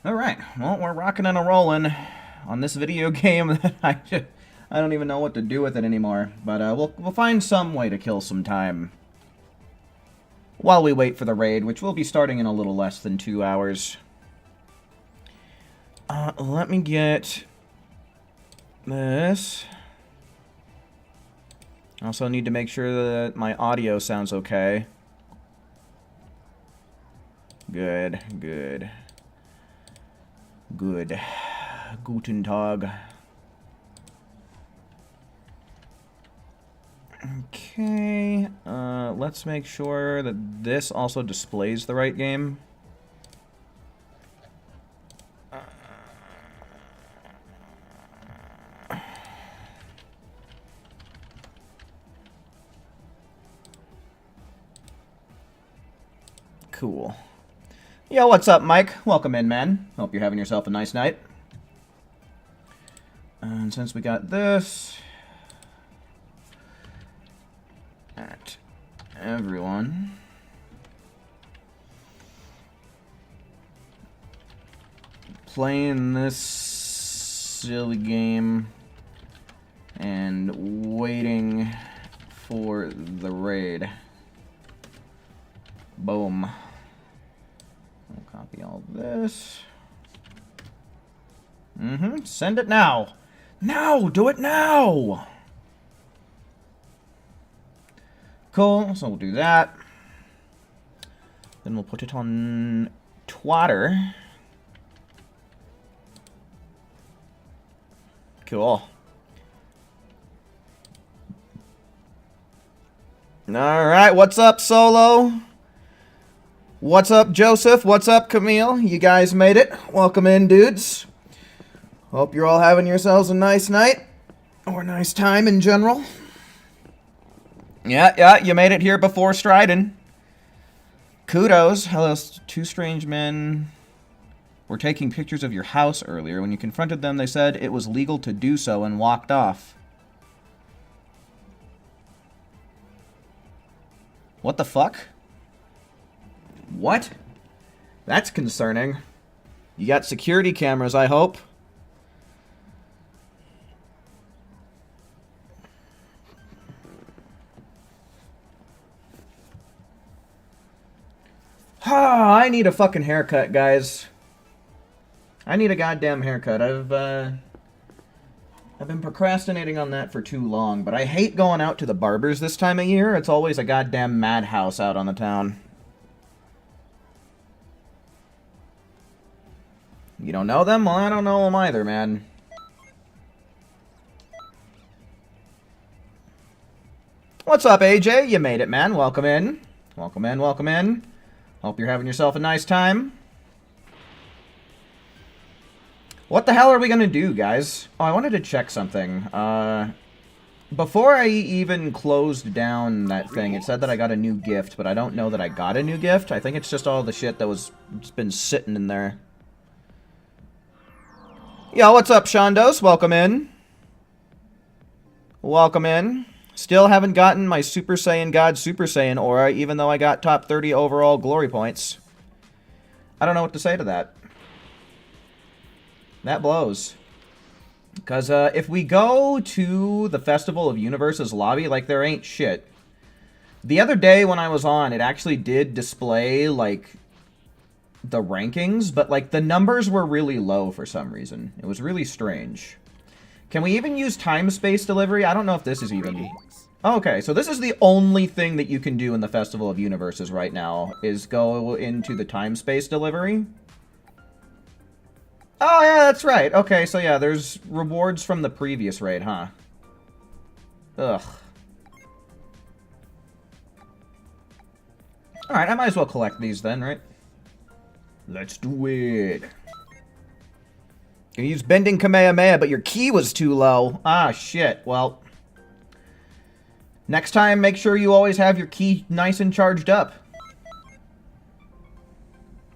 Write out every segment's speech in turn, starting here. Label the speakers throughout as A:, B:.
A: Alright, well, we're rocking and a-rolling on this video game that I don't even know what to do with it anymore. But we'll find some way to kill some time while we wait for the raid, which will be starting in a little less than 2 hours. Let me get this. Also need to make sure that my audio sounds okay. Good, good. Good. Guten Tag. Okay, let's make sure that this also displays the right game. Cool. Yo, what's up, Mike? Welcome in, man. Hope you're having yourself a nice night. And since we got this at everyone, playing this silly game and waiting for the raid. Boom. I'll copy all this. Send it now. Now! Do it now! Cool, so we'll do that. Then we'll put it on Twitter. Cool. Alright, what's up, Solo? What's up, Joseph? What's up, Camille? You guys made it. Welcome in, dudes. Hope you're all having yourselves a nice night. Or a nice time in general. Yeah, you made it here before Striding. Kudos. Hello, two strange men were taking pictures of your house earlier. When you confronted them, they said it was legal to do so and walked off. What the fuck? What? That's concerning. You got security cameras, I hope. I need a fucking haircut, guys. I need a goddamn haircut. I've been procrastinating on that for too long, but I hate going out to the barbers this time of year. It's always a goddamn madhouse out on the town. You don't know them? Well, I don't know them either, man. What's up, AJ? You made it, man. Welcome in. Welcome in, welcome in. Hope you're having yourself a nice time. What the hell are we gonna do, guys? Oh, I wanted to check something. Before I even closed down that thing, it said that I got a new gift, but I don't know that I got a new gift. I think it's just all the shit that was just been sitting in there. Yo, what's up, Shondos? Welcome in. Welcome in. Still haven't gotten my Super Saiyan God Super Saiyan aura, even though I got top 30 overall glory points. I don't know what to say to that. That blows. Because if we go to the Festival of Universes lobby, like, there ain't shit. The other day when I was on, it actually did display, like, the rankings, but, like, the numbers were really low for some reason. It was really strange. Can we even use time-space delivery? I don't know if this is even... Okay, so this is the only thing that you can do in the Festival of Universes right now, is go into the time-space delivery. Oh, yeah, that's right. Okay, so yeah, there's rewards from the previous raid, huh? Ugh. Alright, I might as well collect these then, right? Let's do it. You used Bending Kamehameha, but your key was too low. Ah, shit. Well, next time, make sure you always have your key nice and charged up.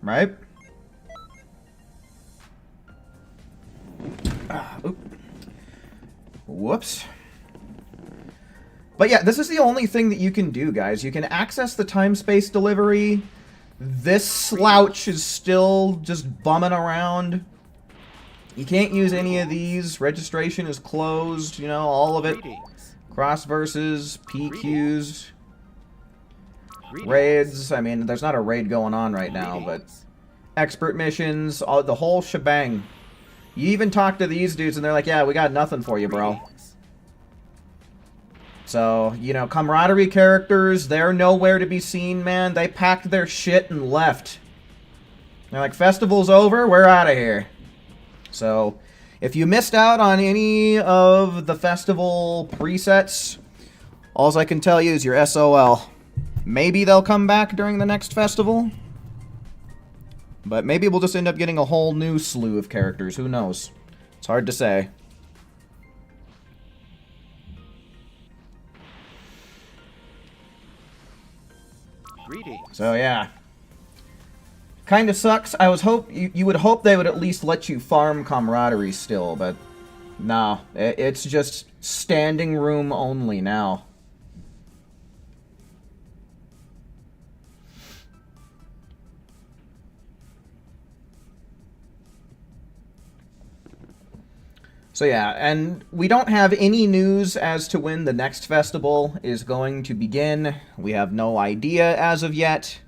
A: Right? Whoops. But yeah, this is the only thing that you can do, guys. You can access the time-space delivery. This slouch is still just bumming around. You can't use any of these. Registration is closed, you know, all of it. Cross versus, PQs, raids. I mean, there's not a raid going on right now, but expert missions, the whole shebang. You even talk to these dudes and they're like, yeah, we got nothing for you, bro. So, you know, camaraderie characters, they're nowhere to be seen, man. They packed their shit and left. They're like, festival's over, we're out of here. So, if you missed out on any of the festival presets, all I can tell you is you're SOL. Maybe they'll come back during the next festival. But maybe we'll just end up getting a whole new slew of characters. Who knows? It's hard to say. So yeah, kind of sucks. I was you would hope they would at least let you farm camaraderie still, but no, it's just standing room only now. So yeah, and we don't have any news as to when the next festival is going to begin. We have no idea as of yet.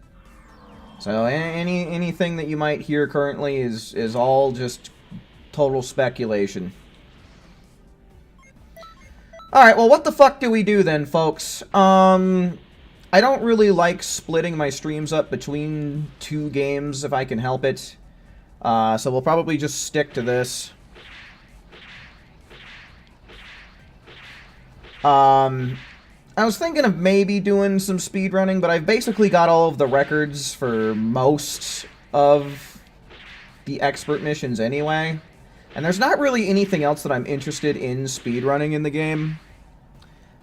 A: So anything that you might hear currently is all just total speculation. Alright, well what the fuck do we do then, folks? I don't really like splitting my streams up between two games if I can help it. So we'll probably just stick to this. I was thinking of maybe doing some speedrunning, but I've basically got all of the records for most of the expert missions anyway. And there's not really anything else that I'm interested in speedrunning in the game.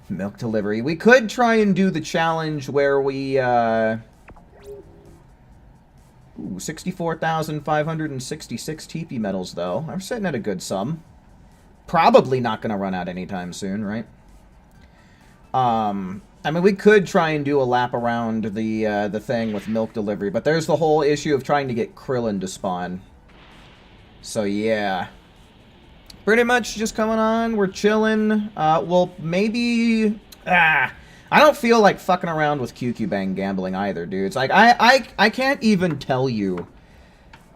A: Milk delivery. We could try and do the challenge where we, 64,566 TP medals, though. I'm sitting at a good sum. Probably not going to run out anytime soon, right? I mean, we could try and do a lap around the thing with milk delivery, but there's the whole issue of trying to get Krillin to spawn. So, yeah. Pretty much just coming on, we're chilling. Well, maybe... I don't feel like fucking around with QQ Bang gambling either, dudes. Like, I can't even tell you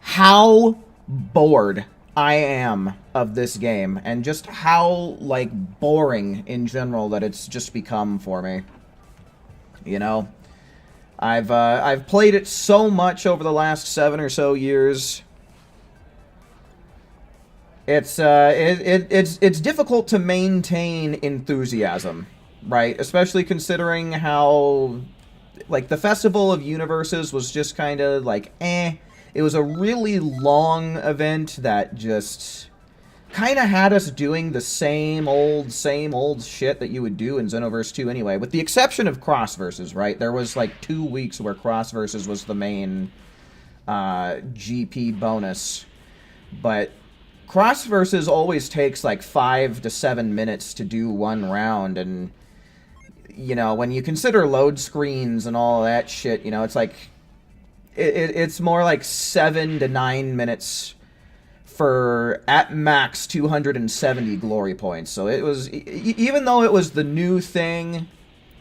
A: how bored I am of this game, and just how, like, boring in general that it's just become for me. You know? I've played it so much over the last 7 or so years. It's difficult to maintain enthusiasm, right? Especially considering how, like, the Festival of Universes was just kind of, like, eh. It was a really long event that just kind of had us doing the same old shit that you would do in Xenoverse 2 anyway, with the exception of Cross Versus, right? There was like 2 weeks where Cross Versus was the main GP bonus, but Cross Versus always takes like 5 to 7 minutes to do one round, and, you know, when you consider load screens and all that shit, you know, it's like... It's more like 7 to 9 minutes for, at max, 270 glory points. So it was, even though it was the new thing,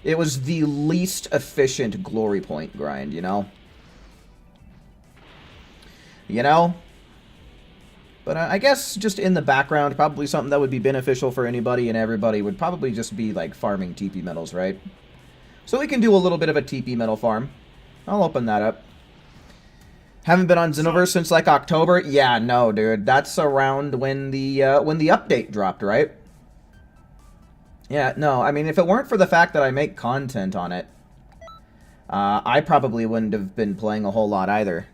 A: it was the least efficient glory point grind, you know? You know? But I guess just in the background, probably something that would be beneficial for anybody and everybody would probably just be, like, farming TP medals, right? So we can do a little bit of a TP medal farm. I'll open that up. Haven't been on Xenoverse since, like, October? Yeah, no, dude. That's around when the update dropped, right? Yeah, no, I mean, if it weren't for the fact that I make content on it, I probably wouldn't have been playing a whole lot either.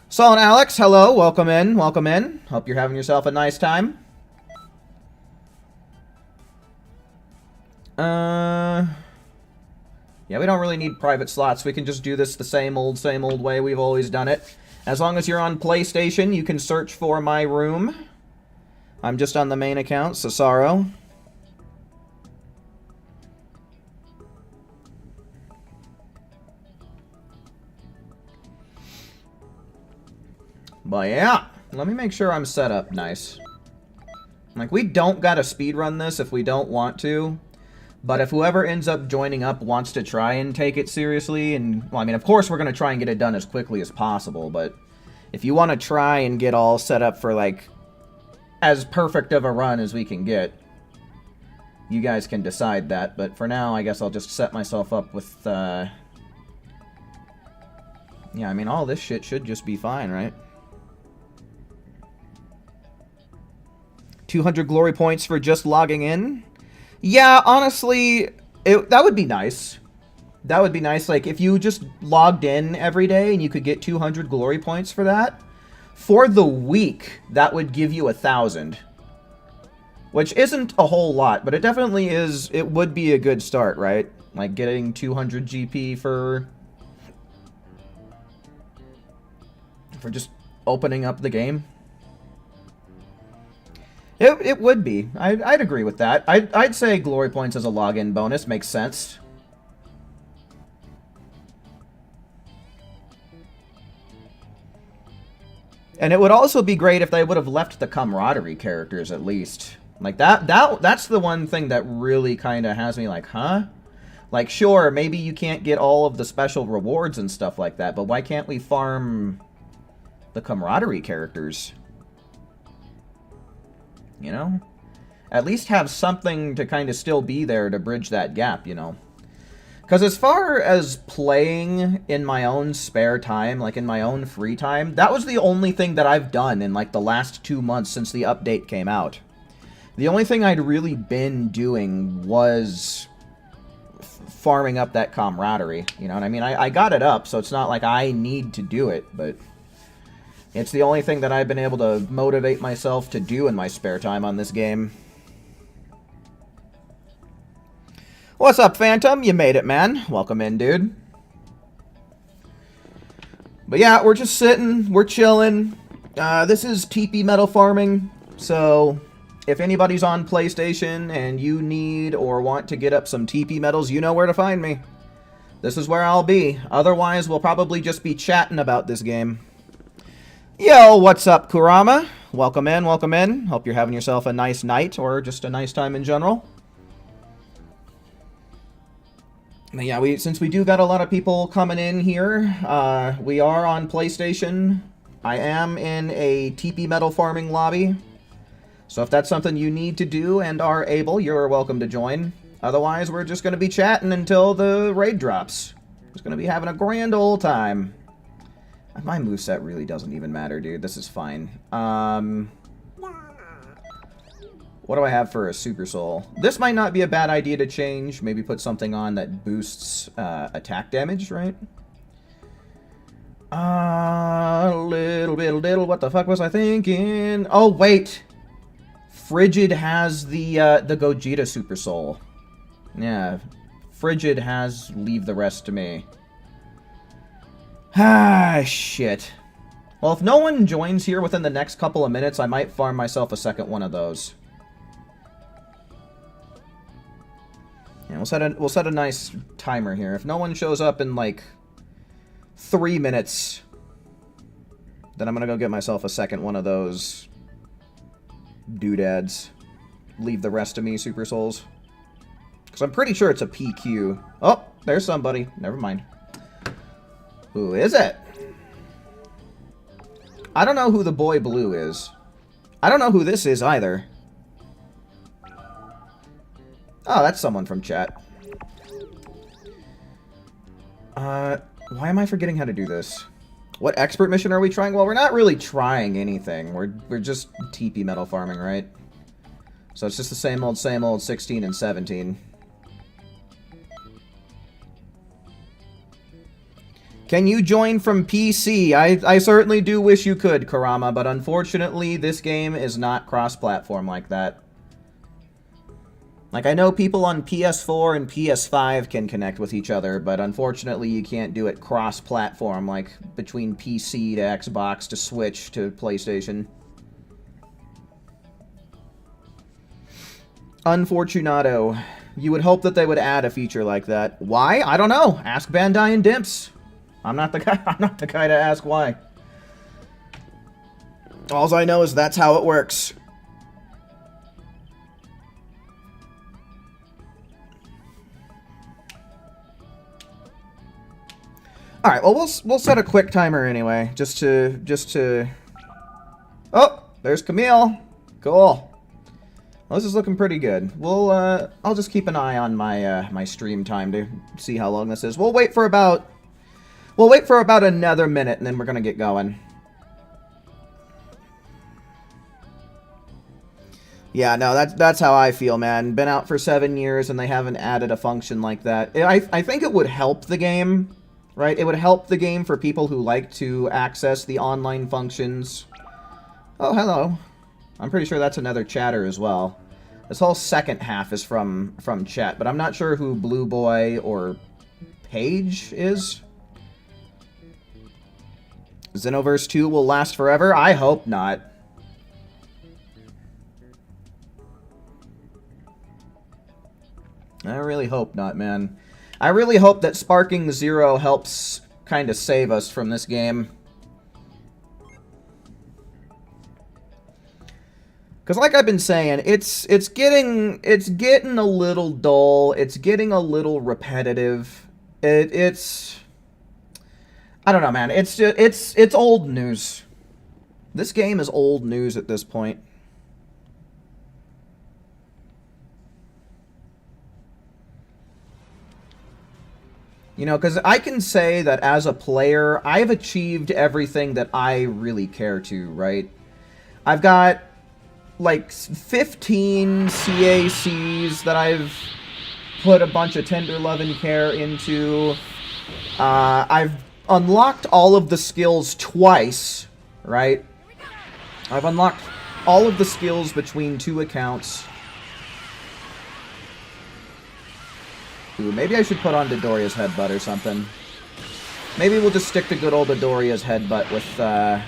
A: So, and Alex, hello, welcome in, welcome in. Hope you're having yourself a nice time. Yeah, we don't really need private slots. We can just do this the same old way we've always done it. As long as you're on PlayStation, you can search for my room. I'm just on the main account, Cesaro. But yeah, let me make sure I'm set up nice. Like, we don't gotta speedrun this if we don't want to. But if whoever ends up joining up wants to try and take it seriously, and, well, I mean, of course we're gonna try and get it done as quickly as possible, but if you want to try and get all set up for, like, as perfect of a run as we can get, you guys can decide that. But for now, I guess I'll just set myself up with, yeah, I mean, all this shit should just be fine, right? 200 glory points for just logging in? Yeah, honestly, that would be nice. That would be nice, like, if you just logged in every day and you could get 200 glory points for that. For the week, that would give you 1,000. Which isn't a whole lot, but it definitely is, it would be a good start, right? Like, getting 200 GP for just opening up the game. It would be. I'd agree with that. I'd say glory points as a login bonus makes sense. And it would also be great if they would have left the camaraderie characters at least. Like, that's the one thing that really kind of has me like, huh? Like, sure, maybe you can't get all of the special rewards and stuff like that, but why can't we farm the camaraderie characters? You know? At least have something to kind of still be there to bridge that gap, you know? Because as far as playing in my own spare time, like in my own free time, that was the only thing that I've done in like the last 2 months since the update came out. The only thing I'd really been doing was farming up that camaraderie, you know what I mean? I got it up, so it's not like I need to do it, but it's the only thing that I've been able to motivate myself to do in my spare time on this game. What's up, Phantom? You made it, man. Welcome in, dude. But yeah, we're just sitting, we're chilling. This is TP metal farming, so if anybody's on PlayStation and you need or want to get up some TP metals, you know where to find me. This is where I'll be. Otherwise, we'll probably just be chatting about this game. Yo, what's up, Kurama? Welcome in, welcome in. Hope you're having yourself a nice night, or just a nice time in general. But yeah, since we do got a lot of people coming in here, we are on PlayStation. I am in a TP metal farming lobby. So if that's something you need to do and are able, you're welcome to join. Otherwise, we're just going to be chatting until the raid drops. Just going to be having a grand old time. My moveset really doesn't even matter, dude. This is fine. What do I have for a Super Soul? This might not be a bad idea to change. Maybe put something on that boosts attack damage, right? Little. What the fuck was I thinking? Oh, wait. Frigid has the Gogeta Super Soul. Yeah. Frigid has Leave the Rest to Me. Ah, shit. Well, if no one joins here within the next couple of minutes, I might farm myself a second one of those. Yeah, we'll set a nice timer here. If no one shows up in, like, 3 minutes, then I'm gonna go get myself a second one of those doodads. Leave the Rest to Me Super Souls. Because I'm pretty sure it's a PQ. Oh, there's somebody. Never mind. Who is it? I don't know who the boy blue is. I don't know who this is either. Oh, that's someone from chat. Why am I forgetting how to do this? What expert mission are we trying? Well, we're not really trying anything. We're just TP metal farming, right? So it's just the same old 16 and 17. Can you join from PC? I certainly do wish you could, Kurama, but unfortunately this game is not cross-platform like that. Like, I know people on PS4 and PS5 can connect with each other, but unfortunately you can't do it cross-platform, like between PC to Xbox to Switch to PlayStation. Unfortunato. You would hope that they would add a feature like that. Why? I don't know. Ask Bandai and Dimps. I'm not the guy to ask why. All I know is that's how it works. All right, well, we'll set a quick timer anyway, just to. Oh, there's Camille. Cool. Well, this is looking pretty good. I'll just keep an eye on my my stream time to see how long this is. We'll wait for about another minute, and then we're gonna get going. Yeah, no, that's how I feel, man. Been out for 7 years, and they haven't added a function like that. I think it would help the game. Right? It would help the game for people who like to access the online functions. Oh, hello. I'm pretty sure that's another chatter as well. This whole second half is from chat, but I'm not sure who Blue Boy or Paige is. Xenoverse 2 will last forever? I hope not. I really hope not, man. I really hope that Sparking Zero helps kind of save us from this game. Because like I've been saying, it's getting a little dull. It's getting a little repetitive. It's I don't know, man. It's old news. This game is old news at this point. You know, because I can say that as a player, I've achieved everything that I really care to, right? I've got, like, 15 CACs that I've put a bunch of tender love and care into. I've unlocked all of the skills twice, right? I've unlocked all of the skills between 2 accounts. Ooh, maybe I should put on Dodoria's headbutt or something. Maybe we'll just stick to good old Dodoria's headbutt with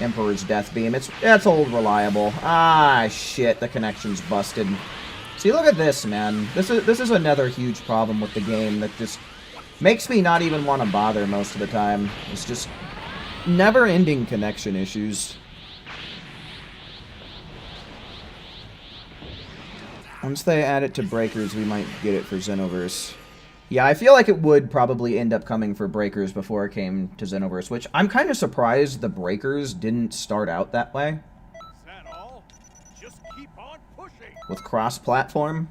A: Emperor's Death Beam. That's old reliable. Ah, shit, the connection's busted. See, look at this, man. This is another huge problem with the game that just makes me not even want to bother most of the time. It's just never-ending connection issues. Once they add it to Breakers, we might get it for Xenoverse. Yeah, I feel like it would probably end up coming for Breakers before it came to Xenoverse, which I'm kind of surprised the Breakers didn't start out that way.
B: Is that all? Just keep on pushing.
A: With cross-platform.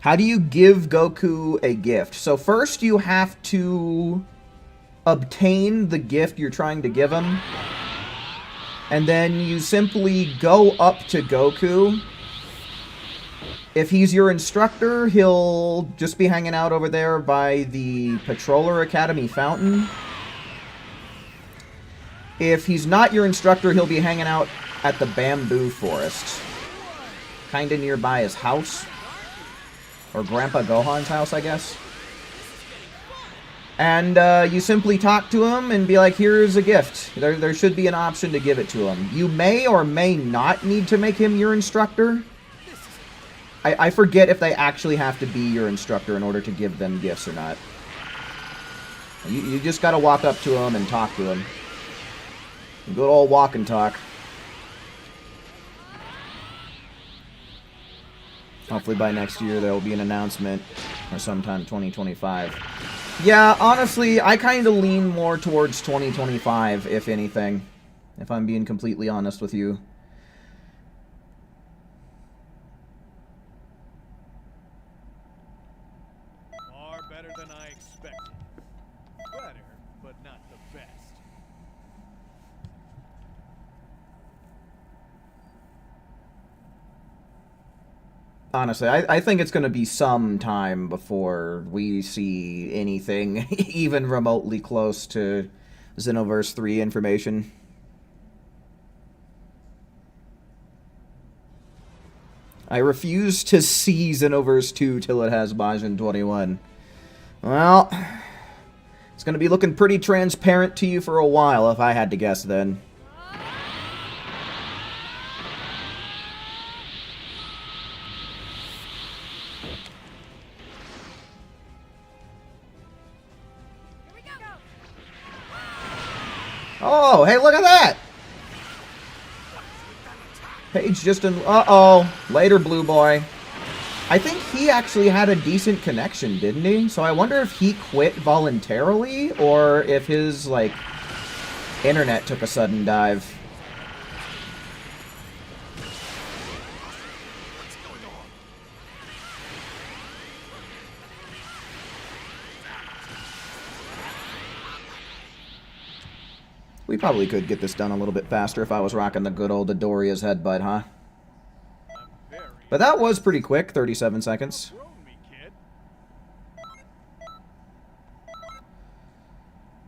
A: How do you give Goku a gift? So first you have to obtain the gift you're trying to give him. And then you simply go up to Goku. If he's your instructor, he'll just be hanging out over there by the Patroller Academy fountain. If he's not your instructor, he'll be hanging out at the Bamboo Forest. Kinda nearby his house. Or Grandpa Gohan's house, I guess. And you simply talk to him and be like, here's a gift. There should be an option to give it to him. You may or may not need to make him your instructor. I forget if they actually have to be your instructor in order to give them gifts or not. You just gotta walk up to him and talk to him. Good old walk and talk. Hopefully by next year there will be an announcement, or sometime 2025. Yeah, honestly, I kind of lean more towards 2025, if anything. If I'm being completely honest with you.
B: Far better than I expected. Better, but not the best.
A: Honestly, I think it's going to be some time before we see anything even remotely close to Xenoverse 3 information. I refuse to see Xenoverse 2 till it has Majin 21. Well, it's going to be looking pretty transparent to you for a while, if I had to guess then. Oh, hey, look at that! Page just in... Uh-oh. Later, Blue Boy. I think he actually had a decent connection, didn't he? So I wonder if he quit voluntarily, or if his, like, internet took a sudden dive. We probably could get this done a little bit faster if I was rocking the good old Doria's headbutt, huh? But that was pretty quick, 37 seconds.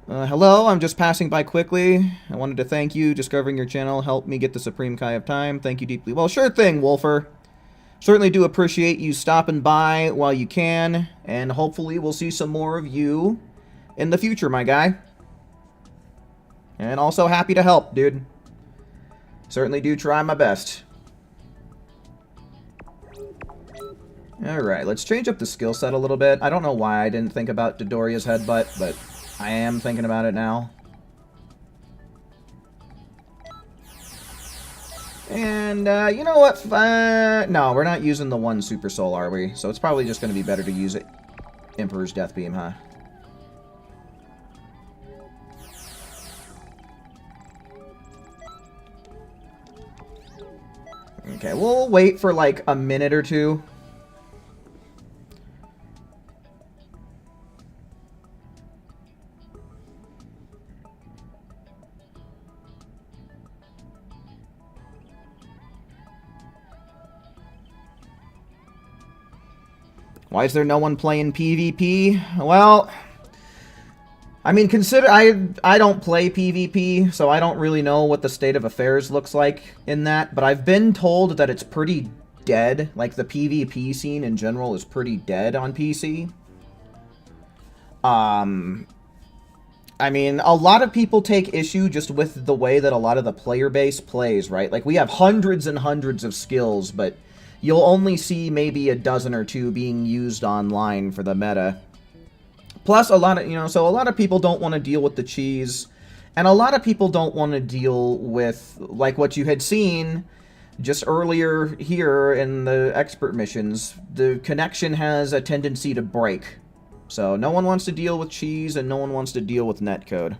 A: Hello, I'm just passing by quickly. I wanted to thank you. Discovering your channel helped me get the Supreme Kai of Time. Thank you deeply. Well, sure thing, Wolfer. Certainly do appreciate you stopping by while you can, and hopefully we'll see some more of you in the future, my guy. And also happy to help, dude. Certainly do try my best. Alright, let's change up the skill set a little bit. I don't know why I didn't think about Doria's headbutt, but I am thinking about it now. And, you know what? No, we're not using the one Super Soul, are we? So it's probably just going to be better to use it. Emperor's Death Beam, huh? Okay, we'll wait for like a minute or two. Why is there no one playing PvP? Well, I mean, consider I don't play PvP, so I don't really know what the state of affairs looks like in that, but I've been told that it's pretty dead. Like, the PvP scene in general is pretty dead on PC. I mean, a lot of people take issue just with the way that a lot of the player base plays, right? Like, we have hundreds and hundreds of skills, but you'll only see maybe a dozen or two being used online for the meta. Plus, a lot of, so a lot of people don't want to deal with the cheese, and a lot of people don't want to deal with, like, what you had seen just earlier here in the expert missions. The connection has a tendency to break. So, no one wants to deal with cheese, and no one wants to deal with netcode.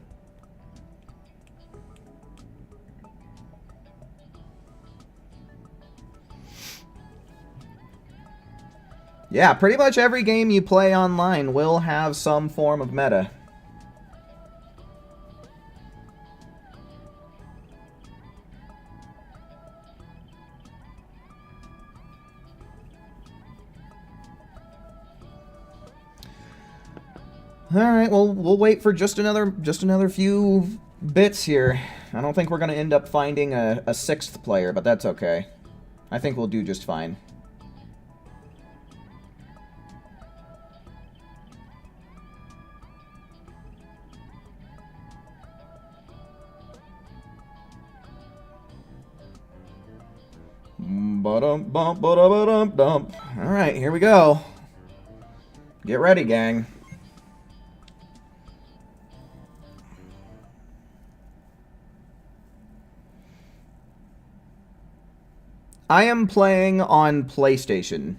A: Yeah, pretty much every game you play online will have some form of meta. Alright, well, we'll wait for just another few bits here. I don't think we're going to end up finding a sixth player, but that's okay. I think we'll do just fine. Alright, here we go. Get ready, gang. I am playing on PlayStation.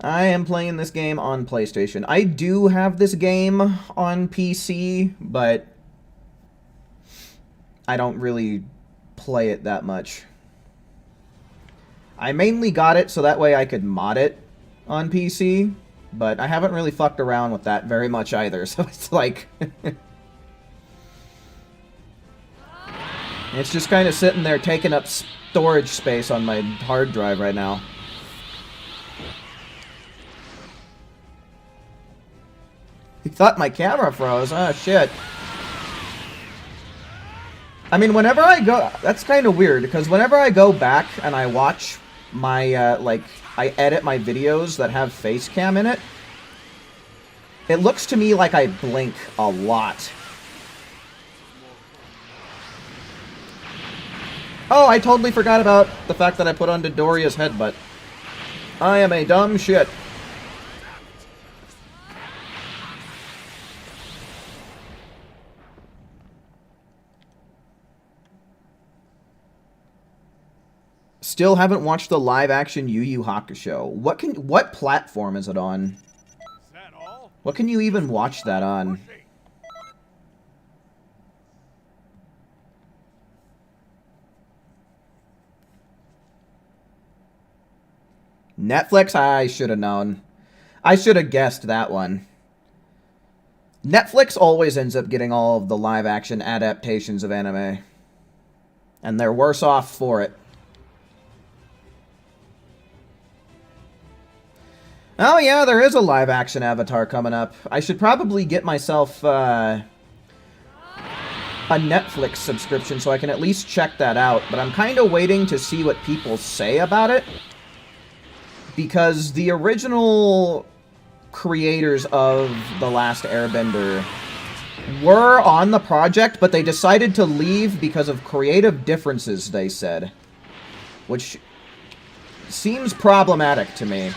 A: I am playing this game on PlayStation. I do have this game on PC, but I don't really play it that much. I mainly got it so that way I could mod it on PC, but I haven't really fucked around with that very much either, so it's like... it's just kind of sitting there taking up storage space on my hard drive right now. He thought my camera froze. Ah, shit. I mean, whenever I go... That's kind of weird, because whenever I go back and I watch my, like, I edit my videos that have face cam in it, it looks to me like I blink a lot. Oh, I totally forgot about the fact that I put on Doria's headbutt. I am a dumb shit. Still haven't watched the live-action Yu Yu Hakusho. What platform is it on?
B: Is that all?
A: What can you even watch that on? Netflix? I should have known. I should have guessed that one. Netflix always ends up getting all of the live-action adaptations of anime. And they're worse off for it. Oh yeah, there is a live-action Avatar coming up. I should probably get myself a Netflix subscription so I can at least check that out. But I'm kind of waiting to see what people say about it. Because the original creators of The Last Airbender were on the project, but they decided to leave because of creative differences, they said. Which seems problematic to me.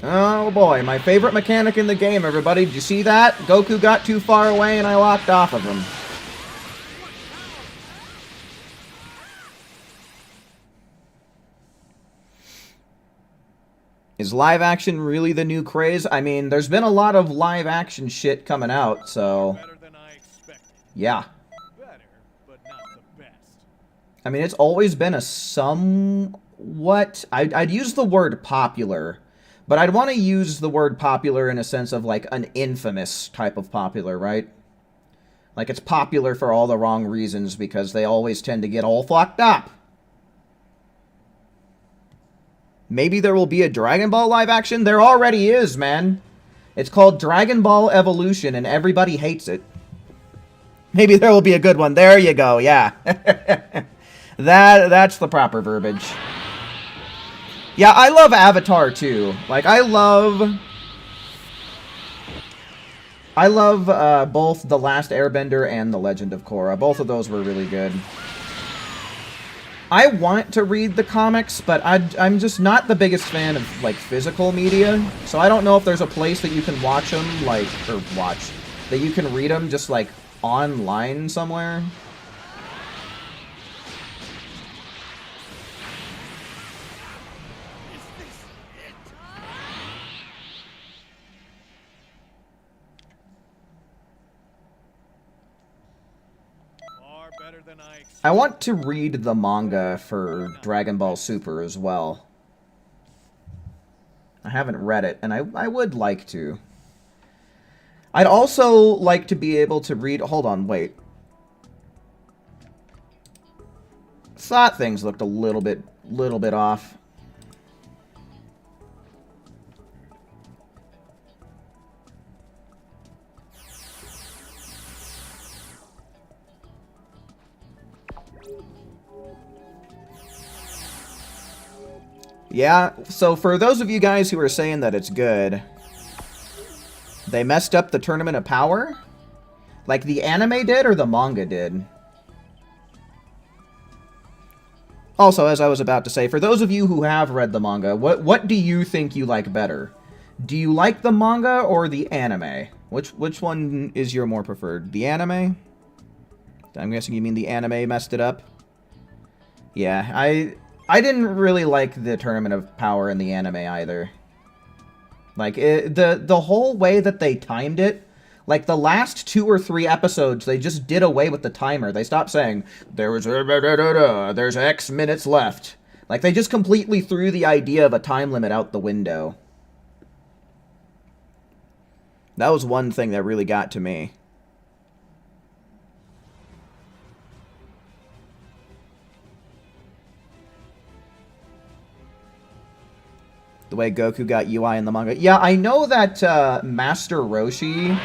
A: Oh boy, my favorite mechanic in the game, everybody. Did you see that? Goku got too far away and I locked off of him. Is live action really the new craze? I mean, there's been a lot of live action shit coming out, so...
B: Better than I expected.
A: Yeah.
B: Better, but not the best.
A: I mean, it's always been a somewhat... I'd use the word popular. But I'd want to use the word popular in a sense of, like, an infamous type of popular, right? Like, it's popular for all the wrong reasons because they always tend to get all fucked up. Maybe there will be a Dragon Ball live action? There already is, man. It's called Dragon Ball Evolution, and everybody hates it. Maybe there will be a good one. There you go, yeah. That's the proper verbiage. Yeah, I love Avatar, too. Like, I love both The Last Airbender and The Legend of Korra. Both of those were really good. I want to read the comics, but I'm just not the biggest fan of, like, physical media. So I don't know if there's a place that you can watch them, like, or watch, that you can read them just, like, online somewhere. I want to read the manga for Dragon Ball Super as well. I haven't read it, and I would like to. I'd also like to be able to read... Hold on, wait. Thought things looked a little bit off. Yeah, so for those of you guys who are saying that it's good, they messed up the Tournament of Power? Like the anime did or the manga did? Also, as I was about to say, for those of you who have read the manga, what do you think you like better? Do you like the manga or the anime? Which one is your more preferred? The anime? I'm guessing you mean the anime messed it up? Yeah, I didn't really like the Tournament of Power in the anime either. Like, the whole way that they timed it, like, the last 2 or 3 episodes, they just did away with the timer. They stopped saying, there's X minutes left. Like, they just completely threw the idea of a time limit out the window. That was one thing that really got to me. The way Goku got UI in the manga. Yeah, I know that Master Roshi,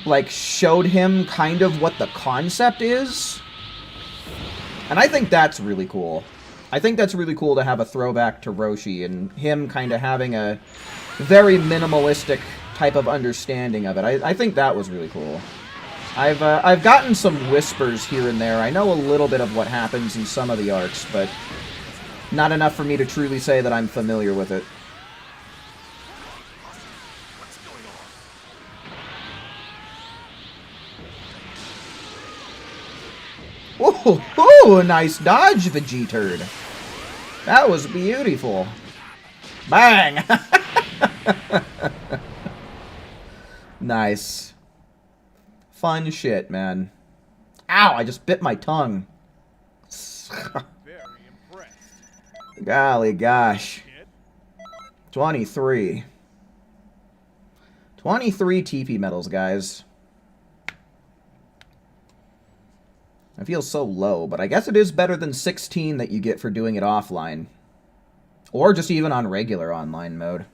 A: like, showed him kind of what the concept is. And I think that's really cool. I think that's really cool to have a throwback to Roshi and him kind of having a very minimalistic type of understanding of it. I think that was really cool. I've gotten some whispers here and there. I know a little bit of what happens in some of the arcs, but not enough for me to truly say that I'm familiar with it. Ooh, nice dodge, Vegeturd. That was beautiful. Bang! Nice. Fun shit, man. Ow, I just bit my tongue.
B: Very impressed.
A: Golly gosh.
B: Kid.
A: 23. 23 TP medals, guys. I feel so low, but I guess it is better than 16 that you get for doing it offline. Or just even on regular online mode.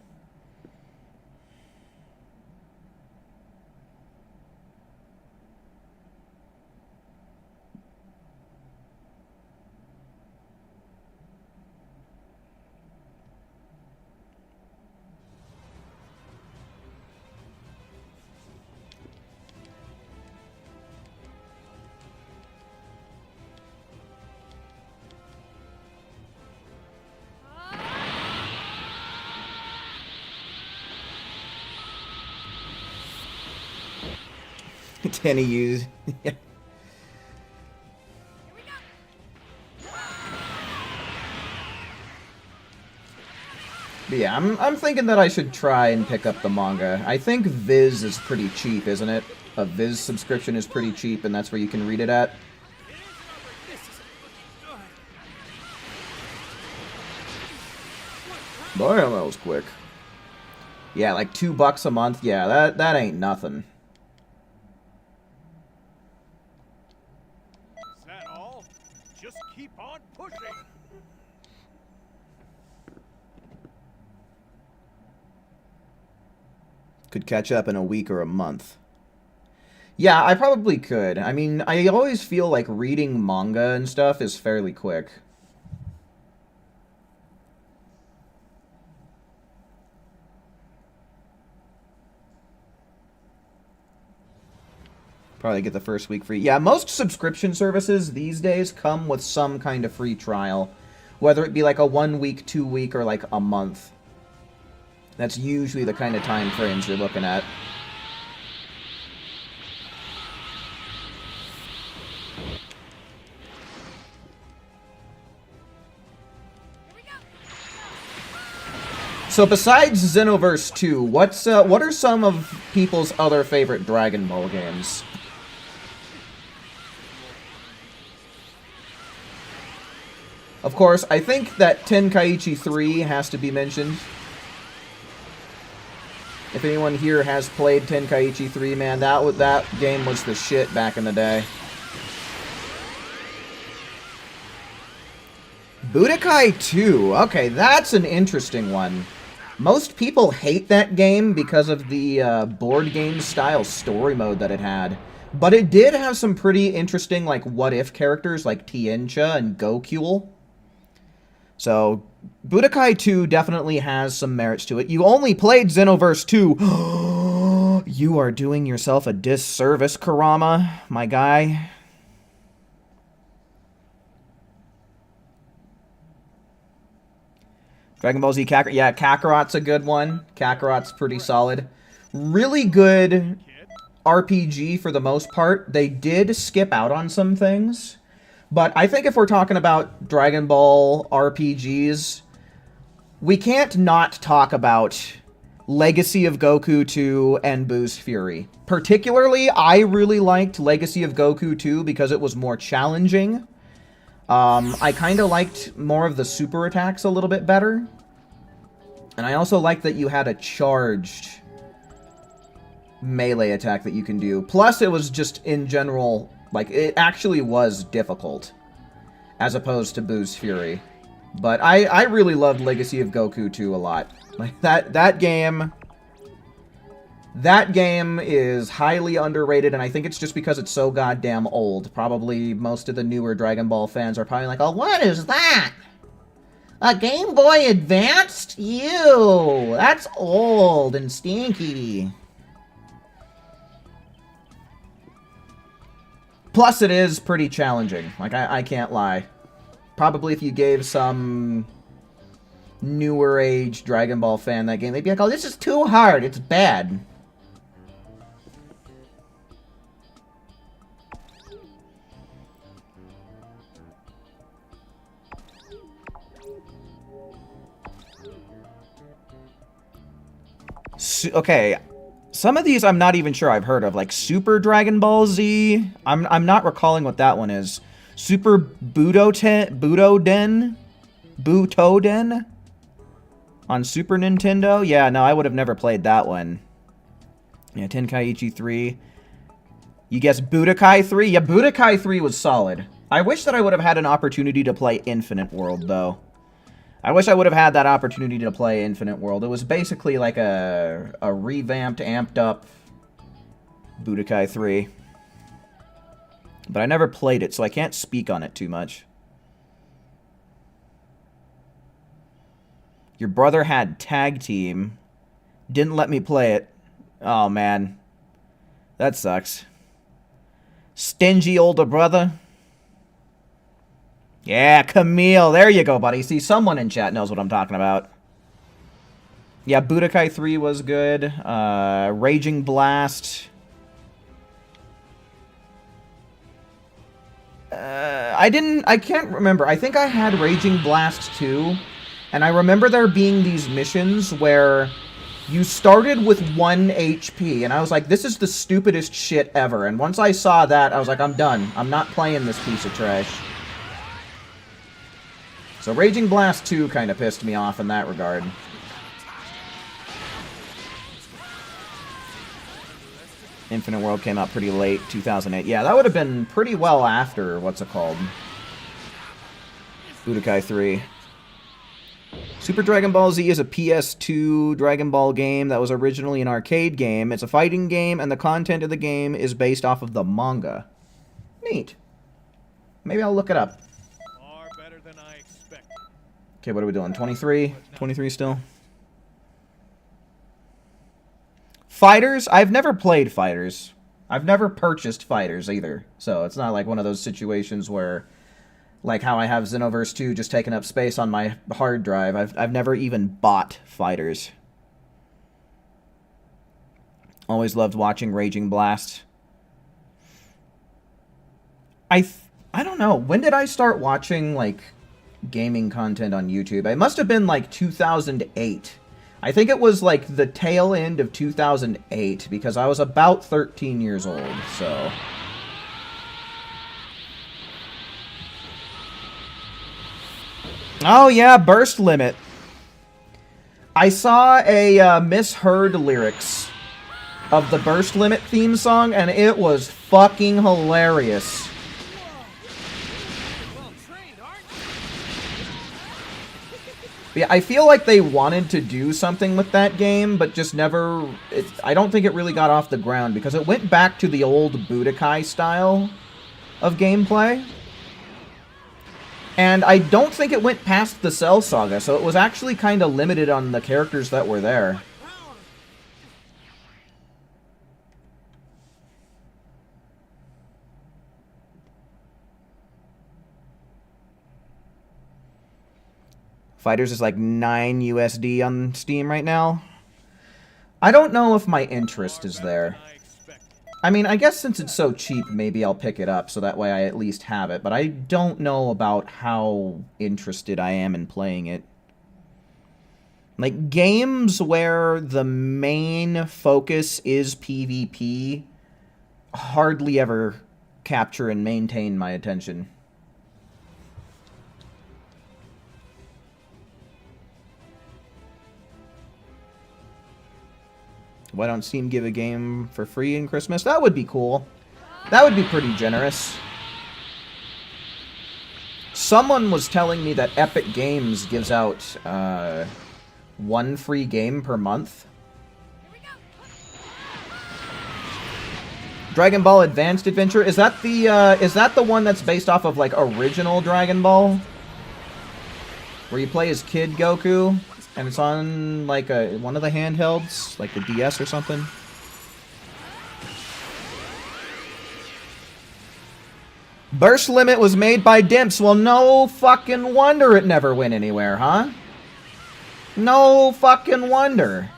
A: Tenny used. But yeah, I'm thinking that I should try and pick up the manga. I think Viz is pretty cheap, isn't it? A Viz subscription is pretty cheap, and that's where you can read it at. Damn, that was quick. Yeah, like $2 a month. Yeah, that ain't nothing.
B: Is that all? Just keep on pushing.
A: Could catch up in a week or a month. Yeah, I probably could. I mean, I always feel like reading manga and stuff is fairly quick. Probably get the first week free. Yeah, most subscription services these days come with some kind of free trial. Whether it be like a 1 week, 2 week, or like a month. That's usually the kind of time frames you're looking at. So besides Xenoverse 2, what are some of people's other favorite Dragon Ball games? Of course, I think that Tenkaichi 3 has to be mentioned. If anyone here has played Tenkaichi 3, man, that game was the shit back in the day. Budokai 2. Okay, that's an interesting one. Most people hate that game because of the board game style story mode that it had. But it did have some pretty interesting, like, what-if characters like Tiencha and Gokul. So, Budokai 2 definitely has some merits to it. You only played Xenoverse 2. You are doing yourself a disservice, Kurama, my guy. Dragon Ball Z Kakarot. Yeah, Kakarot's a good one. Kakarot's pretty solid. Really good RPG for the most part. They did skip out on some things. But I think if we're talking about Dragon Ball RPGs, we can't not talk about Legacy of Goku 2 and Boo's Fury. Particularly, I really liked Legacy of Goku 2 because it was more challenging. I kind of liked more of the super attacks a little bit better. And I also liked that you had a charged melee attack that you can do. Plus, it was just, in general, like, it actually was difficult. As opposed to Boo's Fury. But I really loved Legacy of Goku 2 a lot. Like, that game is highly underrated, and I think it's just because it's so goddamn old. Probably most of the newer Dragon Ball fans are probably like, oh, what is that? A Game Boy Advanced? Ew, that's old and stinky. Plus, it is pretty challenging. Like, I can't lie. Probably if you gave some newer age Dragon Ball fan that game, they'd be like, oh, this is too hard. It's bad. Okay, some of these I'm not even sure I've heard of, like Super Dragon Ball Z. I'm not recalling what that one is. Super Butoden on Super Nintendo. Yeah, no, I would have never played that one. Yeah, Tenkaichi 3. You guess Budokai 3? Yeah, Budokai 3 was solid. I wish that I would have had an opportunity to play Infinite World, though. I wish I would have had that opportunity to play Infinite World. It was basically like a revamped, amped up Budokai 3. But I never played it, so I can't speak on it too much. Your brother had Tag Team. Didn't let me play it. Oh, man. That sucks. Stingy older brother. Yeah, Camille. There you go, buddy. See, someone in chat knows what I'm talking about. Yeah, Budokai 3 was good. Raging Blast. I can't remember. I think I had Raging Blast 2. And I remember there being these missions where you started with 1 HP. And I was like, this is the stupidest shit ever. And once I saw that, I was like, I'm done. I'm not playing this piece of trash. So Raging Blast 2 kind of pissed me off in that regard. Infinite World came out pretty late, 2008. Yeah, that would have been pretty well after, what's it called? Budokai 3. Super Dragon Ball Z is a PS2 Dragon Ball game that was originally an arcade game. It's a fighting game, and the content of the game is based off of the manga. Neat. Maybe I'll look it up. Okay, what are we doing? 23? 23 still? Fighters? I've never played Fighters. I've never purchased Fighters either. So it's not like one of those situations where, like how I have Xenoverse 2 just taking up space on my hard drive. I've never even bought Fighters. Always loved watching Raging Blast. I don't know. When did I start watching, like, gaming content on YouTube? It must have been like 2008. I think it was like the tail end of 2008 because I was about 13 years old, so. Oh yeah, Burst Limit. I saw a misheard lyrics of the Burst Limit theme song and it was fucking hilarious. Yeah, I feel like they wanted to do something with that game, but just never... I don't think it really got off the ground, because it went back to the old Budokai style of gameplay. And I don't think it went past the Cell Saga, so it was actually kind of limited on the characters that were there. Fighters is like $9 USD on Steam right now. I don't know if my interest is there. I mean, I guess since it's so cheap, maybe I'll pick it up so that way I at least have it. But I don't know about how interested I am in playing it. Like, games where the main focus is PvP hardly ever capture and maintain my attention. Why don't Steam give a game for free in Christmas? That would be cool. That would be pretty generous. Someone was telling me that Epic Games gives out, 1 free game per month. Dragon Ball Advanced Adventure, is that the one that's based off of, like, original Dragon Ball? Where you play as Kid Goku, and it's on, like, one of the handhelds, like the DS or something? Burst Limit was made by Dimps. Well, no fucking wonder it never went anywhere, huh? No fucking wonder.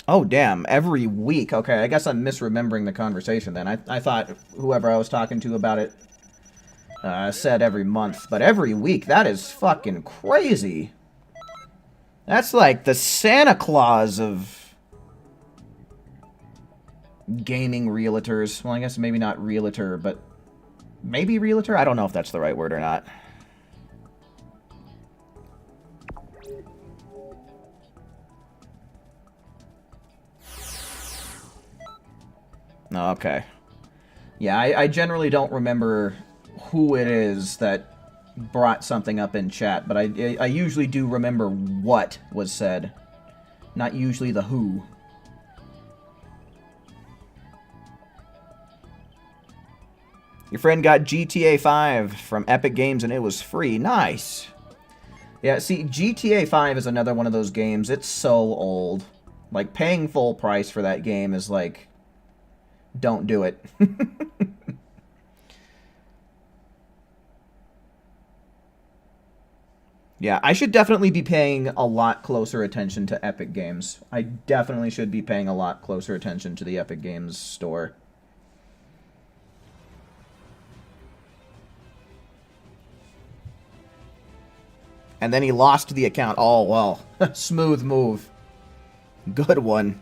A: Oh, damn. Every week. Okay, I guess I'm misremembering the conversation then. I thought whoever I was talking to about it said every month. But every week, that is fucking crazy. That's like the Santa Claus of gaming realtors. Well, I guess maybe not realtor, but maybe realtor? I don't know if that's the right word or not. Okay. Yeah, I generally don't remember who it is that brought something up in chat, but I usually do remember what was said. Not usually the who. Your friend got GTA 5 from Epic Games and it was free. Nice. Yeah, see, GTA 5 is another one of those games. It's so old. Like, paying full price for that game is like... Don't do it. Yeah, I should definitely be paying a lot closer attention to Epic Games. I definitely should be paying a lot closer attention to the Epic Games store. And then he lost the account. Oh, well. Smooth move. Good one.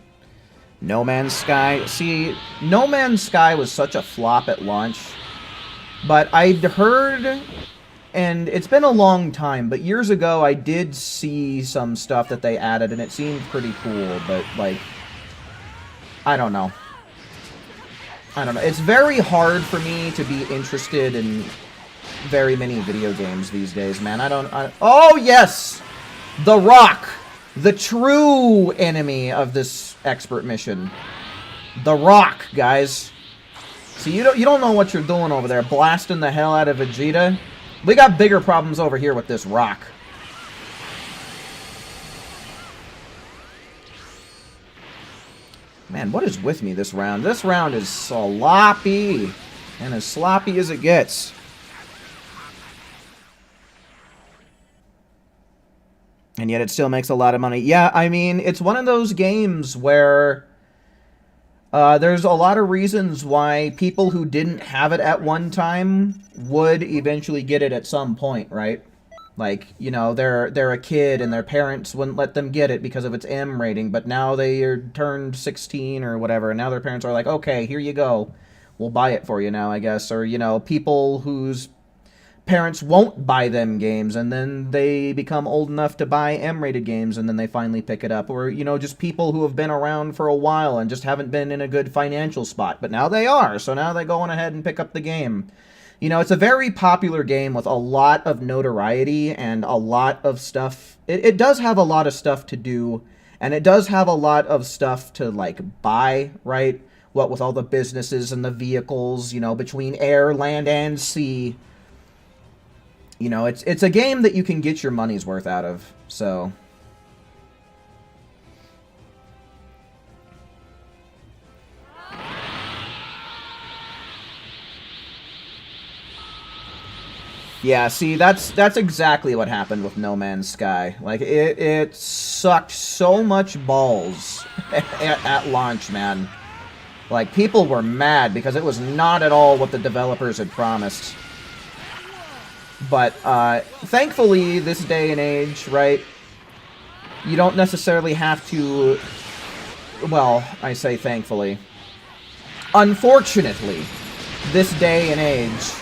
A: No Man's Sky. See, No Man's Sky was such a flop at launch. But I'd heard, and it's been a long time, but years ago I did see some stuff that they added, and it seemed pretty cool, but, like, I don't know. I don't know. It's very hard for me to be interested in very many video games these days, man. Oh, yes! The Rock! The true enemy of this expert mission. The Rock, guys. See, you don't know what you're doing over there, blasting the hell out of Vegeta. We got bigger problems over here with this Rock. Man, what is with me this round? This round is sloppy. And as sloppy as it gets. And yet it still makes a lot of money. Yeah, I mean, it's one of those games where there's a lot of reasons why people who didn't have it at one time would eventually get it at some point, right? Like, you know, they're a kid and their parents wouldn't let them get it because of its M rating, but now they are turned 16 or whatever, and now their parents are like, okay, here you go. We'll buy it for you now, I guess. Or, you know, people whose parents won't buy them games, and then they become old enough to buy M-rated games, and then they finally pick it up. Or, you know, just people who have been around for a while and just haven't been in a good financial spot, but now they are, so now they're going ahead and pick up the game. You know, it's a very popular game with a lot of notoriety and a lot of stuff. It does have a lot of stuff to do, and it does have a lot of stuff to, like, buy, right? What with all the businesses and the vehicles, you know, between air, land, and sea. You know, it's a game that you can get your money's worth out of, so... Yeah, see, that's exactly what happened with No Man's Sky. Like, it sucked so much balls at launch, man. Like, people were mad because it was not at all what the developers had promised. But, thankfully, this day and age, right, you don't necessarily have to... Well, I say thankfully. Unfortunately, this day and age...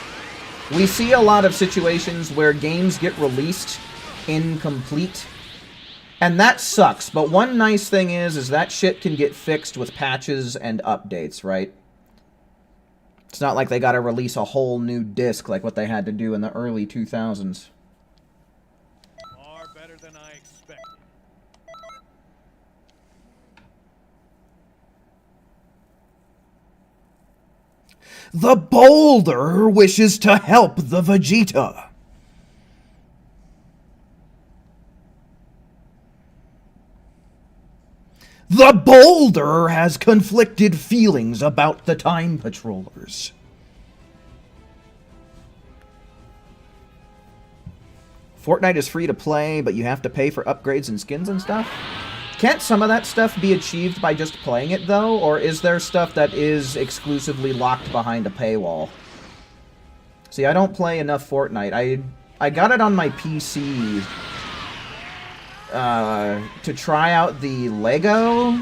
A: We see a lot of situations where games get released incomplete, and that sucks. But one nice thing is that shit can get fixed with patches and updates, right? It's not like they gotta release a whole new disc like what they had to do in the early 2000s.
B: Far better than I expected.
A: The boulder wishes to help the Vegeta. The boulder has conflicted feelings about the Time Patrollers. Fortnite is free to play, but you have to pay for upgrades and skins and stuff? Can't some of that stuff be achieved by just playing it, though? Or is there stuff that is exclusively locked behind a paywall? See, I don't play enough Fortnite. I got it on my PC to try out the Lego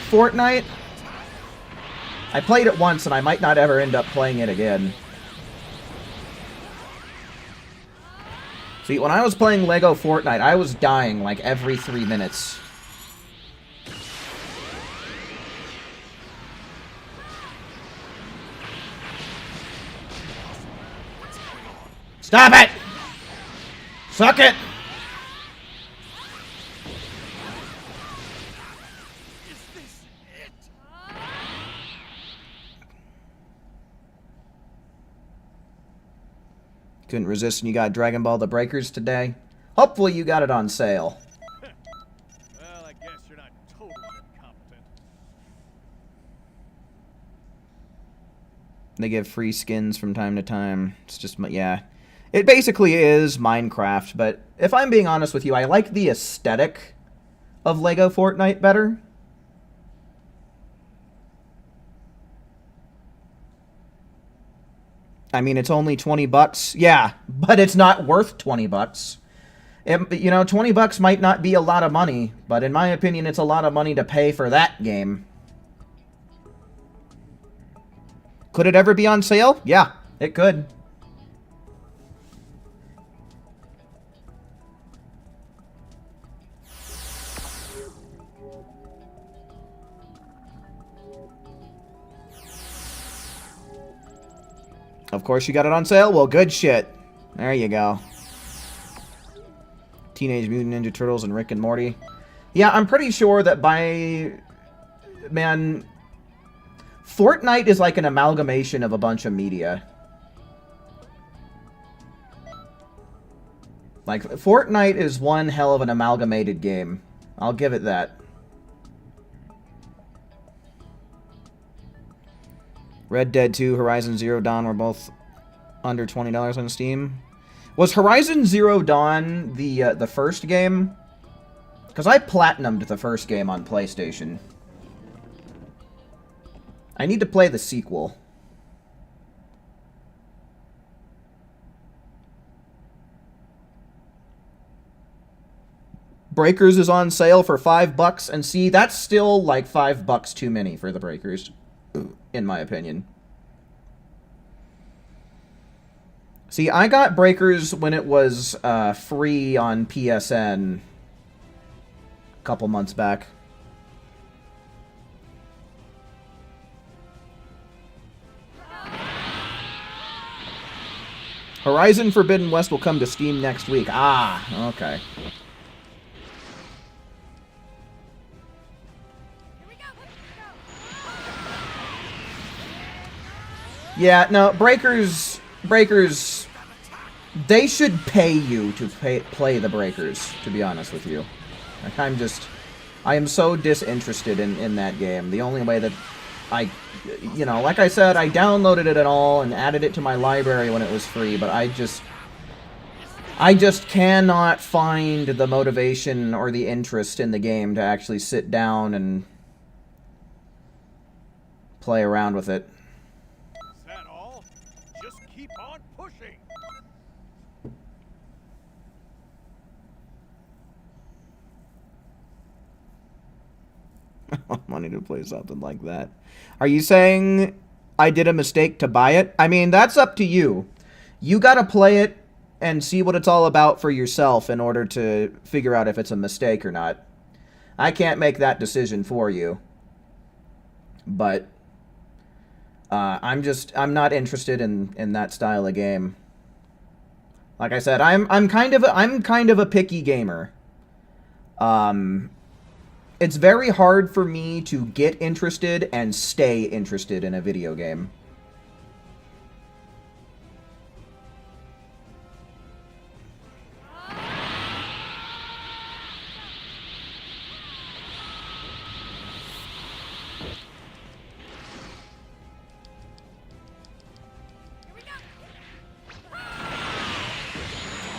A: Fortnite. I played it once, and I might not ever end up playing it again. See, when I was playing Lego Fortnite, I was dying like every 3 minutes. Stop it! Suck it!
B: Is this it?
A: Couldn't resist and you got Dragon Ball The Breakers today. Hopefully you got it on sale.
B: Well, I guess you're not totally incompetent.
A: They give free skins from time to time. It's just, yeah. It basically is Minecraft, but if I'm being honest with you, I like the aesthetic of Lego Fortnite better. I mean, it's only 20 bucks. Yeah, but it's not worth 20 bucks. You know, 20 bucks might not be a lot of money, but in my opinion, it's a lot of money to pay for that game. Could it ever be on sale? Yeah, it could. Of course you got it on sale? Well, good shit. There you go. Teenage Mutant Ninja Turtles and Rick and Morty. Yeah, I'm pretty sure that by... Man... Fortnite is like an amalgamation of a bunch of media. Like, Fortnite is one hell of an amalgamated game. I'll give it that. Red Dead 2, Horizon Zero Dawn were both under $20 on Steam. Was Horizon Zero Dawn the first game? Because I platinumed the first game on PlayStation. I need to play the sequel. Breakers is on sale for $5, and see, that's still like $5 too many for the Breakers, in my opinion. See, I got Breakers when it was free on PSN a couple months back. Horizon Forbidden West will come to Steam next week. Ah, okay. Yeah, no, Breakers, they should pay you to play the Breakers, to be honest with you. Like, I am so disinterested in that game. The only way that you know, like I said, I downloaded it at all and added it to my library when it was free, but I just cannot find the motivation or the interest in the game to actually sit down and play around with it.
B: Is that all? Just keep on pushing.
A: Money to play something like that. Are you saying I did a mistake to buy it? I mean, that's up to you. You gotta play it and see what it's all about for yourself in order to figure out if it's a mistake or not. I can't make that decision for you. But I'm not interested in that style of game. Like I said, I'm kind of a picky gamer. It's very hard for me to get interested and stay interested in a video game.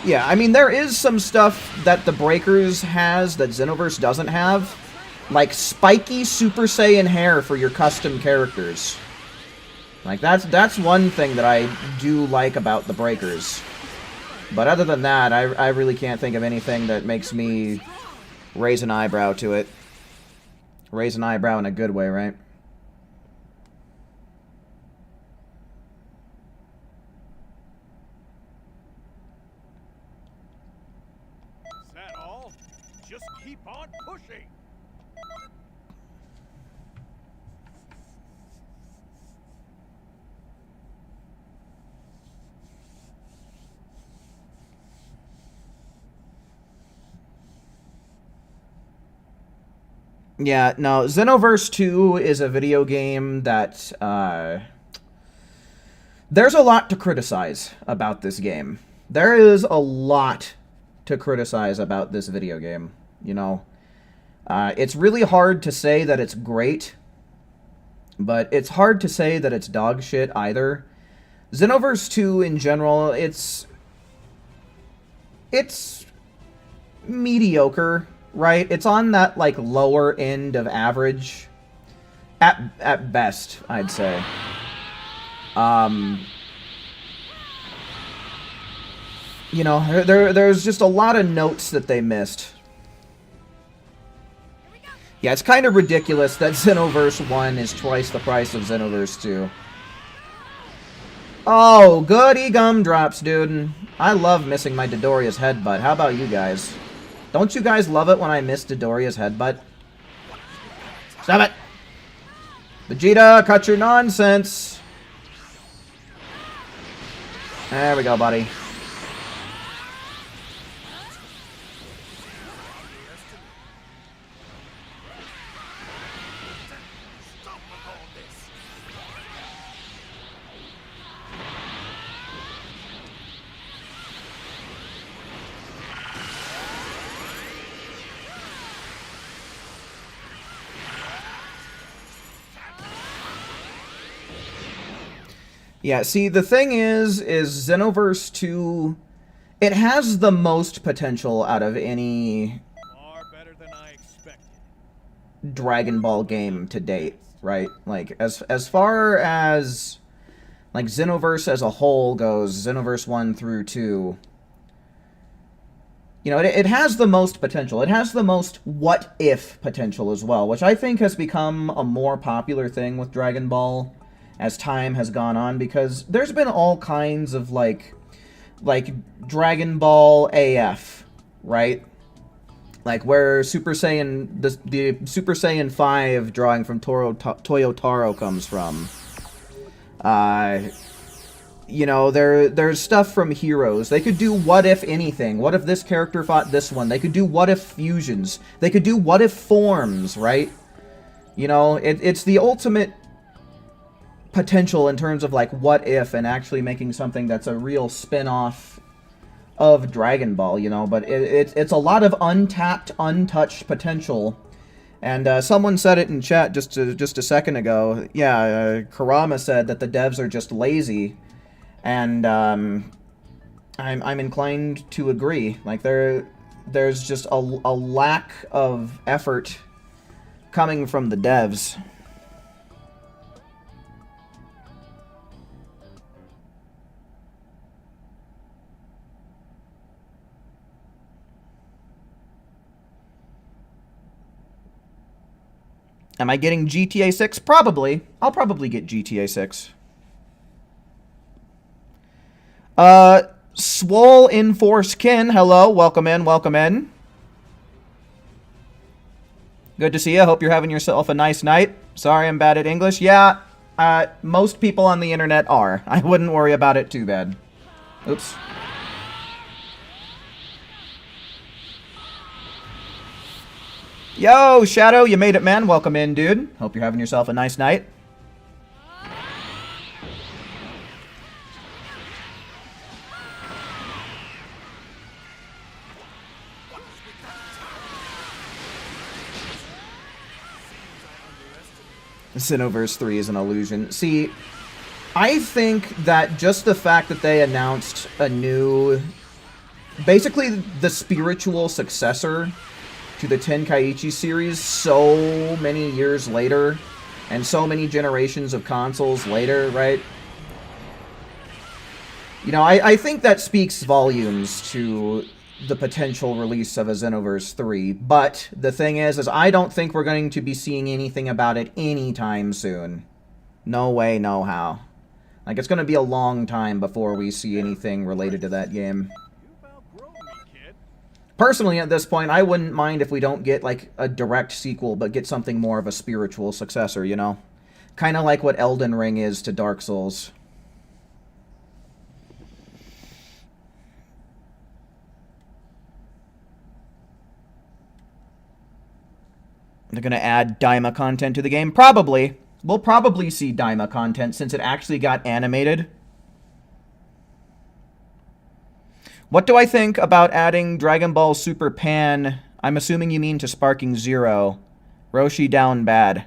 A: Yeah, I mean, there is some stuff that the Breakers has that Xenoverse doesn't have. Like spiky Super Saiyan hair for your custom characters. Like, that's one thing that I do like about the Breakers. But other than that, I really can't think of anything that makes me raise an eyebrow to it. Raise an eyebrow in a good way, right?
B: Is that all? Just keep on pushing.
A: Yeah, no, Xenoverse 2 is a video game that, there's a lot to criticize about this game. There is a lot to criticize about this video game, you know. It's really hard to say that it's great, but it's hard to say that it's dog shit either. Xenoverse 2 in general, it's mediocre, right? It's on that, like, lower end of average. At best, I'd say. You know, there's just a lot of notes that they missed. Yeah, it's kind of ridiculous that Xenoverse 1 is twice the price of Xenoverse 2. Oh, goody gumdrops, dude. I love missing my Dodoria's headbutt. How about you guys? Don't you guys love it when I miss Dodoria's headbutt? Stop it! Vegeta, cut your nonsense! There we go, buddy. Yeah, see, the thing is Xenoverse 2, it has the most potential out of any
B: Far better than I expected.
A: Dragon Ball game to date, right? Like, as far as, like, Xenoverse as a whole goes, Xenoverse 1 through 2, you know, it has the most potential. It has the most what-if potential as well, which I think has become a more popular thing with Dragon Ball as time has gone on, because there's been all kinds of, like Dragon Ball AF, right? Like, where Super Saiyan, the Super Saiyan 5 drawing from Toyotaro comes from. You know, there's stuff from Heroes. They could do what if anything. What if this character fought this one? They could do what if fusions. They could do what if forms, right? You know, it's the ultimate potential in terms of, like, what if and actually making something that's a real spin-off of Dragon Ball, you know, but it's a lot of untapped, untouched potential. And someone said it in chat just a second ago. Yeah, Karama said that the devs are just lazy, and I'm inclined to agree. Like, there's just a lack of effort coming from the devs. Am I getting GTA 6? Probably. I'll probably get GTA 6. Swole in Force Kin, hello, welcome in, welcome in. Good to see you. Hope you're having yourself a nice night. Sorry I'm bad at English. Yeah, most people on the internet are. I wouldn't worry about it too bad. Oops. Yo, Shadow, you made it, man. Welcome in, dude. Hope you're having yourself a nice night. Xenoverse 3 is an illusion. See, I think that just the fact that they announced a new... basically the spiritual successor to the Tenkaichi series so many years later, and so many generations of consoles later, right? You know, I think that speaks volumes to the potential release of a Xenoverse 3, but the thing is I don't think we're going to be seeing anything about it anytime soon. No way, no how. Like, it's going to be a long time before we see anything related to that game. Personally, at this point, I wouldn't mind if we don't get, like, a direct sequel, but get something more of a spiritual successor, you know? Kind of like what Elden Ring is to Dark Souls. They're going to add Daima content to the game? Probably. We'll probably see Daima content since it actually got animated. What do I think about adding Dragon Ball Super Pan? I'm assuming you mean to Sparking Zero. Roshi down bad.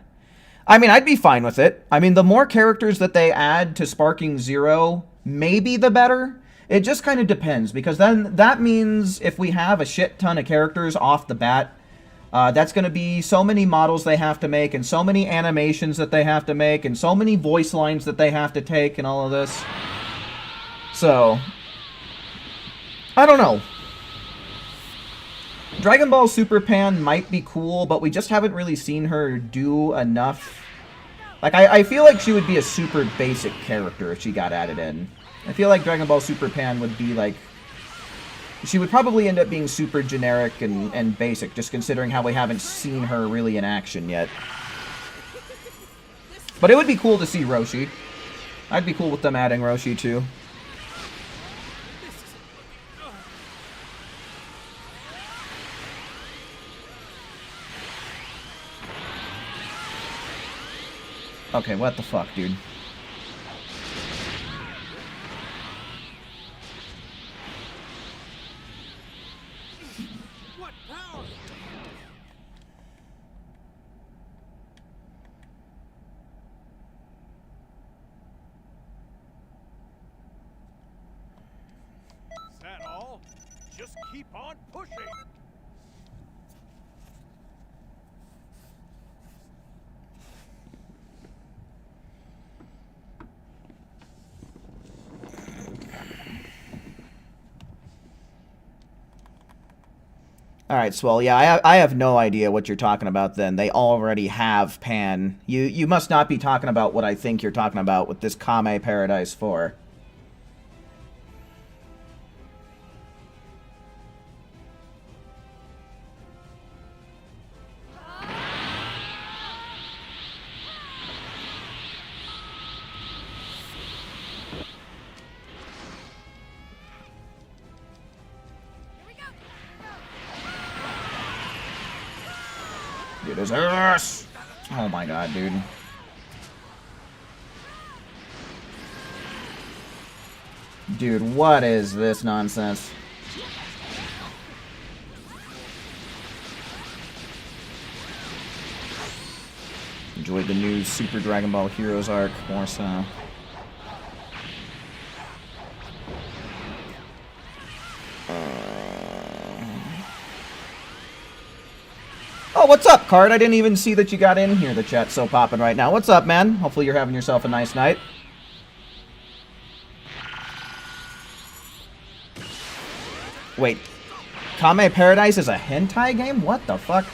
A: I mean, I'd be fine with it. I mean, the more characters that they add to Sparking Zero, maybe the better. It just kind of depends, because then that means if we have a shit ton of characters off the bat, that's going to be so many models they have to make, and so many animations that they have to make, and so many voice lines that they have to take, and all of this. So, I don't know. Dragon Ball Super Pan might be cool, but we just haven't really seen her do enough. Like, I feel like she would be a super basic character if she got added in. I feel like Dragon Ball Super Pan would be, like... she would probably end up being super generic and basic, just considering how we haven't seen her really in action yet. But it would be cool to see Roshi. I'd be cool with them adding Roshi, too. Okay, what the fuck, dude?
B: What power? Is that all? Just keep on pushing.
A: Alright, Swell, yeah, I have no idea what you're talking about then. They already have Pan. You must not be talking about what I think you're talking about with this Kame Paradise 4. It is us! Oh my god, dude. Dude, what is this nonsense? Enjoyed the new Super Dragon Ball Heroes arc more so. Oh, what's up, Card? I didn't even see that you got in here. The chat's so popping right now. What's up, man? Hopefully you're having yourself a nice night. Wait. Kame Paradise is a hentai game? What the fuck?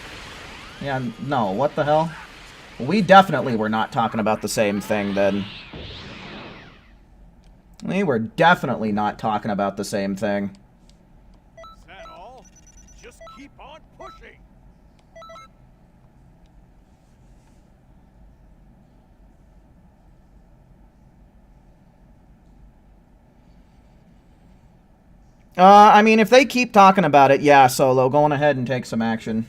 A: Yeah, no, what the hell? We definitely were not talking about the same thing then. We were definitely not talking about the same thing.
B: Is that all? Just keep on pushing.
A: I mean, if they keep talking about it, yeah, Solo, go on ahead and take some action.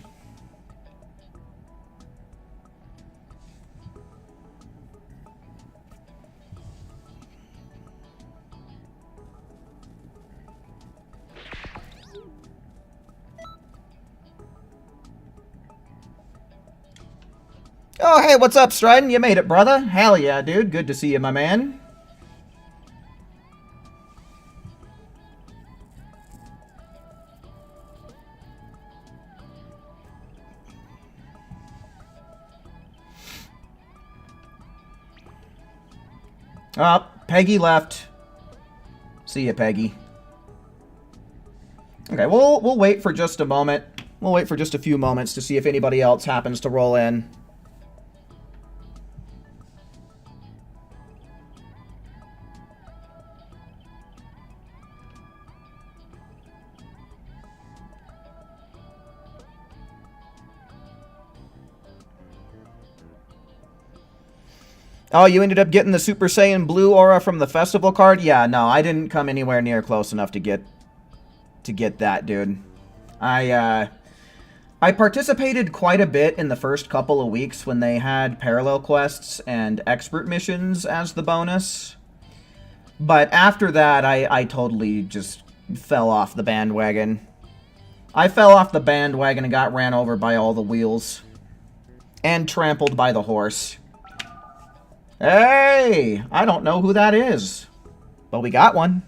A: Oh, hey, what's up, Stridon? You made it, brother. Hell yeah, dude. Good to see you, my man. Oh, Peggy left. See ya, Peggy. Okay, we'll wait for just a moment. We'll wait for just a few moments to see if anybody else happens to roll in. Oh, you ended up getting the Super Saiyan Blue aura from the festival card? Yeah, no, I didn't come anywhere near close enough to get that, dude. I participated quite a bit in the first couple of weeks when they had parallel quests and expert missions as the bonus. But after that, I totally just fell off the bandwagon. I fell off the bandwagon and got ran over by all the wheels. And trampled by the horse. Hey! I don't know who that is. But we got one.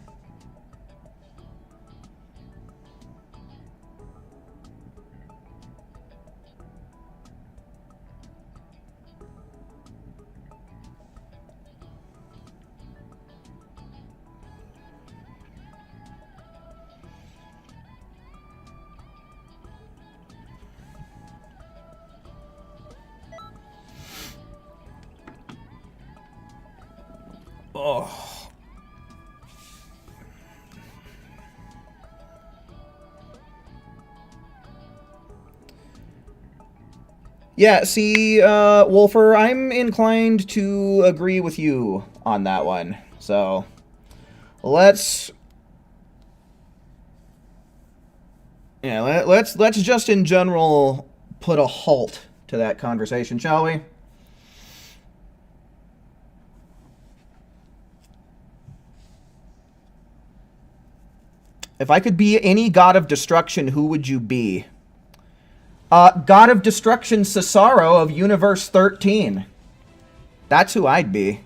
A: Oh. Yeah, see, Wolfer, I'm inclined to agree with you on that one. So, let's just in general put a halt to that conversation, shall we? If I could be any god of destruction, who would you be? God of Destruction Cesaro of Universe 13. That's who I'd be.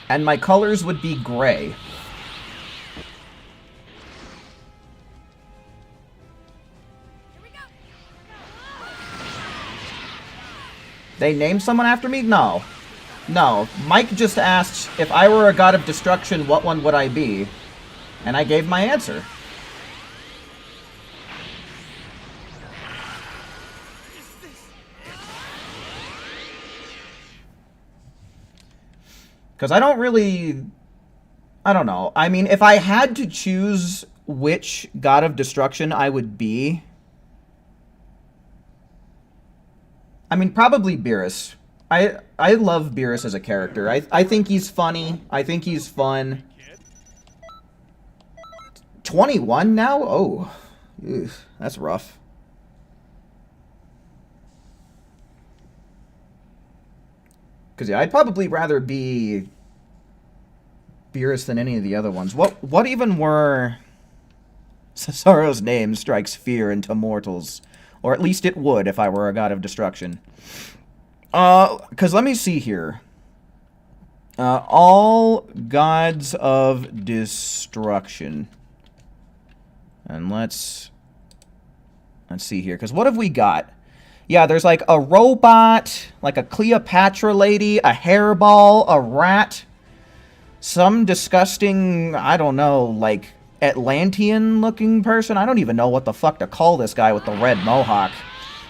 A: And my colors would be gray. They named someone after me? No. No. Mike just asked, if I were a god of destruction, what one would I be? And I gave my answer. Because I don't really... I don't know. I mean, if I had to choose which god of destruction I would be... I mean, probably Beerus. I love Beerus as a character. I think he's funny. I think he's fun. 21 now? Oh. Ugh, that's rough. Because, yeah, I'd probably rather be Beerus than any of the other ones. What even were... Cesaro's name strikes fear into mortals. Or at least it would if I were a god of destruction. Because let me see here. All gods of destruction. And let's see here. Because what have we got? Yeah, there's like a robot, like a Cleopatra lady, a hairball, a rat, some disgusting, I don't know, like Atlantean-looking person. I don't even know what the fuck to call this guy with the red mohawk.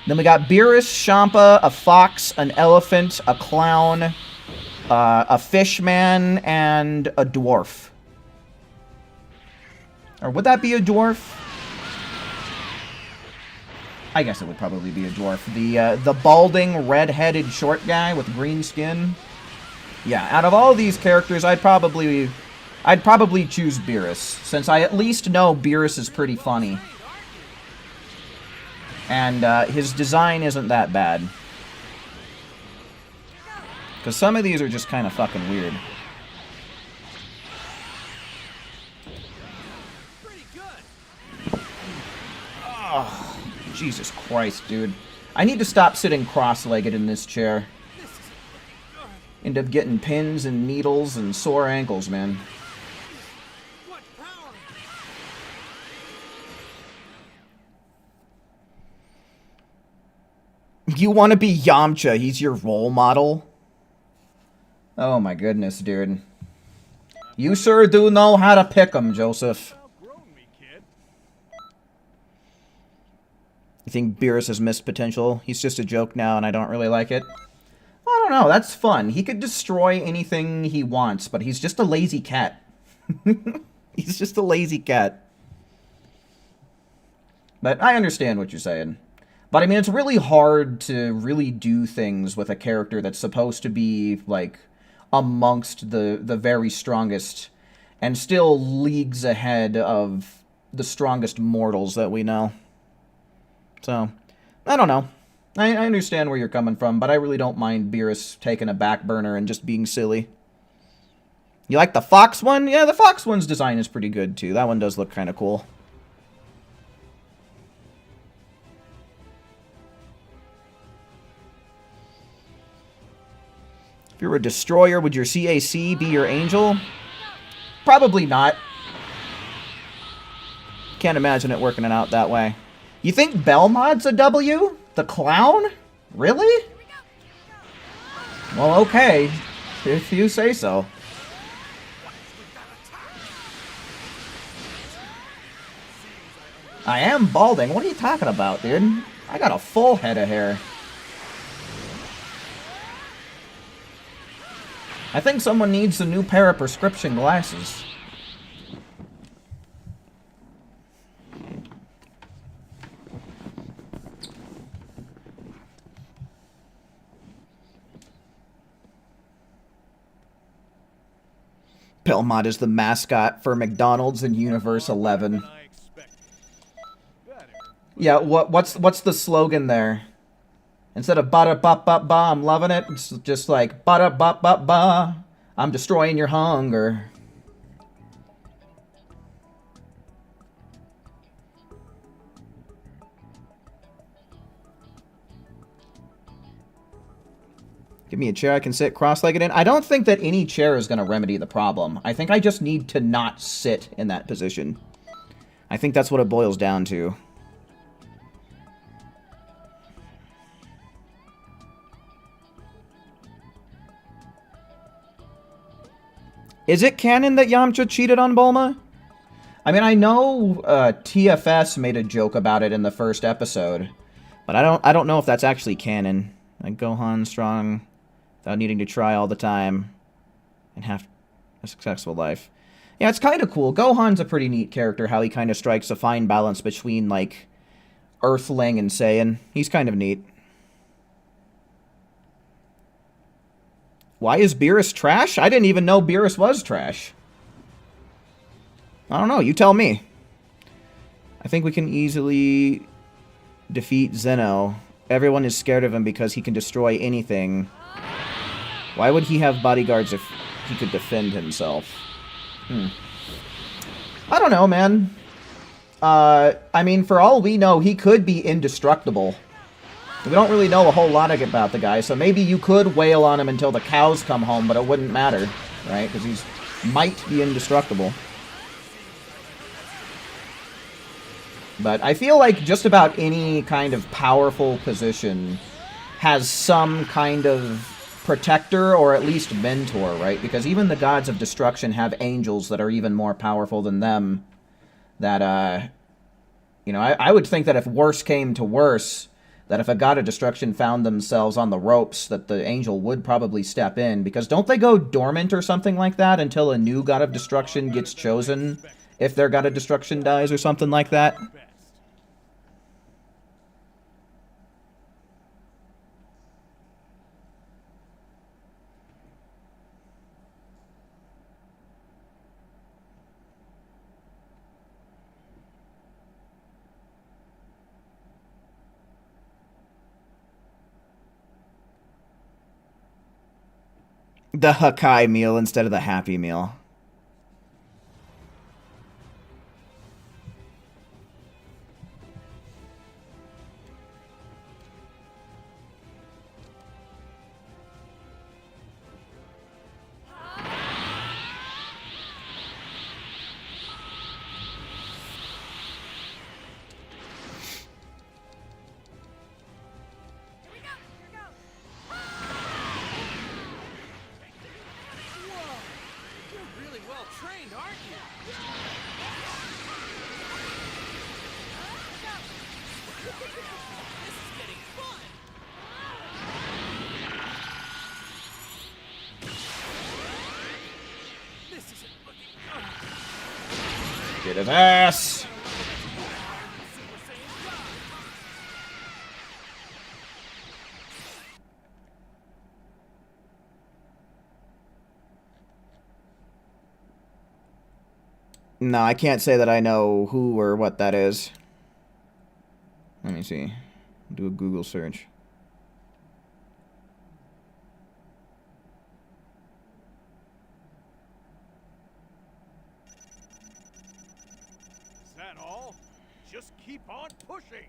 A: Then we got Beerus, Champa, a fox, an elephant, a clown, a fishman, and a dwarf. Or would that be a dwarf? I guess it would probably be a dwarf. The balding, red-headed short guy with green skin. Yeah, out of all these characters, I'd probably choose Beerus, since I at least know Beerus is pretty funny. And his design isn't that bad. Because some of these are just kind of fucking weird. Oh, Jesus Christ, dude. I need to stop sitting cross-legged in this chair. End up getting pins and needles and sore ankles, man. You want to be Yamcha, he's your role model? Oh my goodness, dude. You sure do know how to pick 'em, Joseph. You think Beerus has missed potential? He's just a joke now and I don't really like it. I don't know, that's fun. He could destroy anything he wants, but he's just a lazy cat. He's just a lazy cat. But I understand what you're saying. But I mean, it's really hard to really do things with a character that's supposed to be, like, amongst the very strongest, and still leagues ahead of the strongest mortals that we know. So, I don't know. I understand where you're coming from, but I really don't mind Beerus taking a back burner and just being silly. You like the fox one? Yeah, the fox one's design is pretty good, too. That one does look kind of cool. If you were a destroyer, would your CAC be your angel? Probably not. Can't imagine it working out that way. You think Belmod's a W? The clown? Really? Well, okay. If you say so. I am balding. What are you talking about, dude? I got a full head of hair. I think someone needs a new pair of prescription glasses. Belmont is the mascot for McDonald's in Universe 11. Yeah, what's the slogan there? Instead of ba-da-ba-ba-ba, I'm loving it, it's just like ba-da-ba-ba-ba, I'm destroying your hunger. Give me a chair I can sit cross-legged in. I don't think that any chair is going to remedy the problem. I think I just need to not sit in that position. I think that's what it boils down to. Is it canon that Yamcha cheated on Bulma? I mean, I know TFS made a joke about it in the first episode, but I don't know if that's actually canon. Like Gohan strong, without needing to try all the time, and have a successful life. Yeah, it's kind of cool. Gohan's a pretty neat character, how he kind of strikes a fine balance between, like, Earthling and Saiyan. He's kind of neat. Why is Beerus trash? I didn't even know Beerus was trash. I don't know, you tell me. I think we can easily defeat Zeno. Everyone is scared of him because he can destroy anything. Why would he have bodyguards if he could defend himself? I don't know, man. I mean, for all we know, he could be indestructible. We don't really know a whole lot about the guy, so maybe you could wail on him until the cows come home, but it wouldn't matter, right? Because he's might be indestructible. But I feel like just about any kind of powerful position has some kind of protector or at least mentor, right? Because even the gods of destruction have angels that are even more powerful than them. That, you know, I would think that if worse came to worse, that if a god of destruction found themselves on the ropes, that the angel would probably step in, because don't they go dormant or something like that until a new god of destruction gets chosen if their god of destruction dies or something like that? The Hakai meal instead of the Happy Meal. Get his ass! No, I can't say that I know who or what that is. Let me see. Do a Google search.
B: Is that all? Just keep on pushing.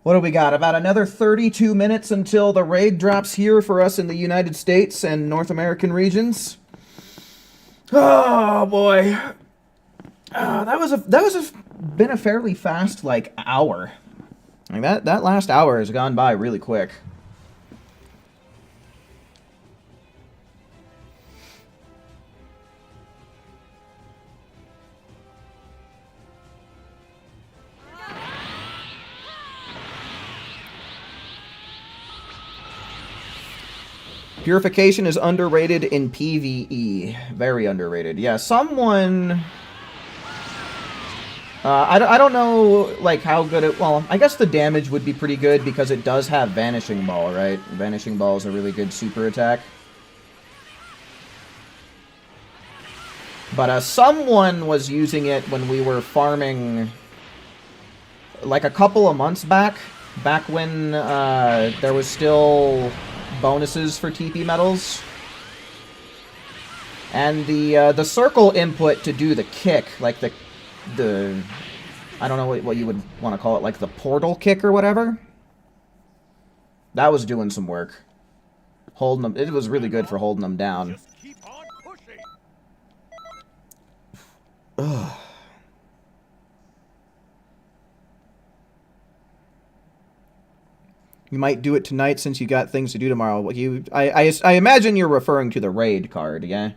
A: What do we got? About another 32 minutes until the raid drops here for us in the United States and North American regions. Oh boy, been a fairly fast like hour. Like that last hour has gone by really quick. Purification is underrated in PvE. Very underrated. Yeah, someone... I don't know, like, how good it... Well, I guess the damage would be pretty good because it does have Vanishing Ball, right? Vanishing Ball is a really good super attack. But someone was using it when we were farming... Like, a couple of months back. Back when there was still... bonuses for TP medals, and the circle input to do the kick, like the I don't know what you would want to call it, like the portal kick or whatever. That was doing some work, holding them. It was really good for holding them down.
B: Just keep on pushing.
A: Ugh. You might do it tonight since you got things to do tomorrow. I imagine you're referring to the raid card, yeah?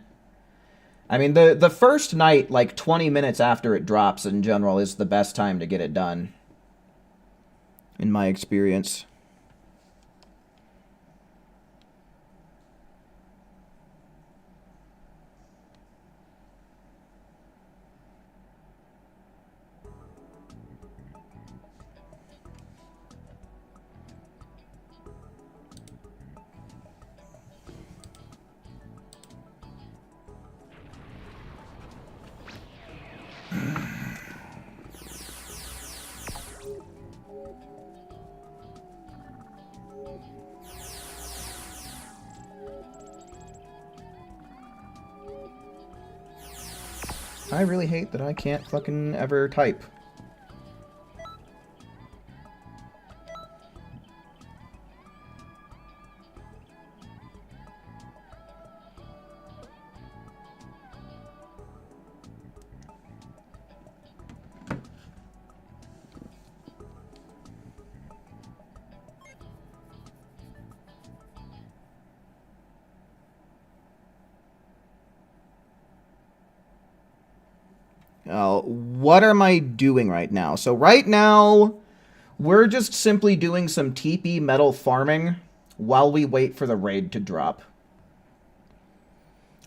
A: I mean, the first night, like 20 minutes after it drops in general, is the best time to get it done. In my experience. I really hate that I can't fucking ever type. What am I doing right now? So right now, we're just simply doing some TP metal farming while we wait for the raid to drop.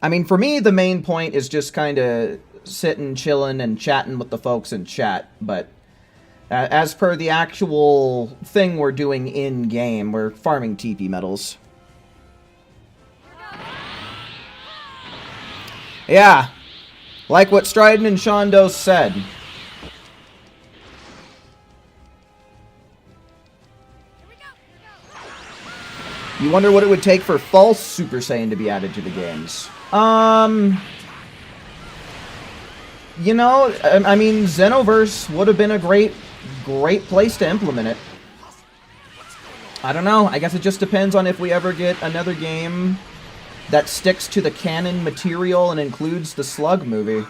A: I mean, for me, the main point is just kind of sitting, chilling, and chatting with the folks in chat, but as per the actual thing we're doing in-game, we're farming TP metals. Yeah, like what Stridon and Shondos said. You wonder what it would take for false Super Saiyan to be added to the games. You know, I mean, Xenoverse would have been a great place to implement it. I don't know. I guess it just depends on if we ever get another game that sticks to the canon material and includes the Slug movie.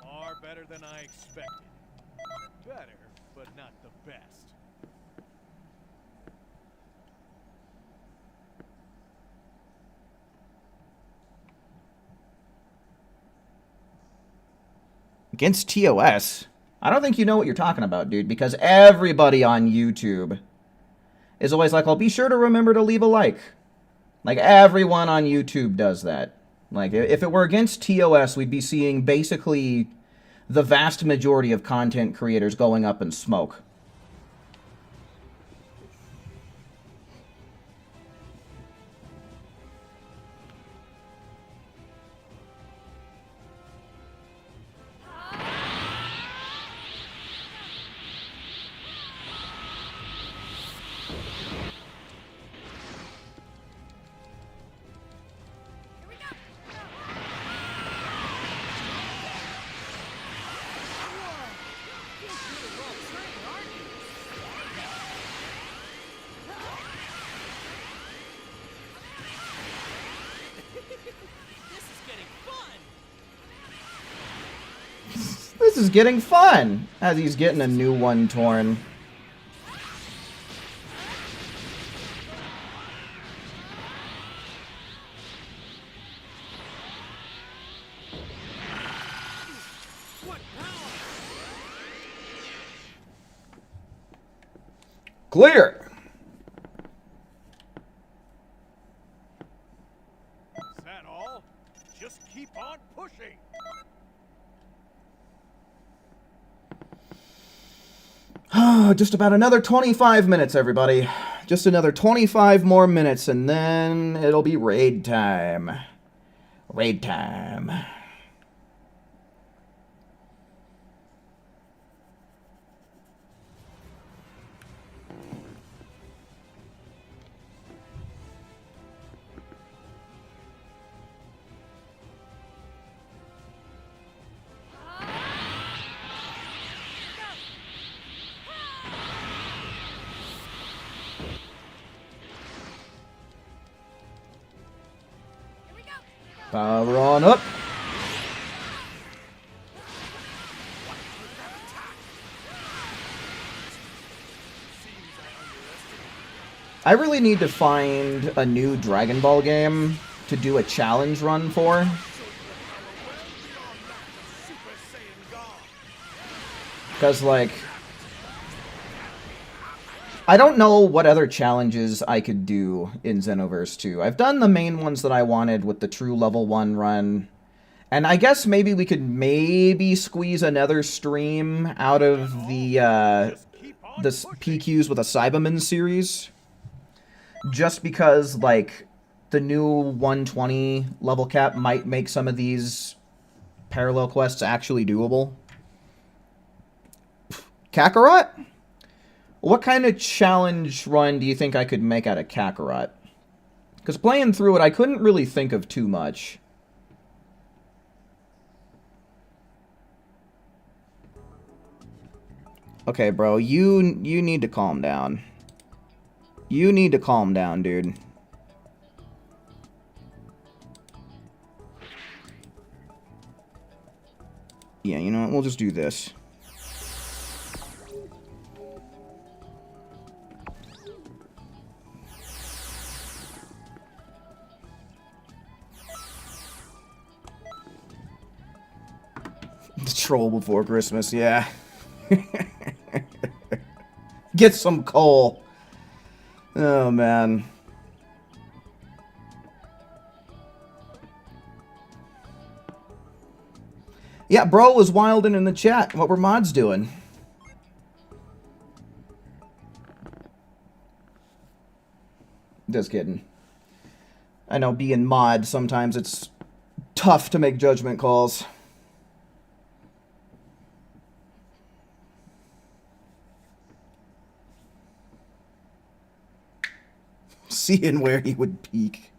B: Far better than I expected. Better, but not the best.
A: Against TOS? I don't think you know what you're talking about, dude, because everybody on YouTube is always like, "I'll be sure to remember to leave a like." Like, everyone on YouTube does that. Like, if it were against TOS, we'd be seeing basically the vast majority of content creators going up in smoke. This is getting fun! As he's getting a new one torn. Clear!
B: Is that all? Just keep on pushing.
A: Just about another 25 minutes, everybody. Just another 25 more minutes, and then it'll be raid time. Raid time. Power on up. I really need to find a new Dragon Ball game to do a challenge run for. Because, like, I don't know what other challenges I could do in Xenoverse 2. I've done the main ones that I wanted with the true level 1 run. And I guess maybe we could squeeze another stream out of the PQs with a Cyberman series. Just because, like, the new 120 level cap might make some of these parallel quests actually doable. Kakarot? What kind of challenge run do you think I could make out of Kakarot? Because playing through it, I couldn't really think of too much. Okay, bro, you need to calm down. You need to calm down, dude. Yeah, you know what? We'll just do this. The troll before Christmas, yeah. Get some coal. Oh, man. Yeah, bro was wilding in the chat. What were mods doing? Just kidding. I know being mod, sometimes it's tough to make judgment calls. Seeing where he would peak.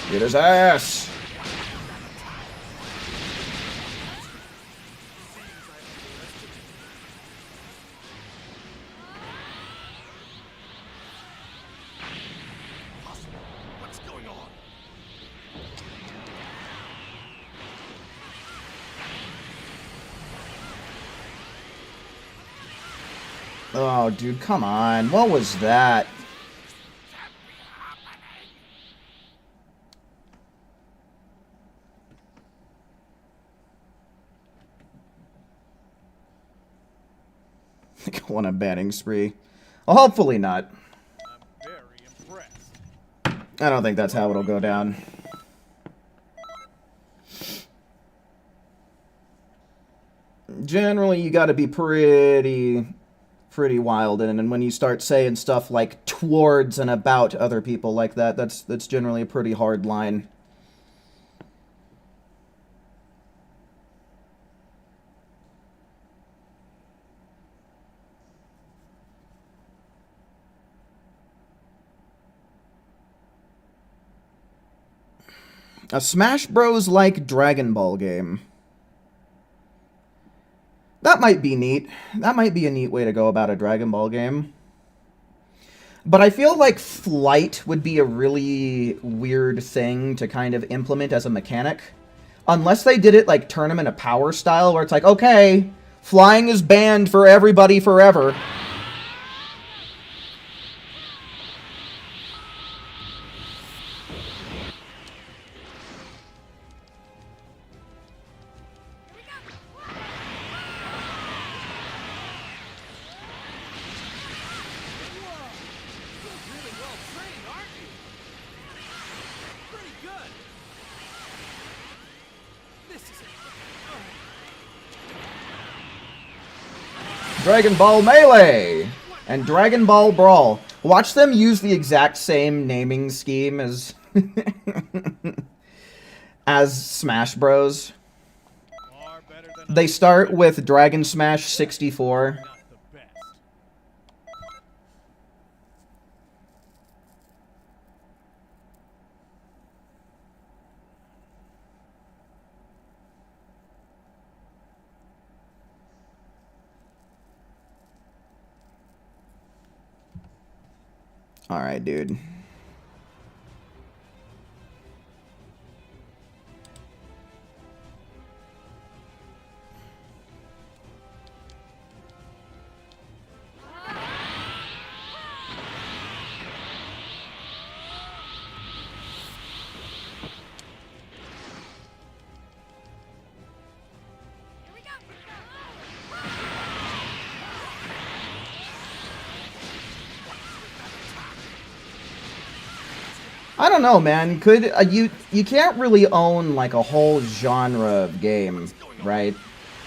A: Get his ass!
B: What's going on?
A: Oh, dude, come on. What was that? Go on a batting spree. Well, hopefully not.
B: I'm very impressed.
A: I don't think that's how it'll go down. Generally, you gotta be pretty wild, and when you start saying stuff like towards and about other people like that, that's generally a pretty hard line. A Smash Bros. Like Dragon Ball game. That might be neat. That might be a neat way to go about a Dragon Ball game. But I feel like flight would be a really weird thing to kind of implement as a mechanic. Unless they did it like Tournament of Power style, where it's like, okay, flying is banned for everybody forever. Dragon Ball Melee and Dragon Ball Brawl. Watch them use the exact same naming scheme as as Smash Bros. They start with Dragon Smash 64. Alright, dude. I don't know, man. Could you can't really own like a whole genre of game, right?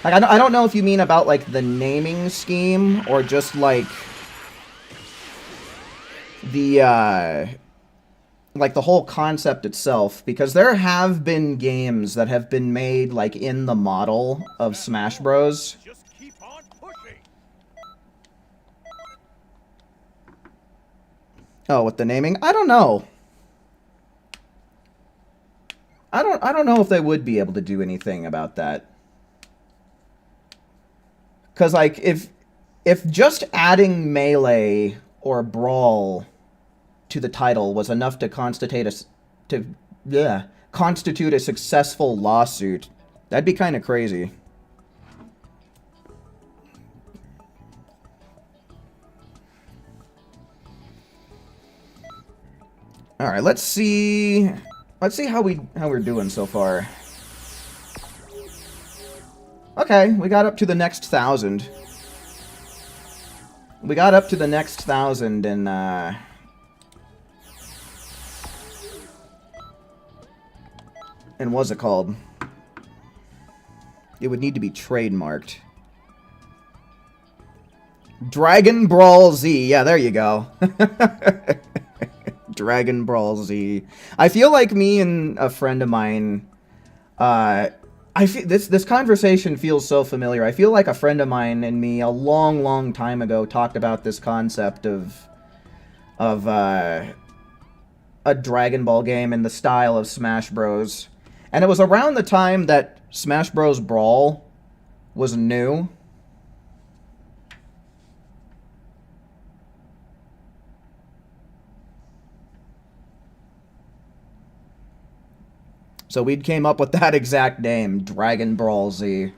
A: Like I don't know if you mean about like the naming scheme or just like the whole concept itself, because there have been games that have been made like in the model of Smash Bros.
B: Just keep on pushing.
A: Oh, with the naming? I don't know. I don't know if they would be able to do anything about that. Because, like, if just adding Melee or Brawl to the title was enough to constitute a successful lawsuit, that'd be kind of crazy. All right, let's see how we're doing so far. Okay, we got up to the next 1,000. We got up to the next 1,000 and what's it called? It would need to be trademarked. Dragon Brawl Z. Yeah, there you go. Dragon Brawl Z. I feel like me and a friend of mine, I feel this conversation feels so familiar. I feel like a friend of mine and me a long time ago talked about this concept of a Dragon Ball game in the style of Smash Bros. And it was around the time that Smash Bros. Brawl was new. So we came up with that exact name, Dragon Brawl Z.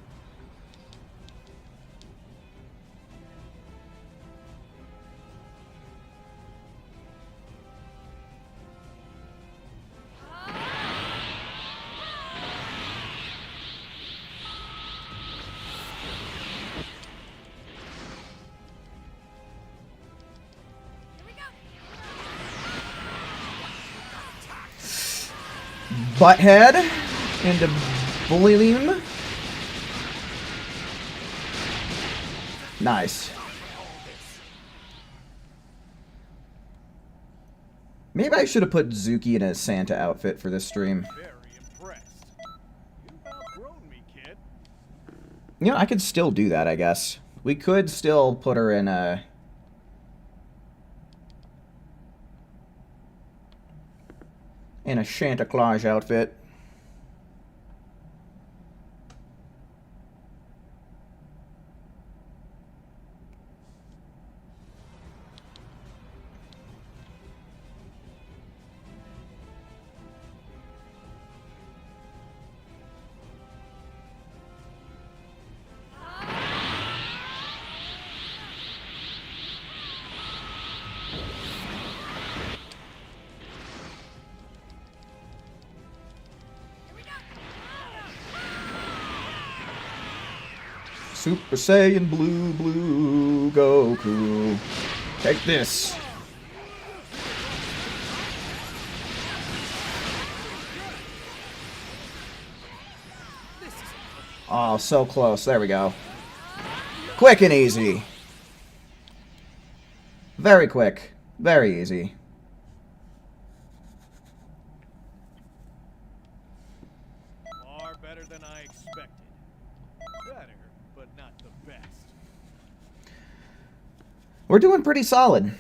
A: Butthead into Bullying. Nice. Maybe I should have put Zuki in a Santa outfit for this stream.
B: Very impressed. You've outgrown me, kid.
A: You know, I could still do that, I guess. We could still put her in a Santa Claus outfit. Super Saiyan Blue Goku. Take this. Oh, so close. There we go. Quick and easy. Very quick. Very easy.
B: Far better than I expected. Better, but not the best.
A: We're doing pretty solid.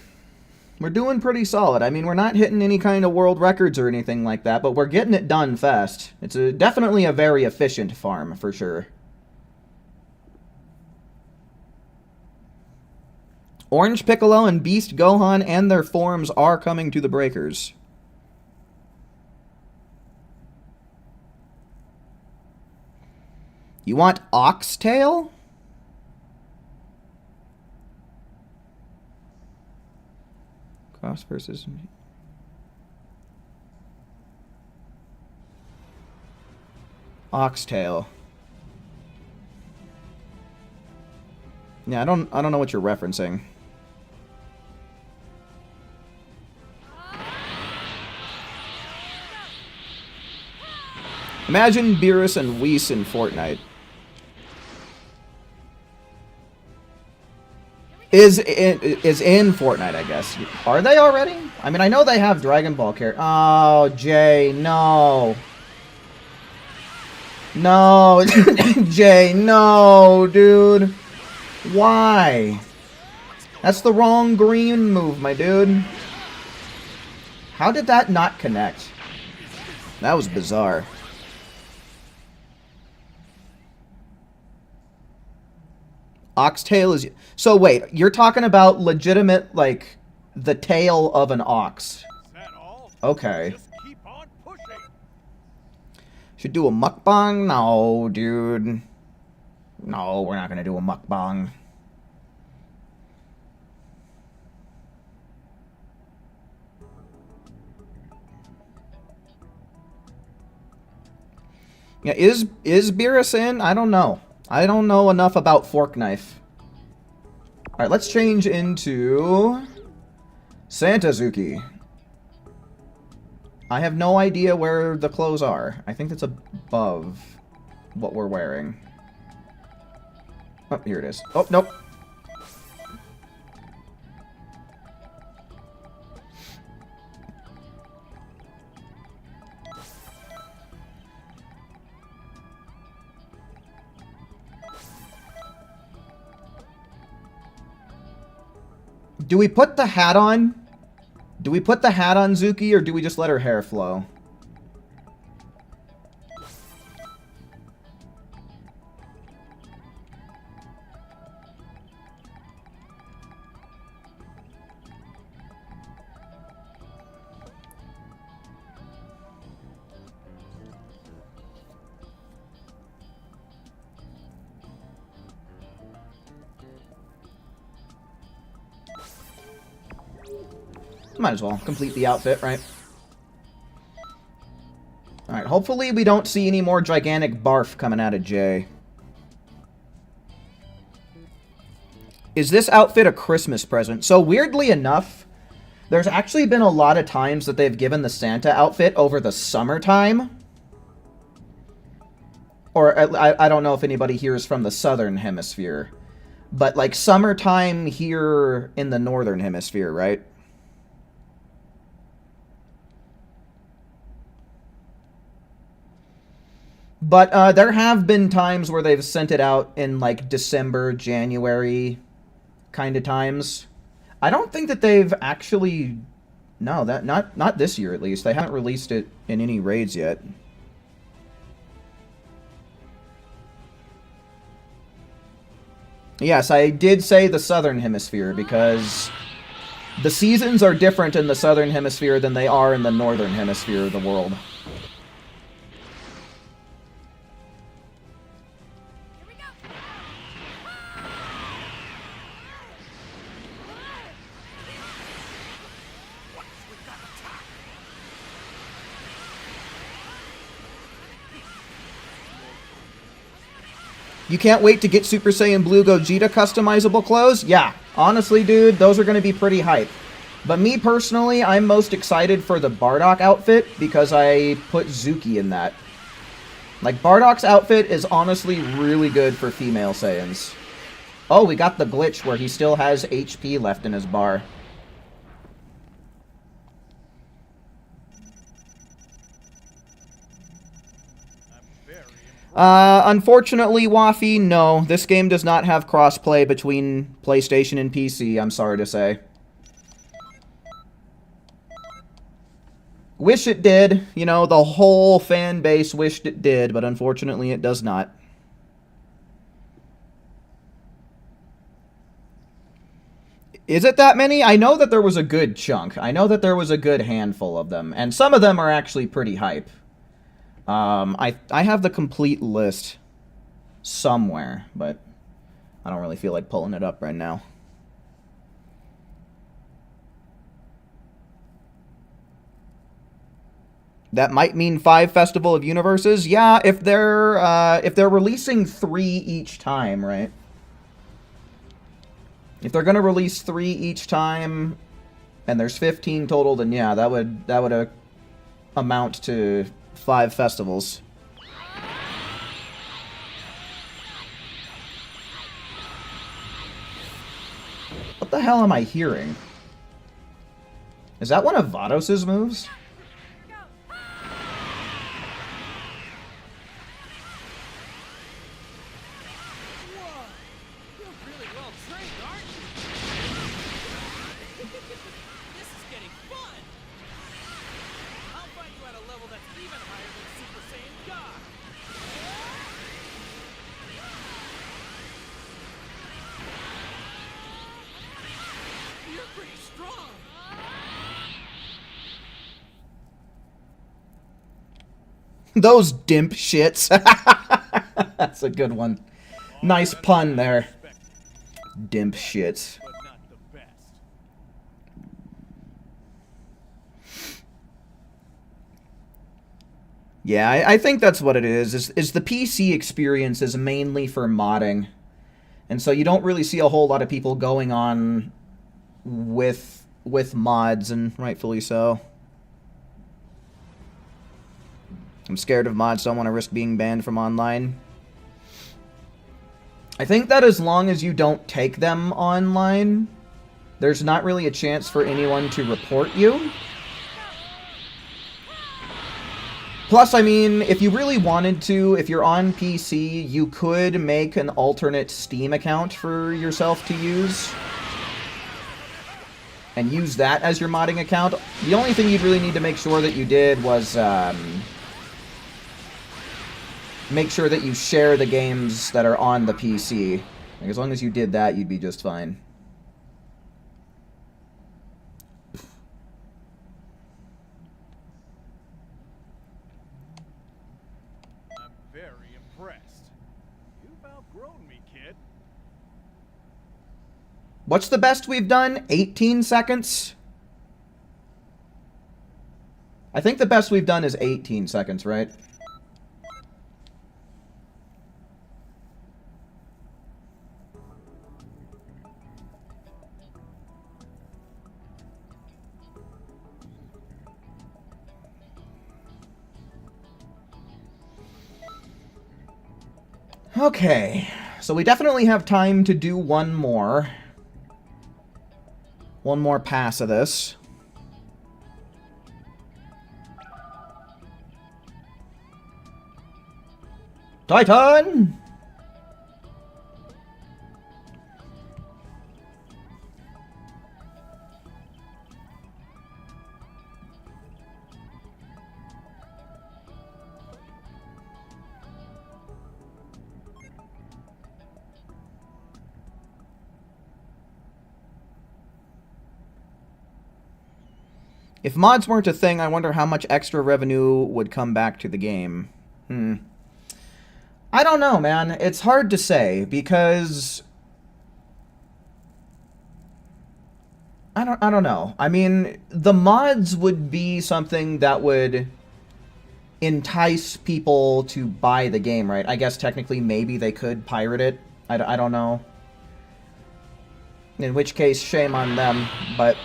A: We're doing pretty solid. I mean, we're not hitting any kind of world records or anything like that, but we're getting it done fast. It's definitely a very efficient farm, for sure. Orange Piccolo and Beast Gohan and their forms are coming to the Breakers. You want Oxtail? Cross versus... Oxtail. Yeah, I don't know what you're referencing. Imagine Beerus and Whis in Fortnite. Is in Fortnite, I guess. Are they already? I mean, I know they have Dragon Ball characters. Oh, Jay, no. No, Jay, no, dude. Why? That's the wrong green move, my dude. How did that not connect? That was bizarre. Oxtail is... So wait, you're talking about legitimate, like, the tail of an ox.
B: Is that all?
A: Okay.
B: Just keep on pushing.
A: Should do a mukbang? No, dude. No, we're not gonna do a mukbang. Yeah, is Beerus in? I don't know. I don't know enough about Fork Knife. Alright, let's change into Santazuki. I have no idea where the clothes are. I think that's above what we're wearing. Oh, here it is. Oh, nope. Do we put the hat on? Do we put the hat on Zuki, or do we just let her hair flow? Might as well complete the outfit, right? Alright, hopefully we don't see any more gigantic barf coming out of Jay. Is this outfit a Christmas present? So weirdly enough, there's actually been a lot of times that they've given the Santa outfit over the summertime. Or I don't know if anybody here is from the southern hemisphere. But like summertime here in the northern hemisphere, right? But there have been times where they've sent it out in like December, January kind of times. I don't think that they've actually... No, that not this year at least. They haven't released it in any raids yet. Yes, I did say the southern hemisphere because the seasons are different in the southern hemisphere than they are in the northern hemisphere of the world. You can't wait to get Super Saiyan Blue Gogeta customizable clothes? Yeah, honestly, dude, those are going to be pretty hype. But me personally, I'm most excited for the Bardock outfit because I put Zuki in that. Like, Bardock's outfit is honestly really good for female Saiyans. Oh, we got the glitch where he still has HP left in his bar. Unfortunately, Waffy, no. This game does not have crossplay between PlayStation and PC, I'm sorry to say. Wish it did. You know, the whole fan base wished it did, but unfortunately it does not. Is it that many? I know that there was a good chunk. I know that there was a good handful of them, and some of them are actually pretty hype. I have the complete list somewhere, but I don't really feel like pulling it up right now. That might mean 5 Festival of Universes. Yeah, if they're releasing 3 each time, right? If they're gonna release 3 each time, and there's 15 total, then yeah, that would amount to 5 festivals. What the hell am I hearing? Is that one of Vados's moves? Those dimp shits. That's a good one. Nice pun there. Dimp shits.
B: But not the best.
A: Yeah, I think that's what it is the PC experience is mainly for modding. And so you don't really see a whole lot of people going on with mods, and rightfully so. I'm scared of mods, don't want to risk being banned from online. I think that as long as you don't take them online, there's not really a chance for anyone to report you. Plus, I mean, if you really wanted to, if you're on PC, you could make an alternate Steam account for yourself to use. And use that as your modding account. The only thing you'd really need to make sure that you did was, make sure that you share the games that are on the PC. Like, as long as you did that, you'd be just fine.
B: I'm very impressed. You've outgrown me, kid.
A: What's the best we've done? 18 seconds? I think the best we've done is 18 seconds, right? Okay, so we definitely have time to do one more. One more pass of this. Titan! If mods weren't a thing, I wonder how much extra revenue would come back to the game. I don't know, man. It's hard to say, because I don't know. I mean, the mods would be something that would entice people to buy the game, right? I guess technically maybe they could pirate it. I don't know. In which case, shame on them, but...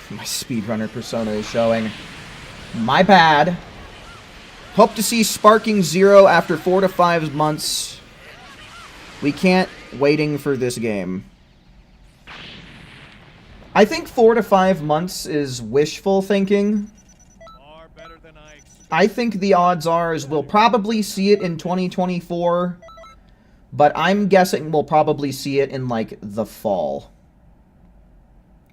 A: My speedrunner persona is showing. My bad. Hope to see Sparking Zero after 4 to 5 months. We can't waiting for this game. I think 4 to 5 months is wishful thinking.
B: Far better than I expected.
A: I think the odds are is we'll probably see it in 2024. But I'm guessing we'll probably see it in, like, the fall.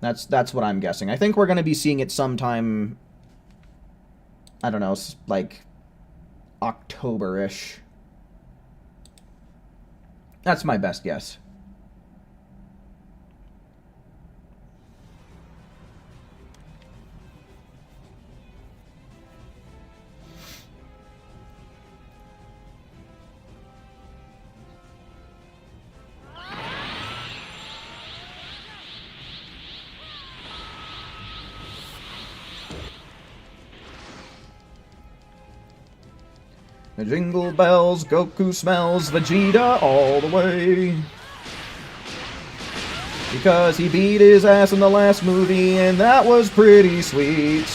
A: That's what I'm guessing. I think we're going to be seeing it sometime, I don't know, like October-ish. That's my best guess. The jingle bells, Goku smells Vegeta all the way. Because he beat his ass in the last movie, and that was pretty sweet.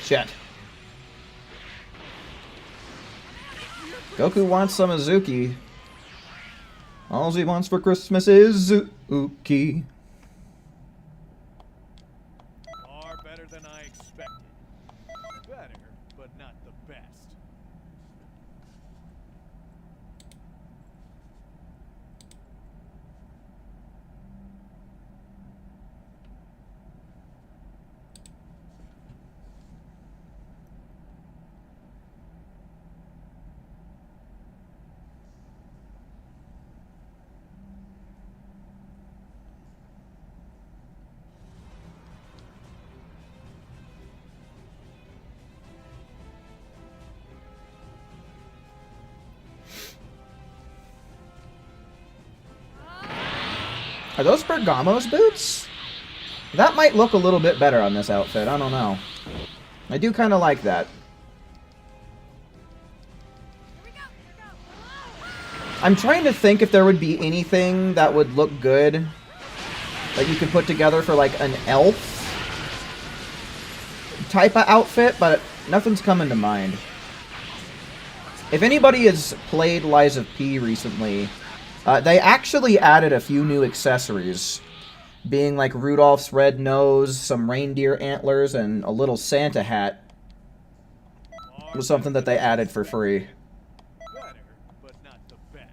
A: Shit. Goku wants some Azuki. All he wants for Christmas is Zuki.
B: Far better than I expected. Better, but not the best.
A: Are those Bergamo's boots? That might look a little bit better on this outfit. I don't know. I do kind of like that. I'm trying to think if there would be anything that would look good that you could put together for like an elf type of outfit, but nothing's coming to mind. If anybody has played Lies of P recently, they actually added a few new accessories, being like Rudolph's red nose, some reindeer antlers, and a little Santa hat. It was something that they added for free.
B: Better, but not the best.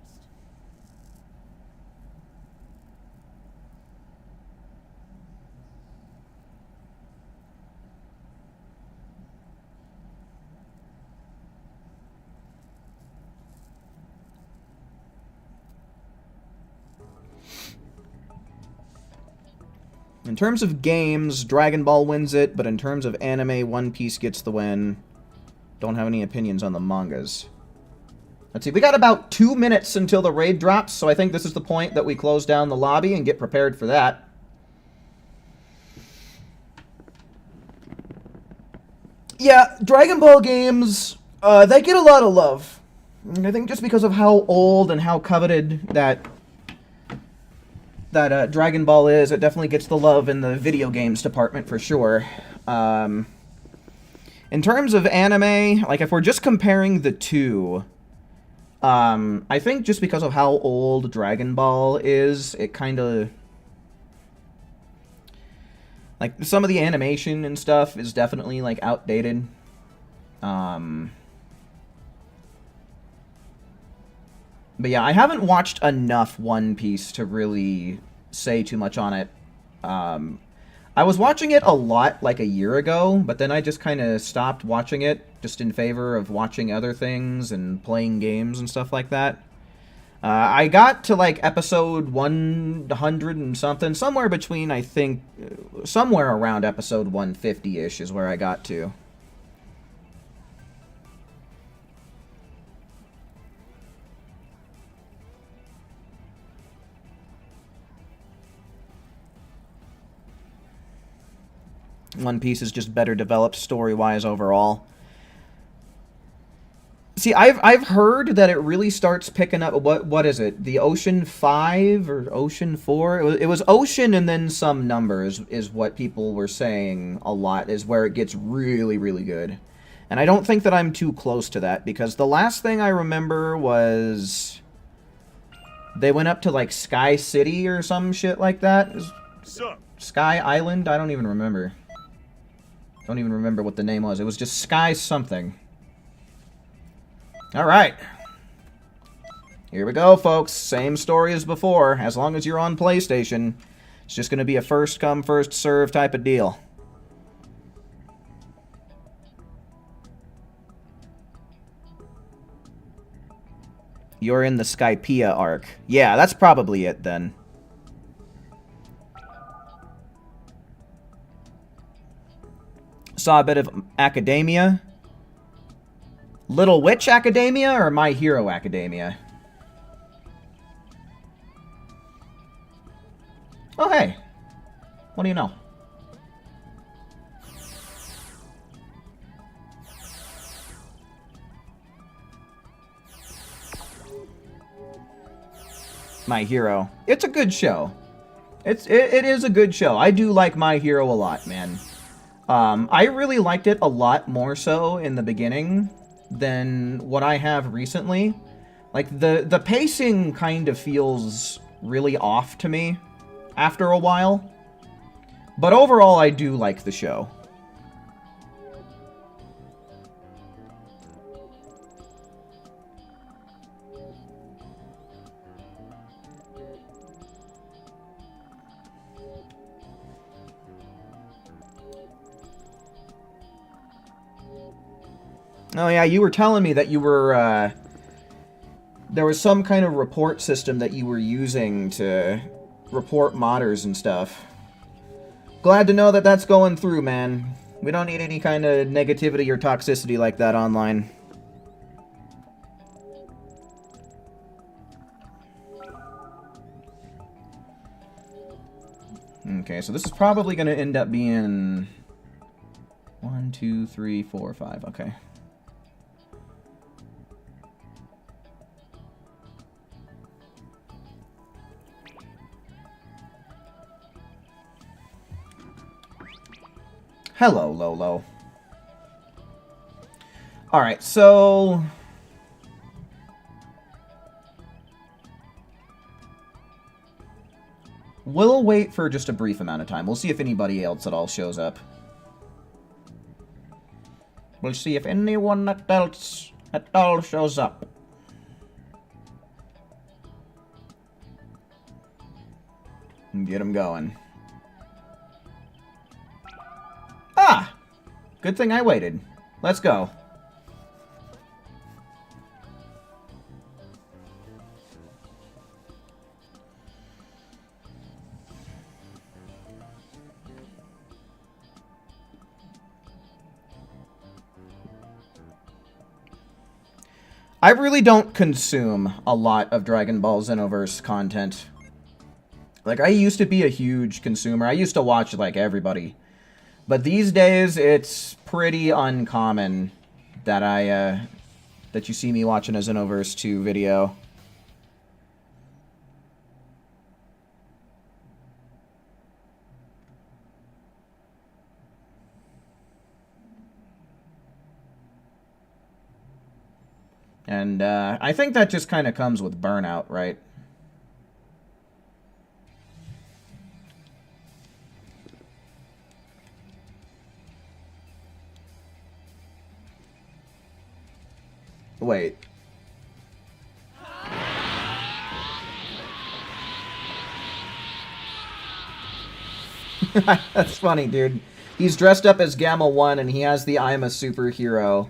A: In terms of games, Dragon Ball wins it, but in terms of anime, One Piece gets the win. Don't have any opinions on the mangas. Let's see, we got about 2 minutes until the raid drops, so I think this is the point that we close down the lobby and get prepared for that. Yeah, Dragon Ball games, they get a lot of love. I think just because of how old and how coveted that Dragon Ball is, it definitely gets the love in the video games department for sure. In terms of anime, like if we're just comparing the two, I think just because of how old Dragon Ball is, it kind of... like, some of the animation and stuff is definitely, like, outdated. But yeah, I haven't watched enough One Piece to really say too much on it. I was watching it a lot like a year ago, but then I just kind of stopped watching it just in favor of watching other things and playing games and stuff like that. I got to like episode 100 and something, somewhere between, I think, somewhere around episode 150-ish is where I got to. One Piece is just better developed story-wise overall. See, I've heard that it really starts picking up. What is it? The Ocean 5 or Ocean 4? It was Ocean and then some numbers is what people were saying a lot, is where it gets really, really good. And I don't think that I'm too close to that, because the last thing I remember was they went up to like Sky City or some shit like that. Sky Island? I don't even remember. Don't even remember what the name was. It was just Sky something. Alright. Here we go, folks. Same story as before. As long as you're on PlayStation, it's just going to be a first come, first serve type of deal. You're in the Skypiea arc. Yeah, that's probably it then. Saw a bit of Academia. Little Witch Academia or My Hero Academia? Oh, hey. What do you know? My Hero. It's a good show. It is a good show. I do like My Hero a lot, man. I really liked it a lot more so in the beginning than what I have recently. Like, the pacing kind of feels really off to me after a while. But overall, I do like the show. Oh yeah, you were telling me that you were, there was some kind of report system that you were using to report modders and stuff. Glad to know that that's going through, man. We don't need any kind of negativity or toxicity like that online. Okay, so this is probably going to end up being 1, 2, 3, 4, 5. Okay. Hello, Lolo. Alright, so... we'll wait for just a brief amount of time. We'll see if anybody else at all shows up. We'll see if anyone else at all shows up. And get him going. Ah! Good thing I waited. Let's go. I really don't consume a lot of Dragon Ball Xenoverse content. Like, I used to be a huge consumer. I used to watch, like, everybody. But these days, it's pretty uncommon that that you see me watching a Xenoverse 2 video. And I think that just kind of comes with burnout, right? Wait. That's funny, dude. He's dressed up as Gamma 1 and he has the I'm a superhero.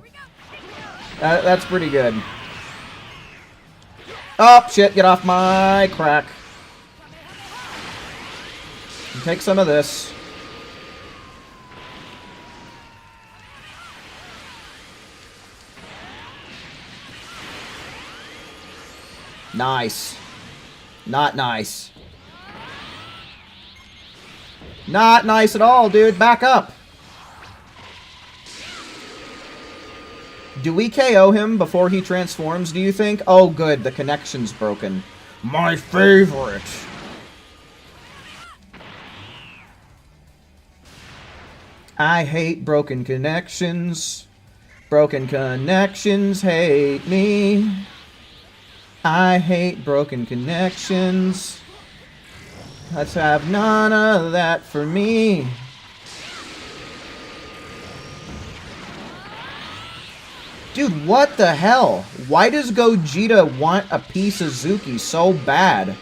A: That's pretty good. Oh, shit, get off my crack. Take some of this. Nice. Not nice. Not nice at all, dude. Back up. Do we KO him before he transforms, do you think? Oh, good. The connection's broken. My favorite. I hate broken connections. Broken connections hate me. I hate broken connections. Let's have none of that for me. Dude, what the hell? Why does Gogeta want a piece of Zuki so bad?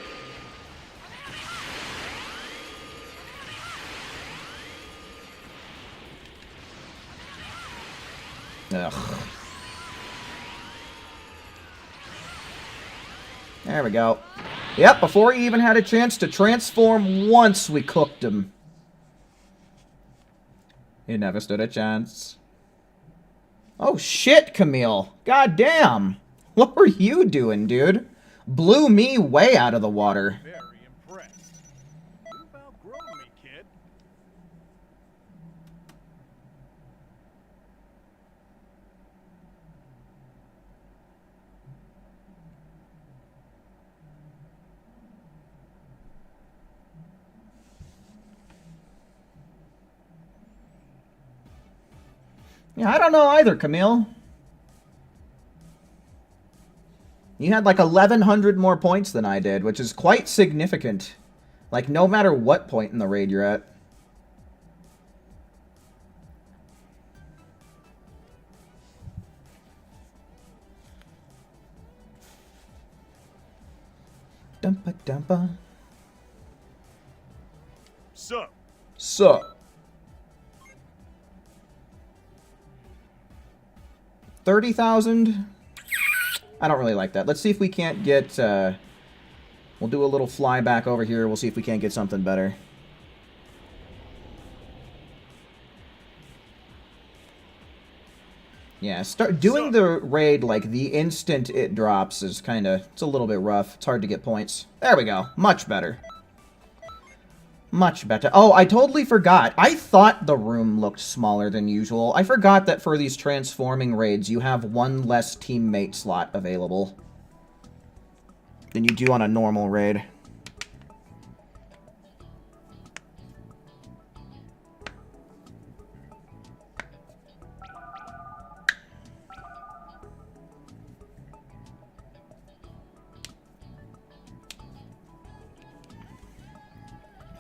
A: Ugh. There we go. Yep, before he even had a chance to transform once, we cooked him. He never stood a chance. Oh shit, Camille. God damn. What were you doing, dude? Blew me way out of the water.
B: Very impressed. You've outgrown me, kid.
A: Yeah, I don't know either, Camille. You had like 1,100 more points than I did, which is quite significant. Like, no matter what point in the raid you're at. Dumpa dumpa.
B: Sup?
A: Sup? 30,000? I don't really like that. Let's see if we can't get, we'll do a little fly back over here. We'll see if we can't get something better. Yeah, start doing the raid, like, the instant it drops is kind of, it's a little bit rough. It's hard to get points. There we go. Much better. Much better. Oh, I totally forgot. I thought the room looked smaller than usual. I forgot that for these transforming raids, you have one less teammate slot available than you do on a normal raid.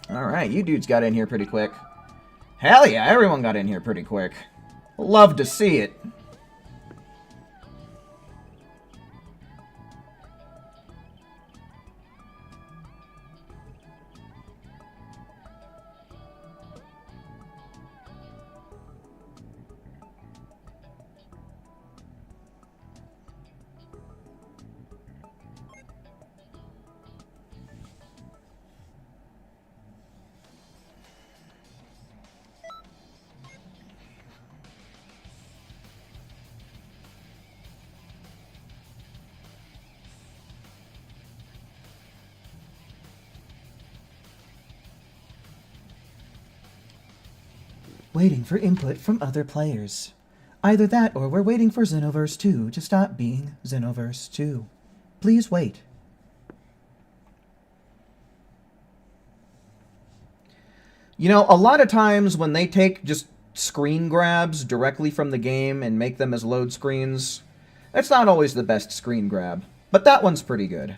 A: Alright, you dudes got in here pretty quick. Hell yeah, everyone got in here pretty quick. Love to see it. Waiting for input from other players. Either that or we're waiting for Xenoverse 2 to stop being Xenoverse 2. Please wait. You know, a lot of times when they take just screen grabs directly from the game and make them as load screens, it's not always the best screen grab. But that one's pretty good.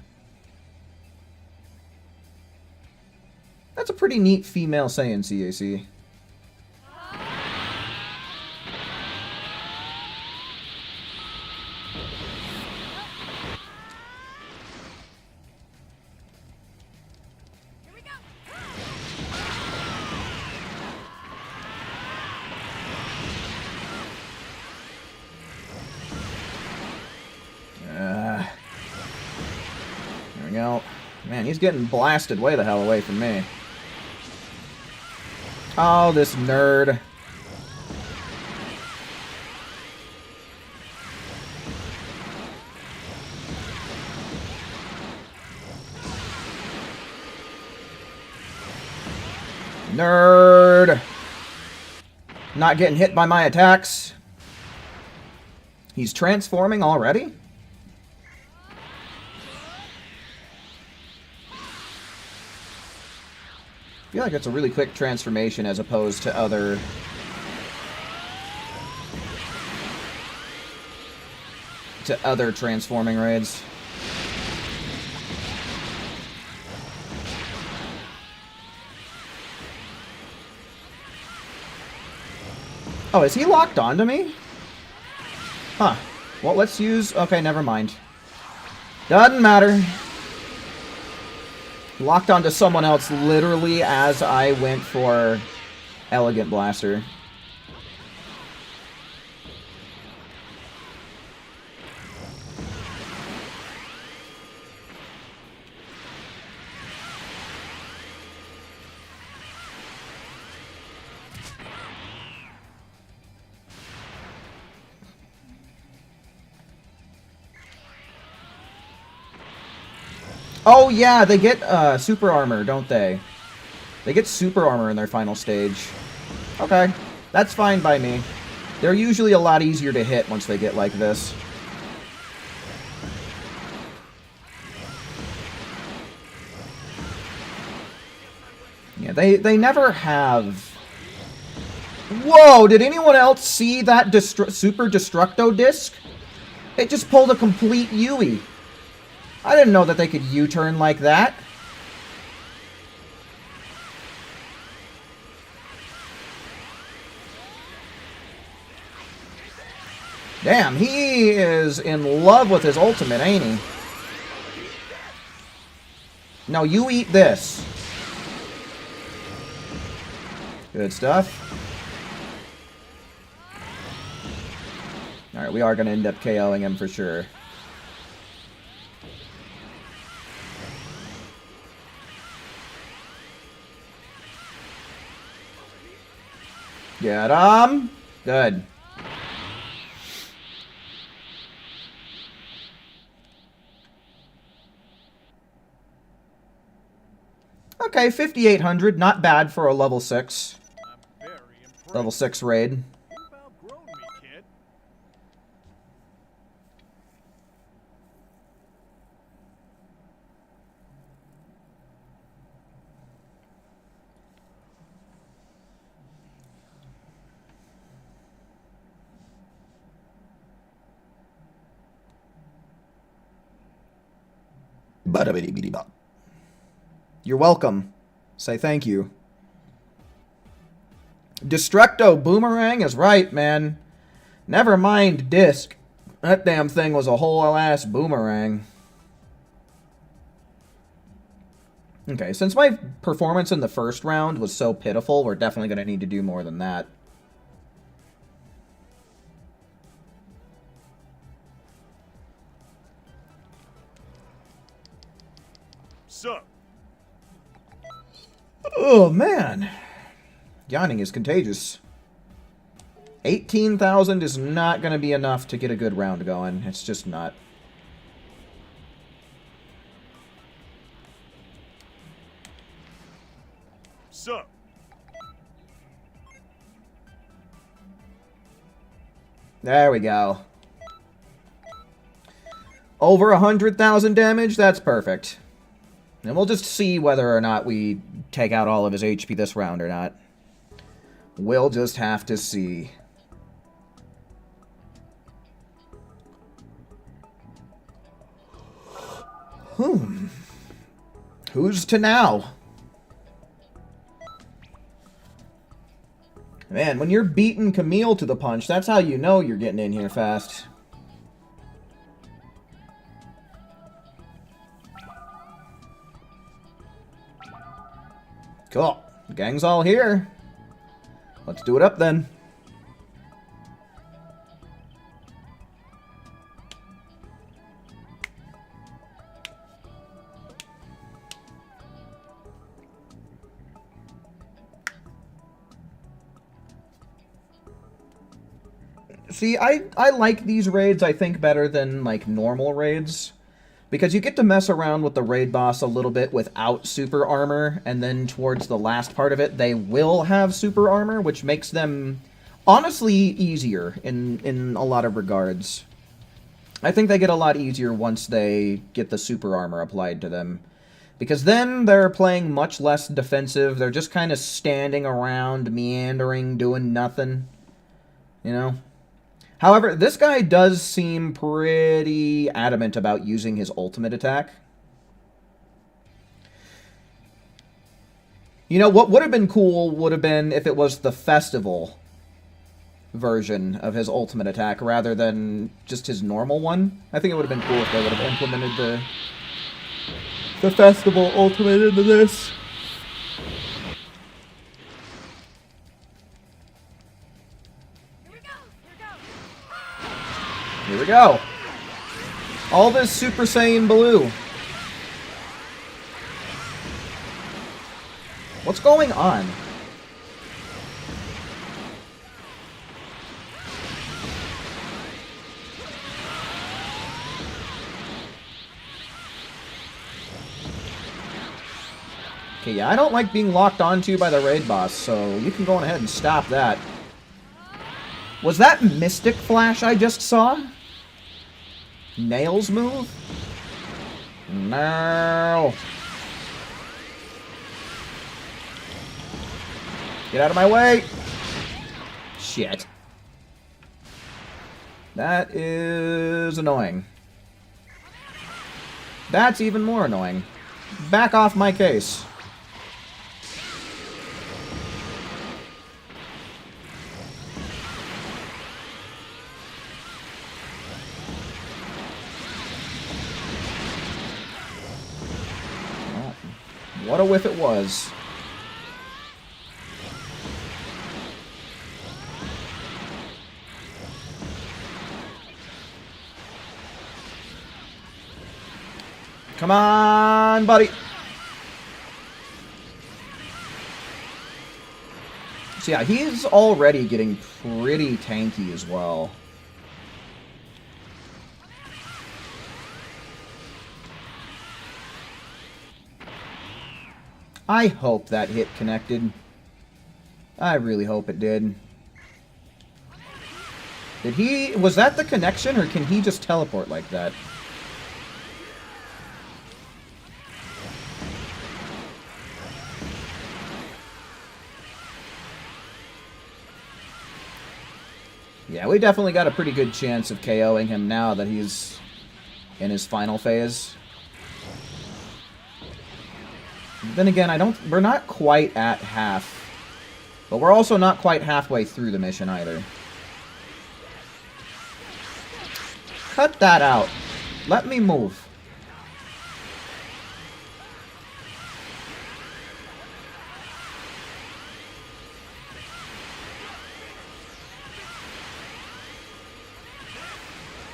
A: That's a pretty neat female Saiyan CAC. Man, he's getting blasted way the hell away from me. Oh, this nerd. Nerd. Not getting hit by my attacks. He's transforming already? I feel like it's a really quick transformation as opposed to other... transforming raids. Oh, is he locked onto me? Huh. Well, let's use... Okay, never mind. Doesn't matter. Locked onto someone else literally as I went for Elegant Blaster. Oh yeah, they get super armor, don't they? They get super armor in their final stage. Okay, that's fine by me. They're usually a lot easier to hit once they get like this. Yeah, they never have... Whoa, did anyone else see that Super Destructo disc? It just pulled a complete Yui. I didn't know that they could U-turn like that. Damn, he is in love with his ultimate, ain't he? No, you eat this. Good stuff. Alright, we are going to end up KOing him for sure. Get him! Good. Okay, 5,800. Not bad for a level 6.
B: I'm very impressed.
A: Level 6 raid.
B: You've outgrown me, kid.
A: You're welcome. Say thank you. Destructo Boomerang is right, man. Never mind Disc. That damn thing was a whole ass boomerang. Okay, since my performance in the first round was so pitiful, we're definitely going to need to do more than that.
B: So,
A: Oh, man. Yawning is contagious. 18,000 is not going to be enough to get a good round going. It's just not.
B: so.
A: There we go. Over 100,000 damage? That's perfect. And we'll just see whether or not we take out all of his HP this round or not. We'll just have to see. Who's to now? Man, when you're beating Camille to the punch, that's how you know you're getting in here fast. Cool. The gang's all here. Let's do it up then. See, I like these raids, I think, better than, like, normal raids. Because you get to mess around with the raid boss a little bit without super armor, and then towards the last part of it, they will have super armor, which makes them, honestly, easier in a lot of regards. I think they get a lot easier once they get the super armor applied to them. Because then they're playing much less defensive, they're just kind of standing around, meandering, doing nothing. You know? However, this guy does seem pretty adamant about using his ultimate attack. You know, what would have been cool would have been if it was the festival version of his ultimate attack rather than just his normal one. I think it would have been cool if they would have implemented the festival ultimate into this. Here we go. All this Super Saiyan Blue. What's going on? Okay, yeah, I don't like being locked onto by the raid boss, so you can go on ahead and stop that. Was that Mystic Flash I just saw? Nails move? No. Get out of my way. Shit. That is annoying. That's even more annoying. Back off my case. What a whiff it was. Come on, buddy. So yeah, he's already getting pretty tanky as well. I hope that hit connected. I really hope it did. Did he... Was that the connection, or can he just teleport like that? Yeah, we definitely got a pretty good chance of KOing him now that he's in his final phase. Then again, we're not quite at half. But we're also not quite halfway through the mission either. Cut that out. Let me move.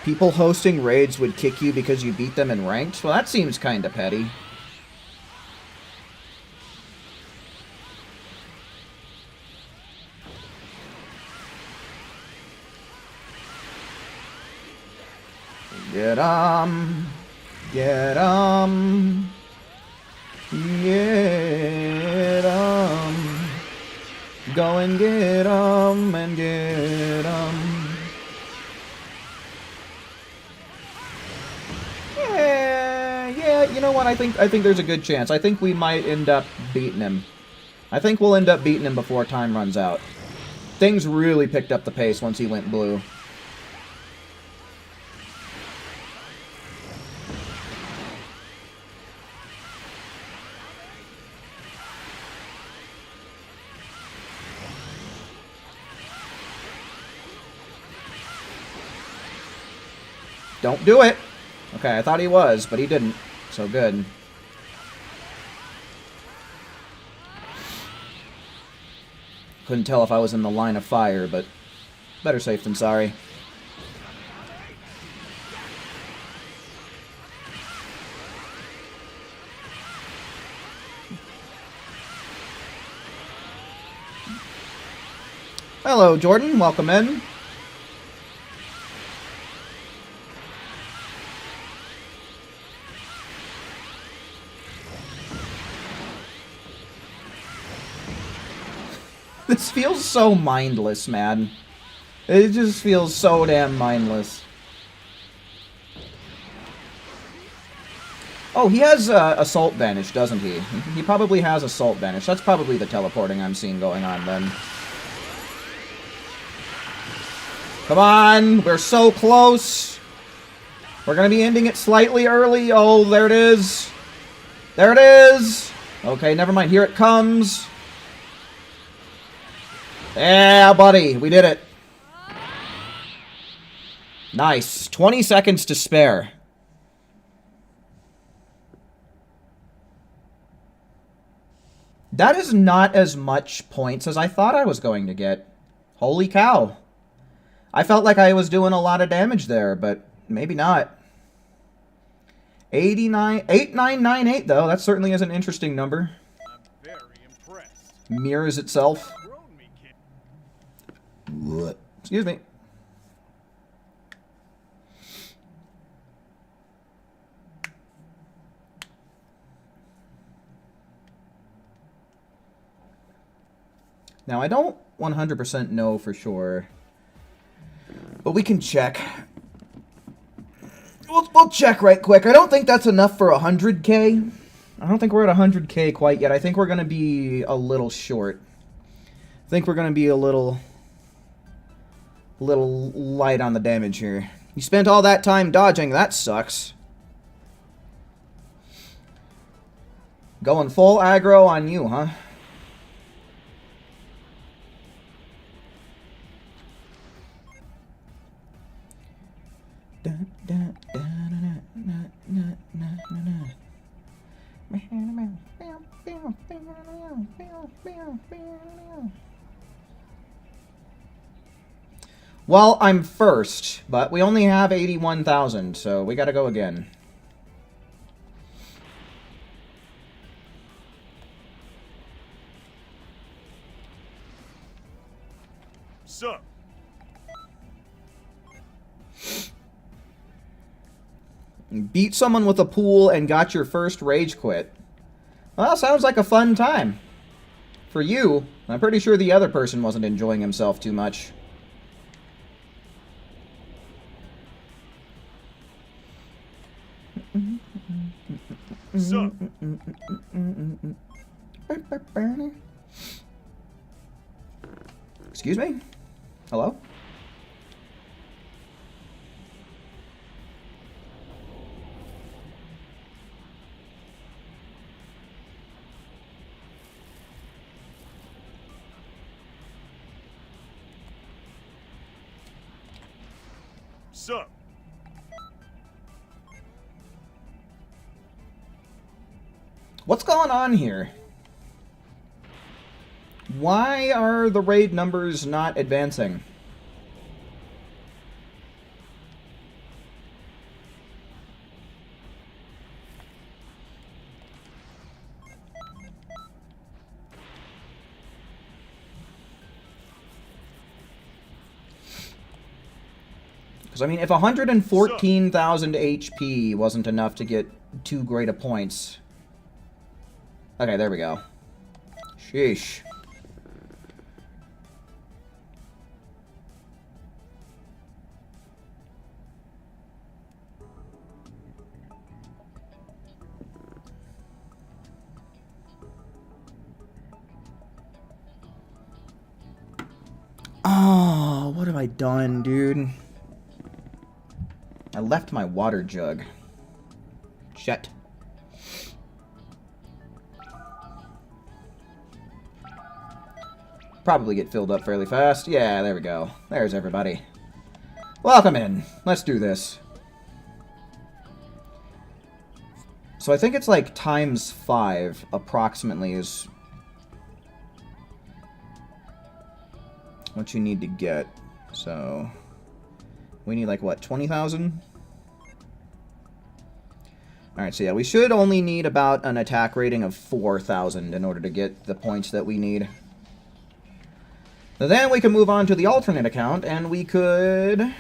A: People hosting raids would kick you because you beat them in ranked? Well, that seems kinda petty. Get 'em. Get 'em. Get 'em. Go and get 'em and get 'em. Yeah, you know what? I think there's a good chance. I think we might end up beating him. I think we'll end up beating him before time runs out. Things really picked up the pace once he went blue. Don't do it! Okay, I thought he was, but he didn't. So good. Couldn't tell if I was in the line of fire, but better safe than sorry. Hello, Jordan. Welcome in. This feels so mindless, man. It just feels so damn mindless. Oh, he has Assault Vanish, doesn't he? He probably has Assault Vanish. That's probably the teleporting I'm seeing going on then. Come on! We're so close! We're gonna be ending it slightly early. Oh, there it is! There it is! Okay, never mind. Here it comes. Yeah, buddy. We did it. Nice. 20 seconds to spare. That is not as much points as I thought I was going to get. Holy cow. I felt like I was doing a lot of damage there, but maybe not. 8998 though. That certainly is an interesting number.
B: I'm very impressed.
A: Mirrors itself. Excuse me. Now, I don't 100% know for sure, but we can check. We'll check right quick. I don't think that's enough for 100K. I don't think we're at 100K quite yet. I think we're going to be a little short. I think we're going to be a little light on the damage here. You spent all that time dodging. That sucks. Going full aggro on you, huh? Well, I'm first, but we only have 81,000, so we gotta go again.
B: So.
A: Beat someone with a pool and got your first rage quit. Well, sounds like a fun time. For you, I'm pretty sure the other person wasn't enjoying himself too much.
B: So,
A: Excuse me? Hello?
B: so.
A: What's going on here? Why are the raid numbers not advancing? Because, I mean, if 114,000 HP wasn't enough to get too great a points... Okay, there we go. Sheesh. Oh, what have I done, dude? I left my water jug. Shit. Probably get filled up fairly fast. Yeah, there we go. There's everybody. Welcome in. Let's do this. So I think it's like times 5, approximately, is what you need to get. So we need like, what, 20,000? Alright, so yeah, we should only need about an attack rating of 4,000 in order to get the points that we need. Then we can move on to the alternate account, and we could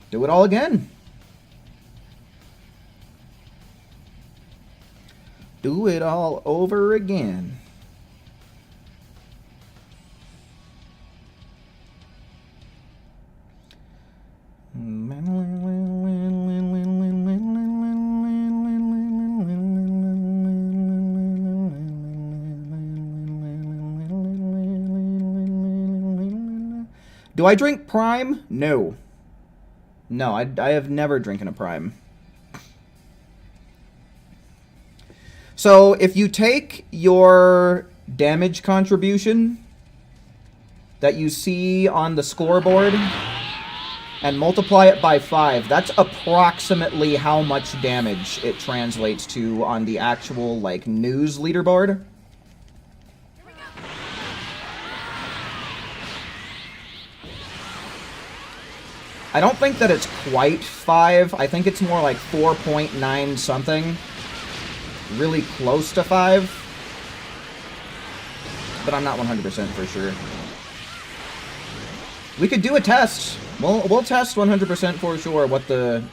A: do it all again. Do it all over again. Do I drink Prime? No. No, I have never drinking a Prime. So, if you take your damage contribution that you see on the scoreboard and multiply it by 5, that's approximately how much damage it translates to on the actual, like, news leaderboard. I don't think that it's quite 5. I think it's more like 4.9 something. Really close to 5. But I'm not 100% for sure. We could do a test. We'll test 100% for sure what the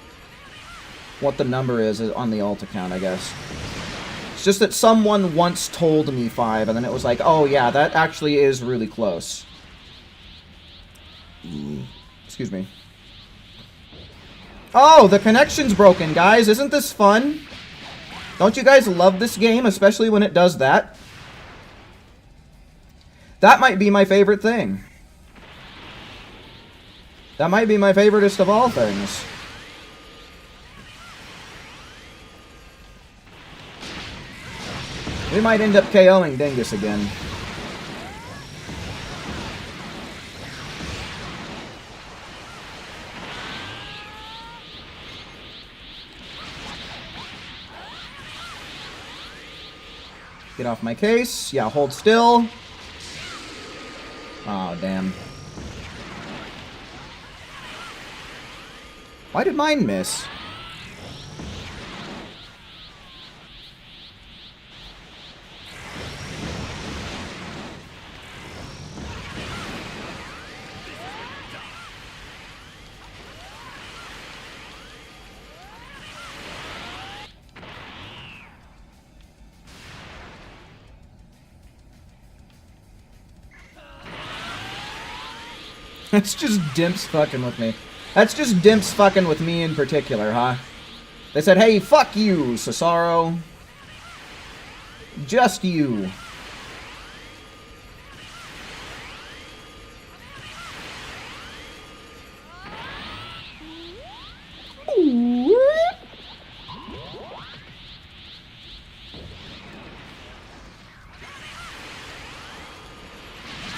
A: number is on the alt account, I guess. It's just that someone once told me 5, and then it was like, oh yeah, that actually is really close. Excuse me. Oh, the connection's broken, guys. Isn't this fun? Don't you guys love this game, especially when it does that? That might be my favorite thing. That might be my favoritist of all things. We might end up KOing Dingus again. Get off my case. Yeah, hold still. Oh, damn. Why did mine miss? That's just dimps fucking with me. That's just dimps fucking with me in particular, huh? They said, hey, fuck you, Cesaro. Just you.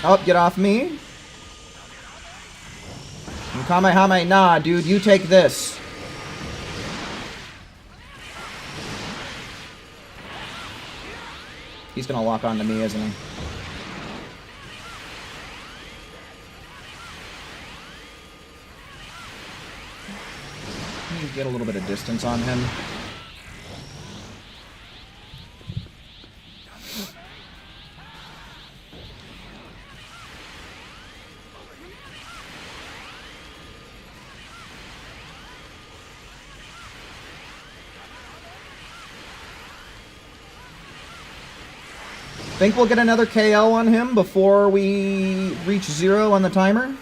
A: Oh, get off me. And Kamehameha, nah, dude, you take this. He's gonna lock onto me, isn't he? Let me get a little bit of distance on him. Think we'll get another KO on him before we reach 0 on the timer?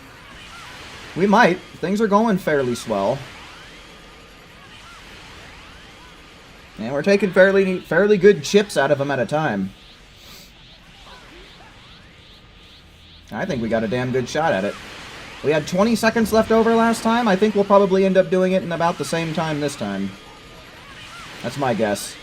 A: We might. Things are going fairly swell. And we're taking fairly good chips out of him at a time. I think we got a damn good shot at it. We had 20 seconds left over last time. I think we'll probably end up doing it in about the same time this time. That's my guess.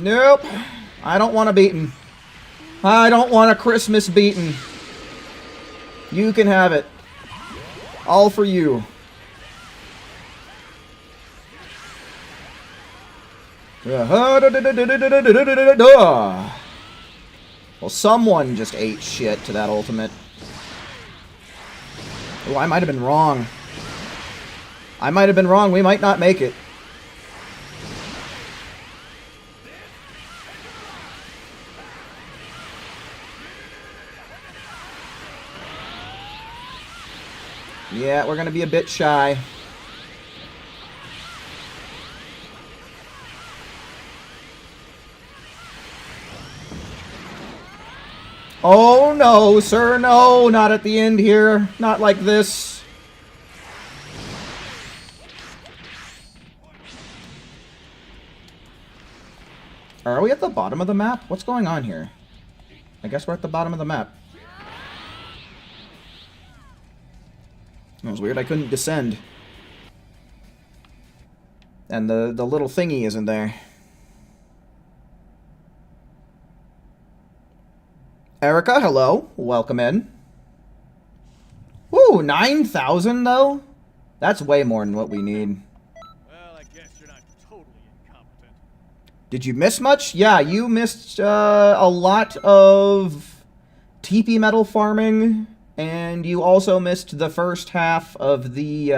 A: Nope. I don't want a beating. I don't want a Christmas beating. You can have it. All for you. Well, someone just ate shit to that ultimate. Oh, I might have been wrong. I might have been wrong. We might not make it. Yeah, we're going to be a bit shy. Oh, no, sir, no, not at the end here. Not like this. Are we at the bottom of the map? What's going on here? I guess we're at the bottom of the map. That was weird. I couldn't descend. And the little thingy isn't there. Erica, hello. Welcome in. Woo, 9,000 though? That's way more than what we need.
B: Well, I guess you're not totally incompetent.
A: Did you miss much? Yeah, you missed a lot of TP metal farming. And you also missed the first half of the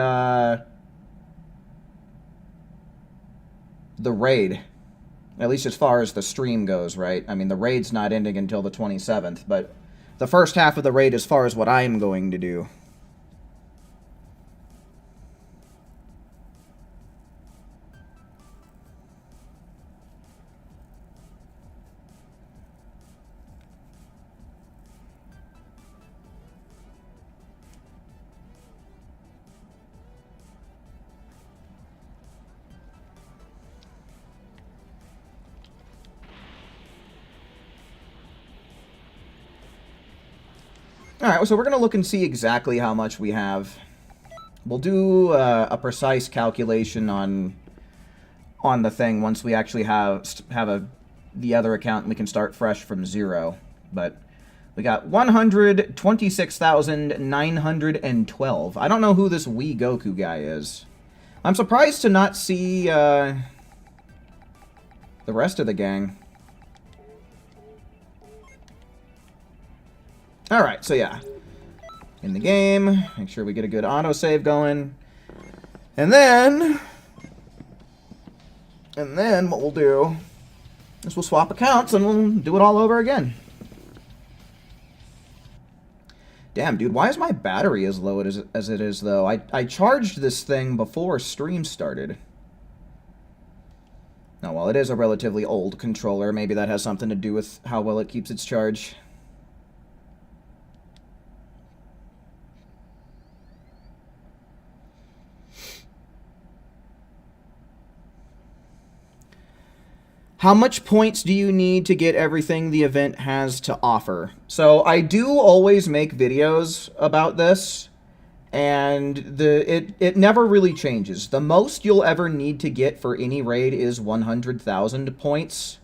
A: raid. At least as far as the stream goes, right? I mean, the raid's not ending until the 27th, but the first half of the raid as far as what I'm going to do. Alright, so we're going to look and see exactly how much we have. We'll do a precise calculation on the thing once we actually have the other account and we can start fresh from 0. But we got 126,912. I don't know who this Wii Goku guy is. I'm surprised to not see the rest of the gang. Alright, so yeah. In the game, make sure we get a good autosave going. And then what we'll do is we'll swap accounts and we'll do it all over again. Damn, dude, why is my battery as low as it is, though? I charged this thing before stream started. Oh, well, it is a relatively old controller. Maybe that has something to do with how well it keeps its charge. How much points do you need to get everything the event has to offer? So I do always make videos about this, and it never really changes. The most you'll ever need to get for any raid is 100,000 points,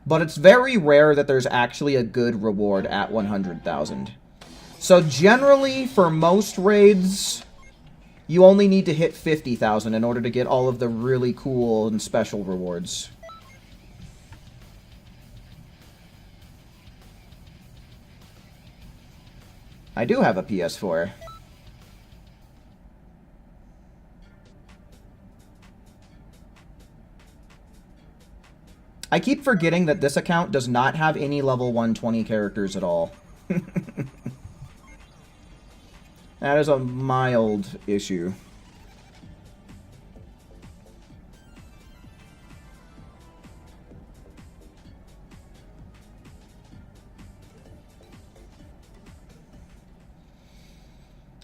A: but it's very rare that there's actually a good reward at 100,000. So generally, for most raids, you only need to hit 50,000 in order to get all of the really cool and special rewards. I do have a PS4. I keep forgetting that this account does not have any level 120 characters at all. That is a mild issue.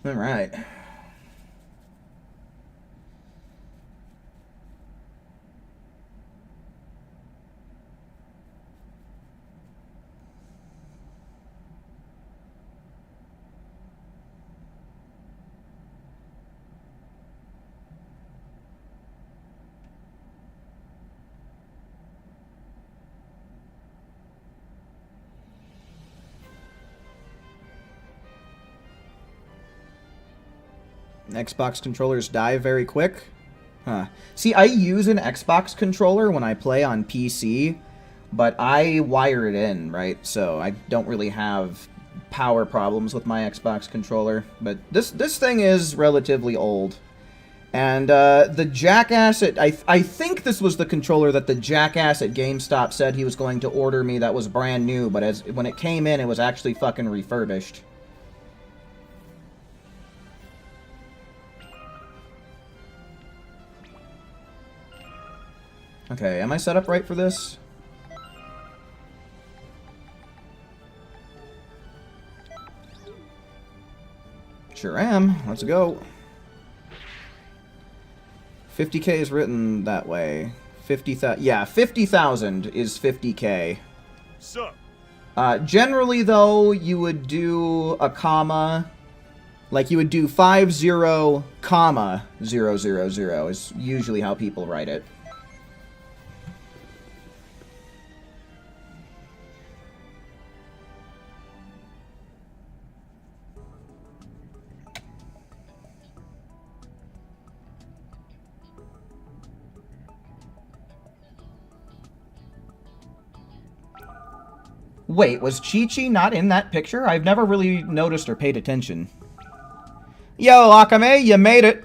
A: All right. Xbox controllers die very quick. Huh. See, I use an Xbox controller when I play on PC, but I wire it in, right? So I don't really have power problems with my Xbox controller. But this thing is relatively old. And the jackass at... I think this was the controller that the jackass at GameStop said he was going to order me that was brand new, but when it came in, it was actually fucking refurbished. Okay, am I set up right for this? Sure am. Let's go. 50K is written that way. 50,000. Yeah, 50,000 is 50K.
B: So.
A: Generally, though, you would do a comma. Like, you would do 50, comma, 000 is usually how people write it. Wait, was Chi-Chi not in that picture? I've never really noticed or paid attention. Yo, Akame, you made it.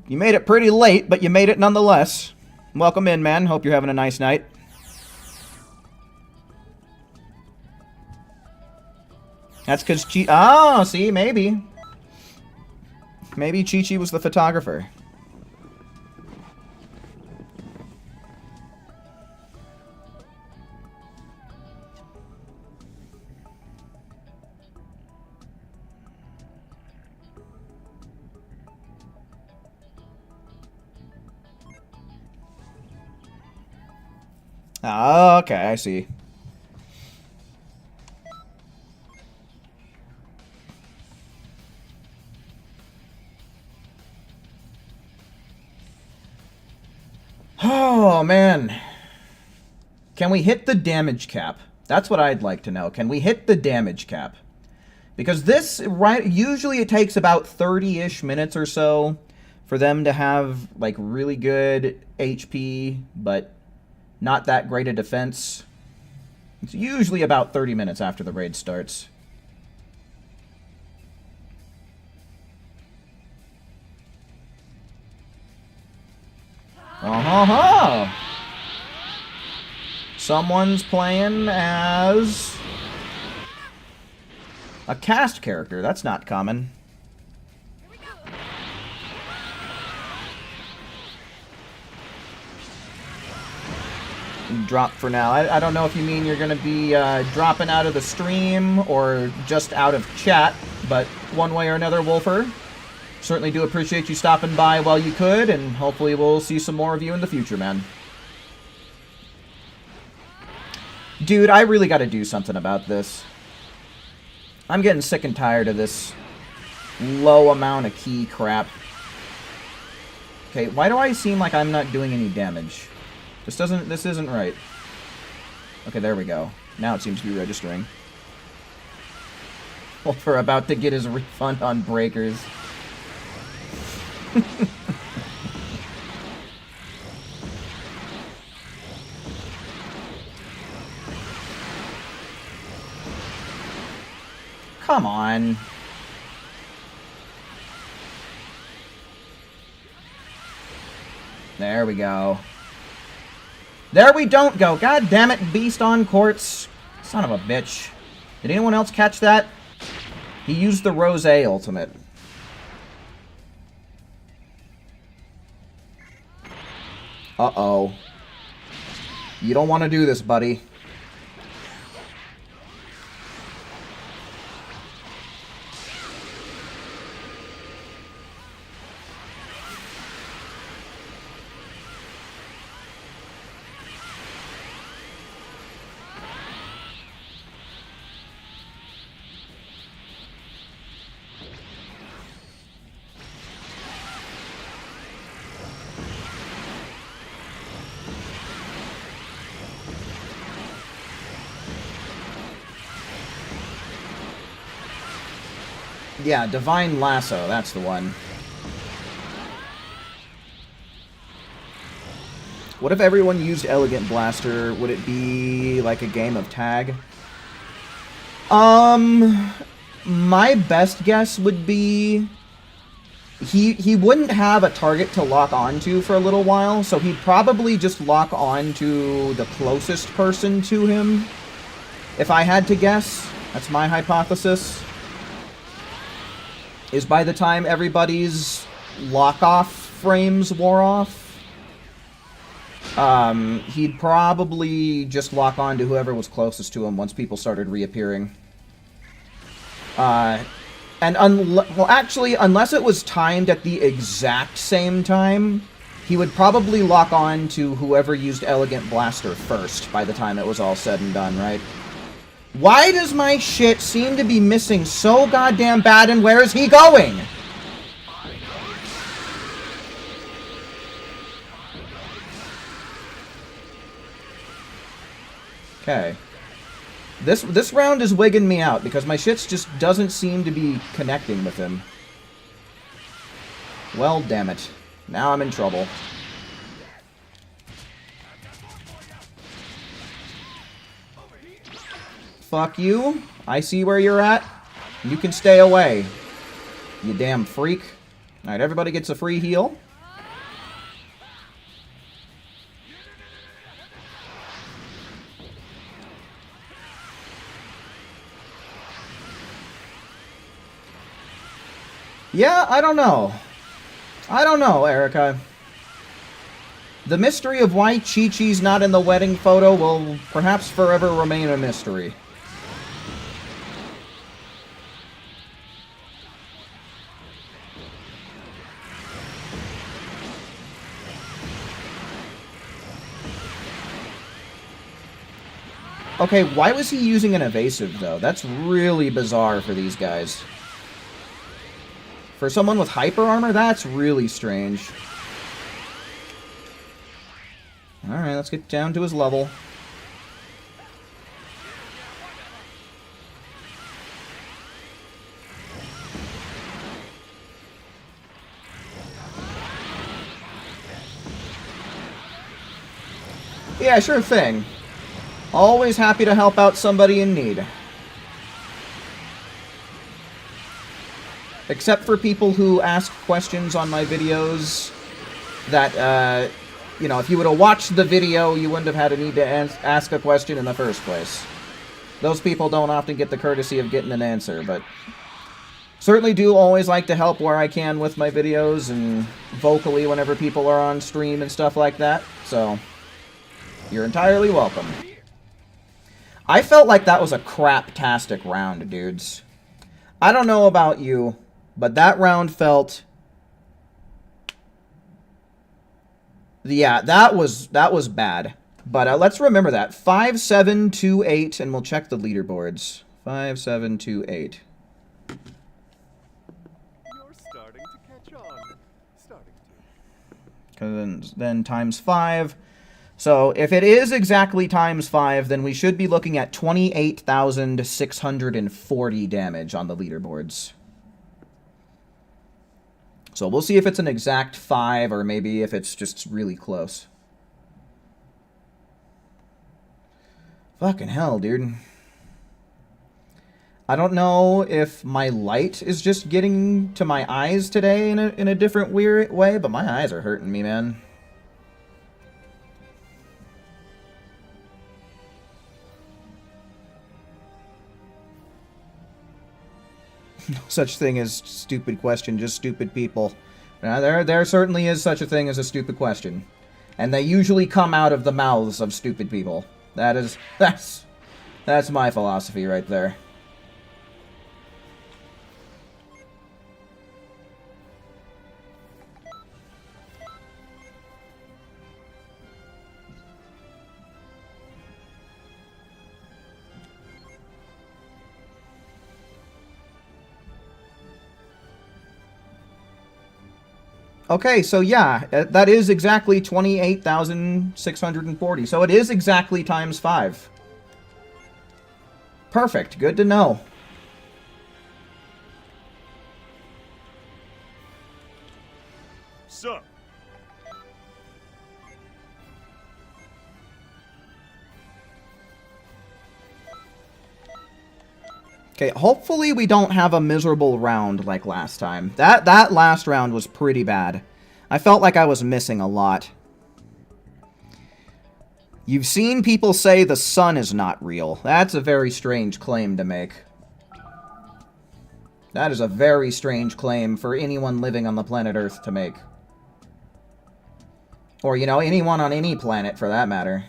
A: You made it pretty late, but you made it nonetheless. Welcome in, man. Hope you're having a nice night. That's because Chi... Oh, see, maybe. Maybe Chi-Chi was the photographer. Oh, okay, I see. Oh, man. Can we hit the damage cap? That's what I'd like to know. Can we hit the damage cap? Because this, right, usually it takes about 30-ish minutes or so for them to have, like, really good HP, but not that great a defense. It's usually about 30 minutes after the raid starts. Uh-huh. Someone's playing as a cast character. That's not common. Drop for now. I don't know if you mean you're going to be dropping out of the stream or just out of chat, but one way or another, Wolfer, certainly do appreciate you stopping by while you could, and hopefully we'll see some more of you in the future, man. Dude, I really got to do something about this. I'm getting sick and tired of this low amount of key crap. Okay, why do I seem like I'm not doing any damage? This isn't right. Okay, there we go. Now it seems to be registering. Wolfer about to get his refund on breakers. Come on. There we go. There we don't go. God damn it, beast on quartz. Son of a bitch. Did anyone else catch that? He used the Rosé ultimate. Uh-oh. You don't want to do this, buddy. Yeah, Divine Lasso, that's the one. What if everyone used Elegant Blaster? Would it be like a game of tag? My best guess would be he wouldn't have a target to lock onto for a little while, so he'd probably just lock onto the closest person to him. If I had to guess, that's my hypothesis. Is by the time everybody's lock-off frames wore off, he'd probably just lock on to whoever was closest to him once people started reappearing. Well, actually, unless it was timed at the exact same time, he would probably lock on to whoever used Elegant Blaster first by the time it was all said and done, right? Why does my shit seem to be missing so goddamn bad, and where is he going? Okay. This round is wigging me out, because my shit just doesn't seem to be connecting with him. Well, damn it. Now I'm in trouble. Fuck you. I see where you're at. You can stay away. You damn freak. Alright, everybody gets a free heal. Yeah, I don't know. I don't know, Erica. The mystery of why Chi-Chi's not in the wedding photo will perhaps forever remain a mystery. Okay, why was he using an evasive, though? That's really bizarre for these guys. For someone with hyper armor, that's really strange. Alright, let's get down to his level. Yeah, sure thing. Always happy to help out somebody in need. Except for people who ask questions on my videos that you know, if you would have watched the video, you wouldn't have had a need to ask a question in the first place. Those people don't often get the courtesy of getting an answer, but certainly do always like to help where I can with my videos and vocally whenever people are on stream and stuff like that. So, you're entirely welcome. I felt like that was a crap-tastic round, dudes. I don't know about you, but that round felt... Yeah, that was bad. But let's remember that. 5-7-2-8, and we'll check the leaderboards. 5-7-2-8.
B: You're starting to catch on. Starting to.
A: Then times 5. So if it is exactly times 5, then we should be looking at 28,640 damage on the leaderboards. So we'll see if it's an exact 5 or maybe if it's just really close. Fucking hell, dude. I don't know if my light is just getting to my eyes today in a different weird way, but my eyes are hurting me, man. No such thing as stupid question, just stupid people. There certainly is such a thing as a stupid question. And they usually come out of the mouths of stupid people. That's my philosophy right there. Okay, so yeah, that is exactly 28,640. So it is exactly times 5. Perfect, good to know.
B: So.
A: Okay, hopefully we don't have a miserable round like last time. That last round was pretty bad. I felt like I was missing a lot. You've seen people say the sun is not real. That's a very strange claim to make. That is a very strange claim for anyone living on the planet Earth to make. Or, you know, anyone on any planet for that matter.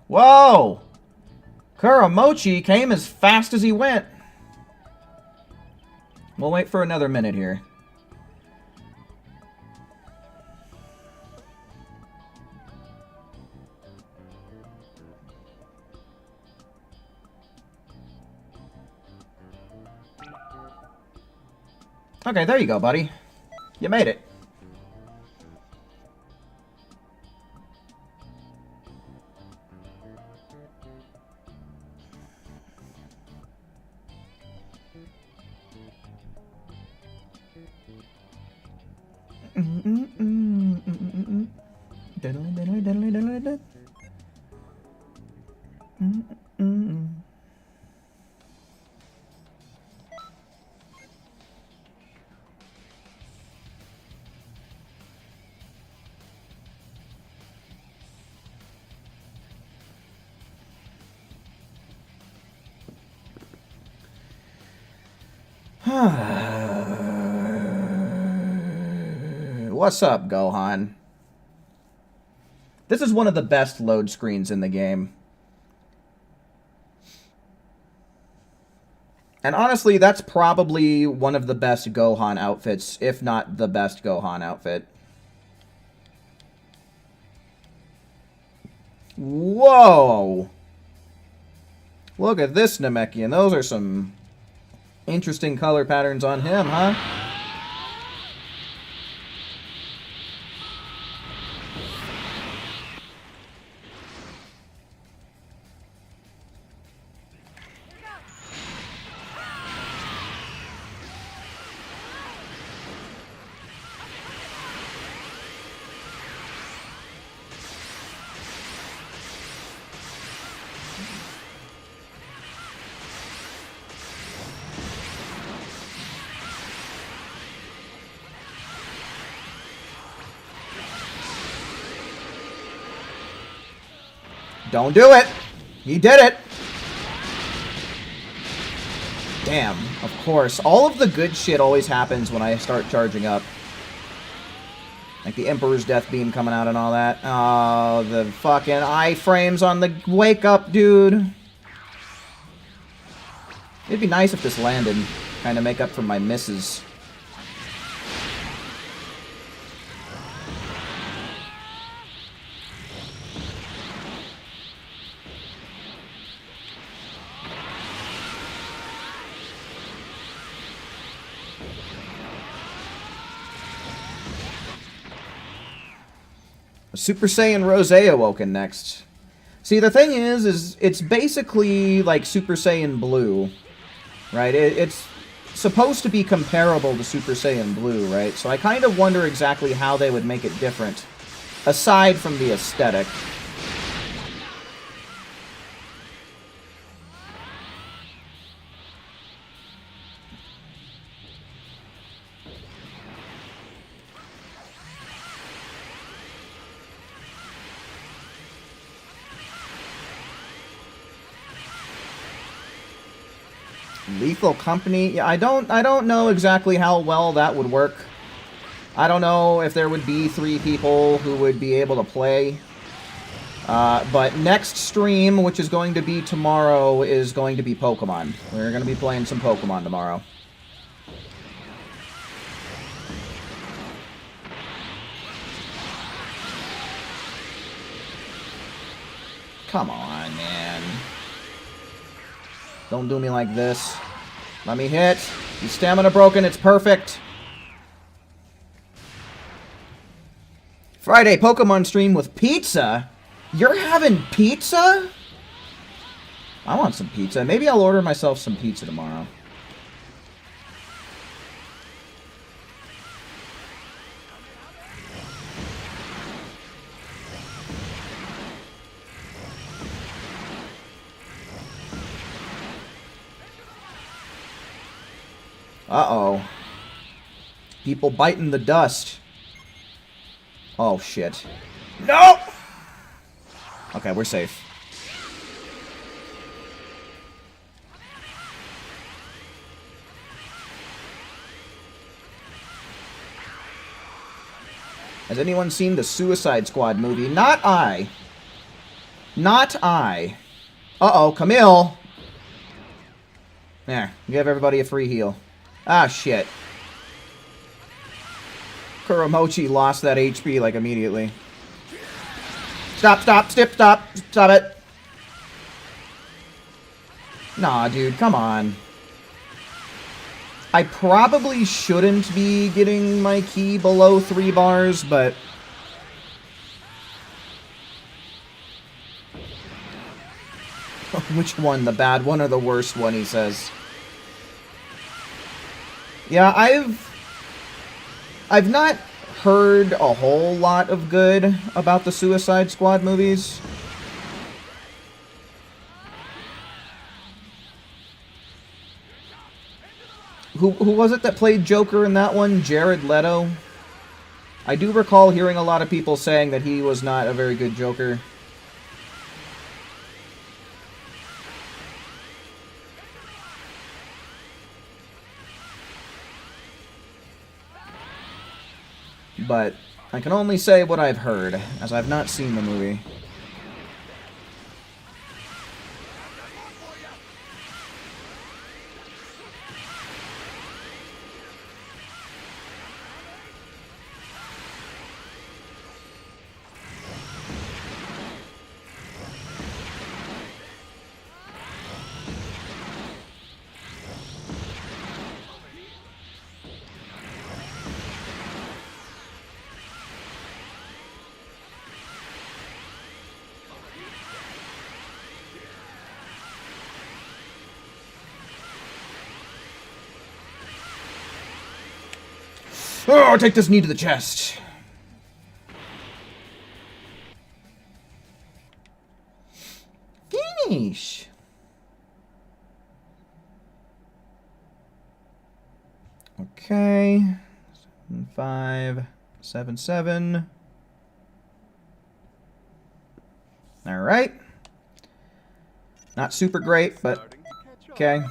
A: Whoa! Kuramochi came as fast as he went. We'll wait for another minute here. Okay, there you go, buddy. You made it. What's up, Gohan? This is one of the best load screens in the game. And honestly, that's probably one of the best Gohan outfits, if not the best Gohan outfit. Whoa! Look at this Namekian. Those are some interesting color patterns on him, huh? Don't do it! He did it! Damn, of course. All of the good shit always happens when I start charging up. Like the Emperor's Death Beam coming out and all that. Oh, the fucking iframes on the wake up, dude. It'd be nice if this landed. Kind of make up for my misses. Super Saiyan Rose awoken next. See, the thing is it's basically like Super Saiyan Blue, right? It's supposed to be comparable to Super Saiyan Blue, right? So I kind of wonder exactly how they would make it different, aside from the aesthetic. Lethal Company? Yeah, I don't know exactly how well that would work. I don't know if there would be 3 people who would be able to play. But next stream, which is going to be tomorrow, is going to be Pokemon. We're going to be playing some Pokemon tomorrow. Come on, man. Don't do me like this. Let me hit. Your stamina broken. It's perfect. Friday Pokemon stream with pizza? You're having pizza? I want some pizza. Maybe I'll order myself some pizza tomorrow. Uh-oh. People biting the dust. Oh, shit. No! Okay, we're safe. Has anyone seen the Suicide Squad movie? Not I. Not I. Uh-oh, Camille. There, give everybody a free heal. Ah, shit. Kuramochi lost that HP, like, immediately. Stop, stop, stop it. Nah, dude, come on. I probably shouldn't be getting my key below 3 bars, but... Which one? The bad one or the worst one, he says. Yeah, I've not heard a whole lot of good about the Suicide Squad movies. Who was it that played Joker in that one? Jared Leto? I do recall hearing a lot of people saying that he was not a very good Joker. But I can only say what I've heard, as I've not seen the movie. Oh, take this knee to the chest. Finish. Okay. 577. All right. Not super great, but
B: Starting to catch on.
A: okay.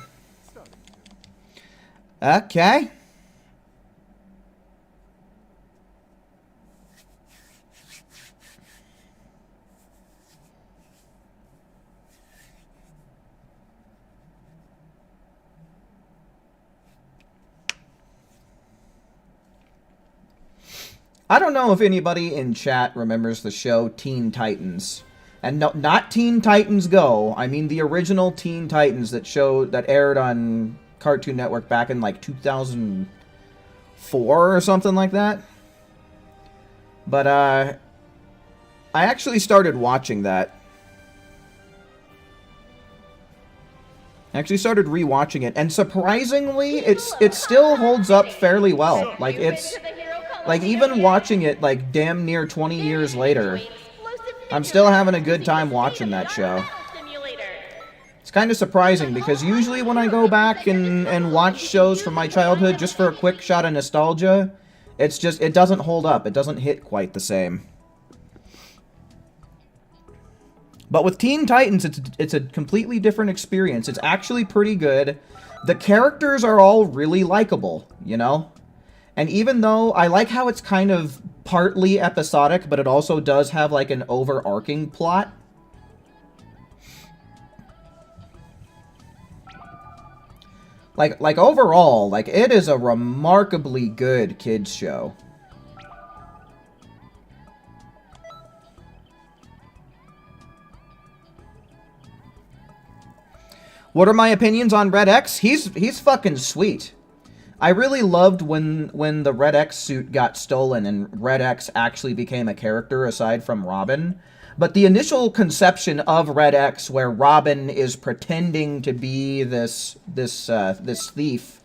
B: Starting to.
A: Okay. I don't know if anybody in chat remembers the show Teen Titans. And no, not Teen Titans Go. I mean the original Teen Titans that aired on Cartoon Network back in like 2004 or something like that. But I actually started watching that. I actually started rewatching it, and surprisingly, it still holds up fairly well. Like it's like even watching it like damn near 20 years later, I'm still having a good time watching that show. It's kind of surprising because usually when I go back and watch shows from my childhood just for a quick shot of nostalgia, it doesn't hold up. It doesn't hit quite the same. But with Teen Titans, it's a completely different experience. It's actually pretty good. The characters are all really likable, you know? And even though I like how it's kind of partly episodic, but it also does have like an overarching plot. Like overall, like it is a remarkably good kids show. What are my opinions on Red X? He's fucking sweet. I really loved when the Red X suit got stolen and Red X actually became a character aside from Robin. But the initial conception of Red X, where Robin is pretending to be this thief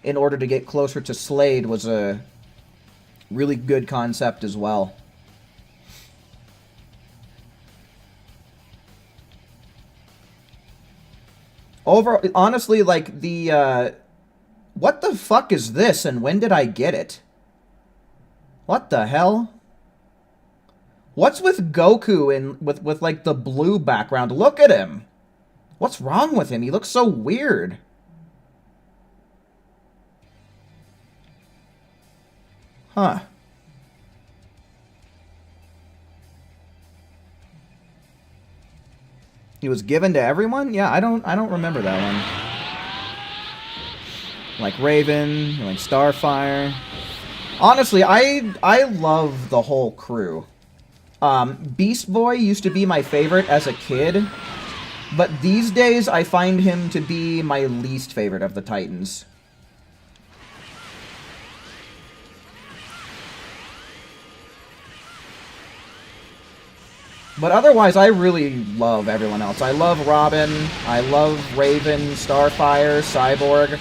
A: in order to get closer to Slade, was a really good concept as well. Honestly, like, what the fuck is this, and when did I get it? What the hell? What's with Goku with like, the blue background? Look at him! What's wrong with him? He looks so weird. Huh. He was given to everyone? Yeah, I don't remember that one. Like Raven, like Starfire. Honestly, I love the whole crew. Beast Boy used to be my favorite as a kid, but these days I find him to be my least favorite of the Titans. But otherwise, I really love everyone else. I love Robin, I love Raven, Starfire, Cyborg.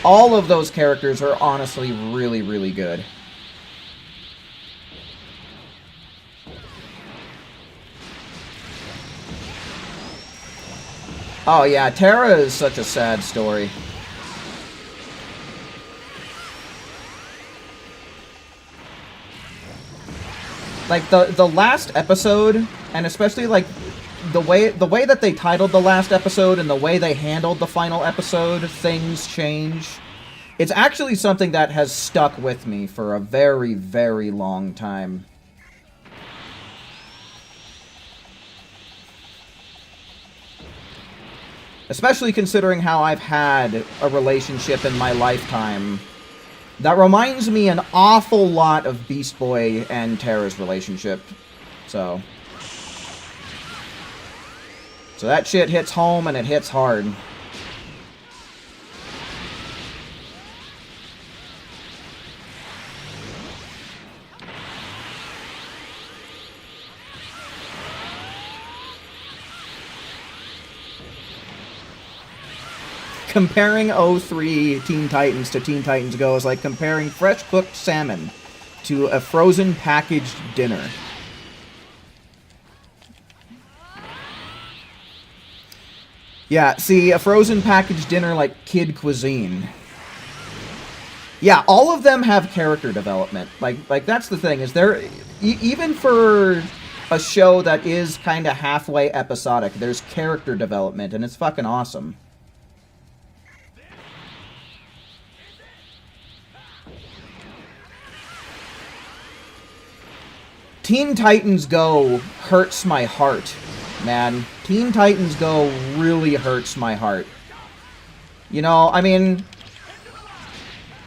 A: All of those characters are honestly really, really good. Oh yeah, Terra is such a sad story. Like the last episode, and especially like the way that they titled the last episode and the way they handled the final episode, Things Change. It's actually something that has stuck with me for a very, very long time. Especially considering how I've had a relationship in my lifetime that reminds me an awful lot of Beast Boy and Terra's relationship. So that shit hits home, and it hits hard. Comparing 03 Teen Titans to Teen Titans Go is like comparing fresh-cooked salmon to a frozen packaged dinner. Yeah, see, a frozen packaged dinner like kid cuisine. Yeah, all of them have character development. Like that's the thing, is there even for a show that is kind of halfway episodic. There's character development, and it's fucking awesome. Teen Titans Go hurts my heart, man. Teen Titans Go really hurts my heart. You know, I mean...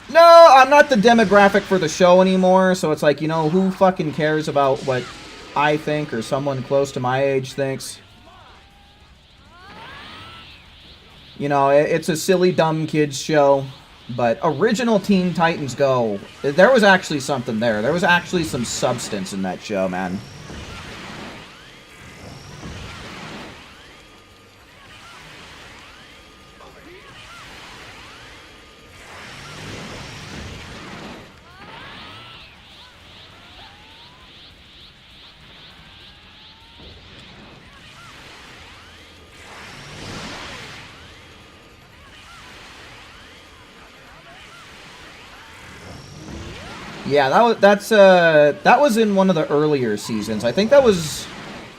A: No, I'm not the demographic for the show anymore, so it's like, you know, who fucking cares about what I think or someone close to my age thinks? You know, it's a silly, dumb kids show, but original Teen Titans Go, there was actually something there. There was actually some substance in that show, man. Yeah, that was in one of the earlier seasons. I think that was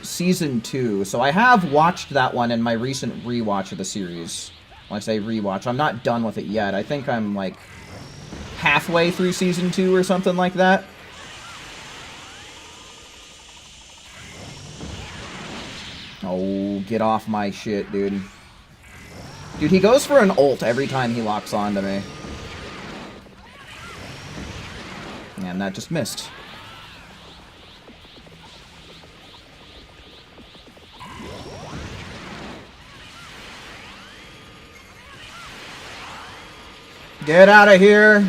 A: season 2. So I have watched that one in my recent rewatch of the series. When I say rewatch, I'm not done with it yet. I think I'm like halfway through season 2 or something like that. Oh, get off my shit, dude. Dude, he goes for an ult every time he locks onto me. And that just missed. Get out of here.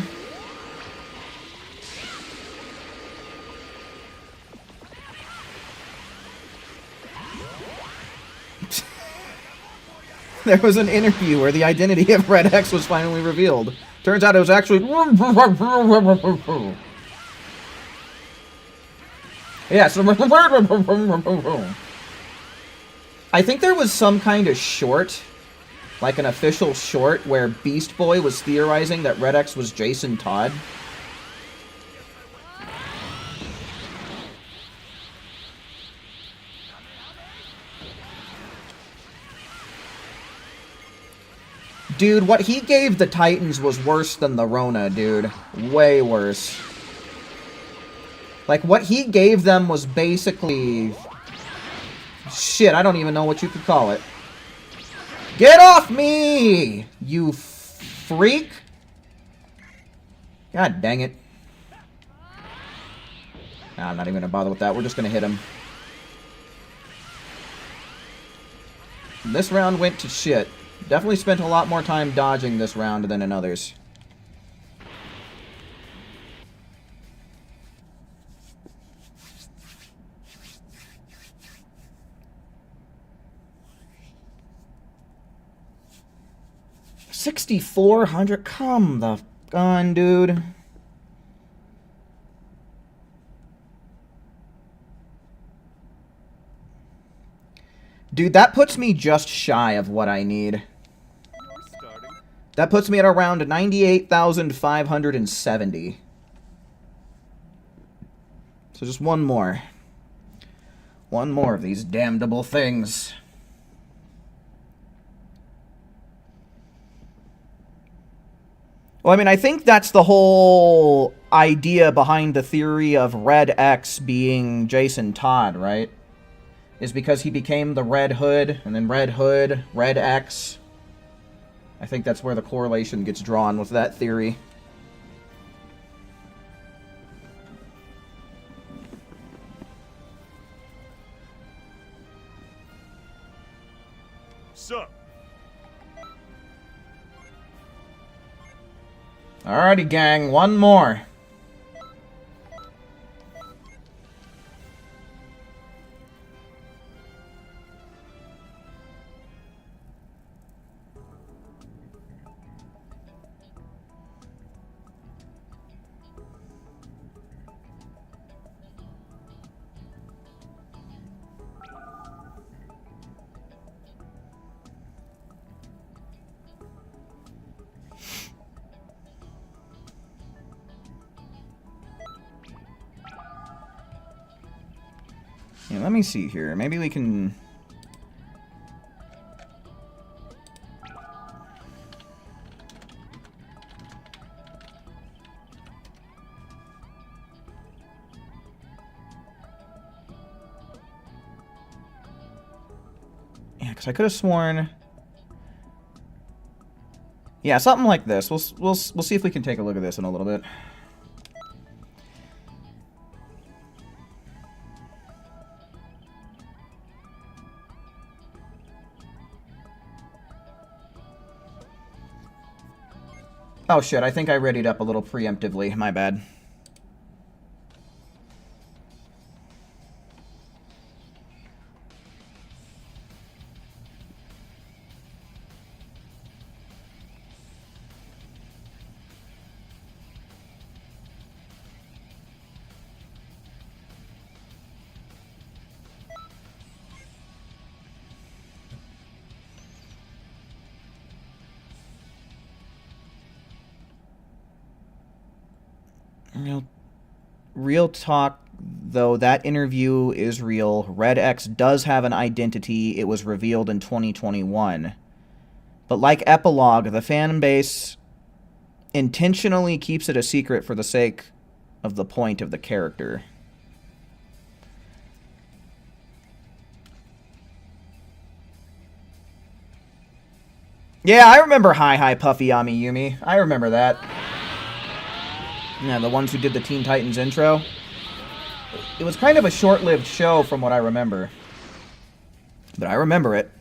A: There was an interview where the identity of Red X was finally revealed. Turns out it was actually... Yeah, so I think there was some kind of short, like an official short, where Beast Boy was theorizing that Red X was Jason Todd. Dude, what he gave the Titans was worse than the Rona, dude. Way worse. Like, what he gave them was basically... Shit, I don't even know what you could call it. Get off me! You freak! God dang it. Nah, I'm not even gonna bother with that. We're just gonna hit him. This round went to shit. Definitely spent a lot more time dodging this round than in others. $6,400? Come the on, dude. Dude, that puts me just shy of what I need. That puts me at around 98,570. So just one more. One more of these damnable things. Well, I mean, I think that's the whole idea behind the theory of Red X being Jason Todd, right? Is because he became the Red Hood, and then Red Hood, Red X. I think that's where the correlation gets drawn with that theory.
B: Sup?
A: Alrighty, gang, one more. Yeah, let me see here. Maybe we can... Yeah, because I could have sworn... Yeah, something like this. We'll see if we can take a look at this in a little bit. Oh shit, I think I readied up a little preemptively. My bad. Real talk, though, that interview is real. Red X does have an identity. It was revealed in 2021. But like Epilogue, the fan base intentionally keeps it a secret for the sake of the point of the character. Yeah, I remember Hi Puffy Ami Yumi. I remember that. Yeah, the ones who did the Teen Titans intro. It was kind of a short-lived show from what I remember. But I remember it.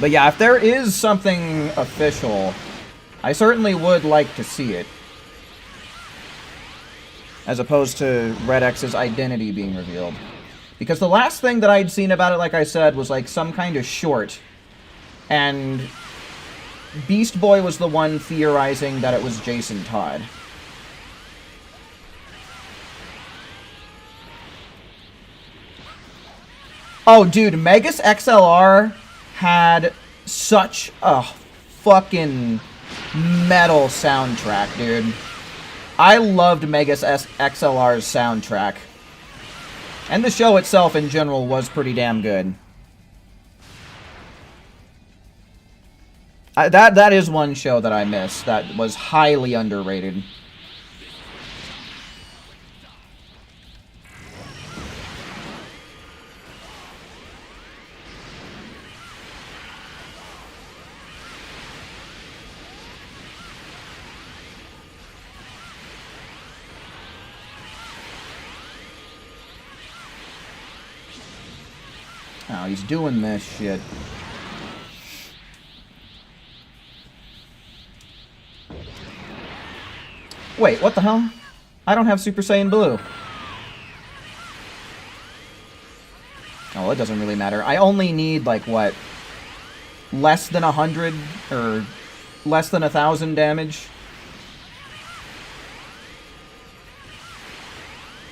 A: But yeah, if there is something official, I certainly would like to see it. As opposed to Red X's identity being revealed. Because the last thing that I'd seen about it, like I said, was like some kind of short. And Beast Boy was the one theorizing that it was Jason Todd. Oh, dude, Megas XLR had such a fucking metal soundtrack, dude. I loved Megas XLR's soundtrack. And the show itself in general was pretty damn good. That is one show that I missed that was highly underrated. Oh, he's doing this shit. Wait, what the hell? I don't have Super Saiyan Blue. Oh, well, it doesn't really matter. I only need, like, what? Less than 100, or less than 1,000 damage?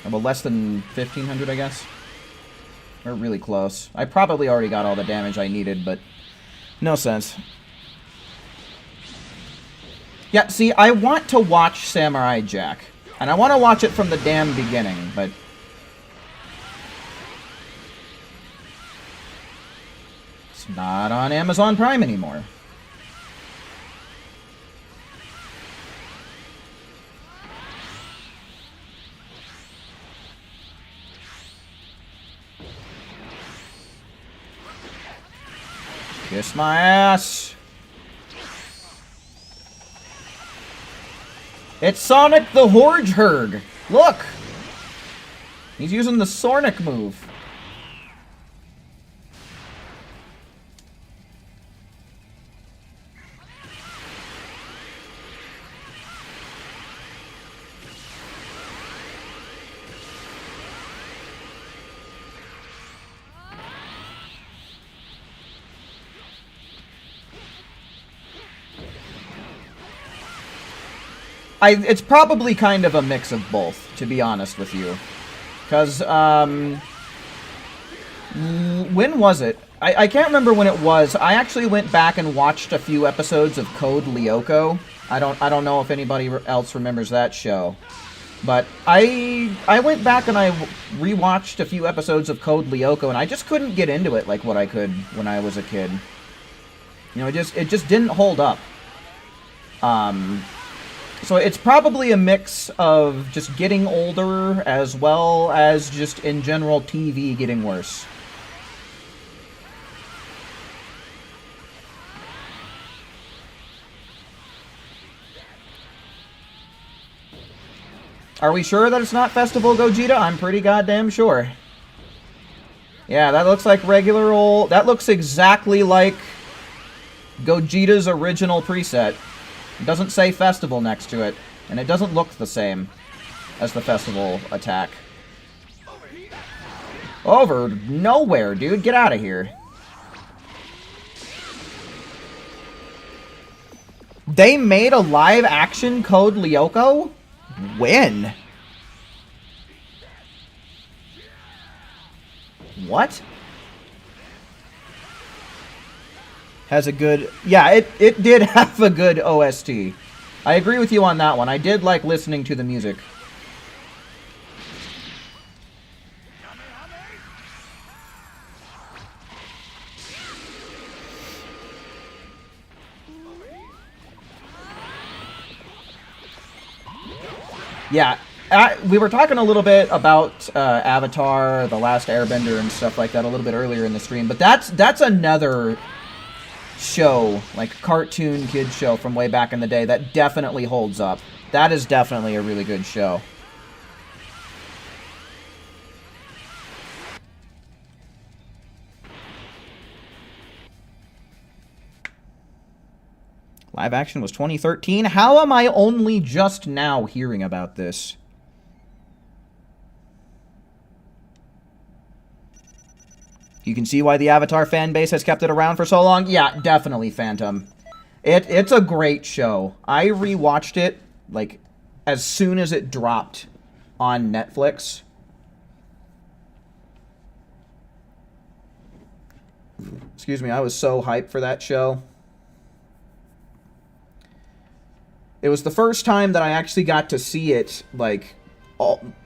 A: Well, less than 1,500, I guess. We're really close. I probably already got all the damage I needed, but no sense. Yeah, see, I want to watch Samurai Jack. And I want to watch it from the damn beginning, but... it's not on Amazon Prime anymore. Kiss my ass! It's Sonic the Hedgehog! Look! He's using the Sonic move. It's probably kind of a mix of both, to be honest with you. Because, when was it? I can't remember when it was. I actually went back and watched a few episodes of Code Lyoko. I don't know if anybody else remembers that show. But I went back and I rewatched a few episodes of Code Lyoko, and I just couldn't get into it like what I could when I was a kid. You know, it just didn't hold up. So it's probably a mix of just getting older as well as just in general TV getting worse. Are we sure that it's not Festival Gogeta? I'm pretty goddamn sure. Yeah, that looks like regular old... That looks exactly like Gogeta's original preset. It doesn't say Festival next to it, and it doesn't look the same as the Festival attack. Over nowhere, dude. Get out of here. They made a live-action Code Lyoko? When? What? Has a good... Yeah, it did have a good OST. I agree with you on that one. I did like listening to the music. Yeah, we were talking a little bit about Avatar, The Last Airbender, and stuff like that a little bit earlier in the stream, but that's another show, like cartoon kid show from way back in the day that definitely holds up. That is definitely a really good show. Live action was 2013. How am I only just now hearing about this? You can see why the Avatar fan base has kept it around for so long. Yeah, definitely, Phantom. It's a great show. I rewatched it, like, as soon as it dropped on Netflix. Excuse me, I was so hyped for that show. It was the first time that I actually got to see it, like,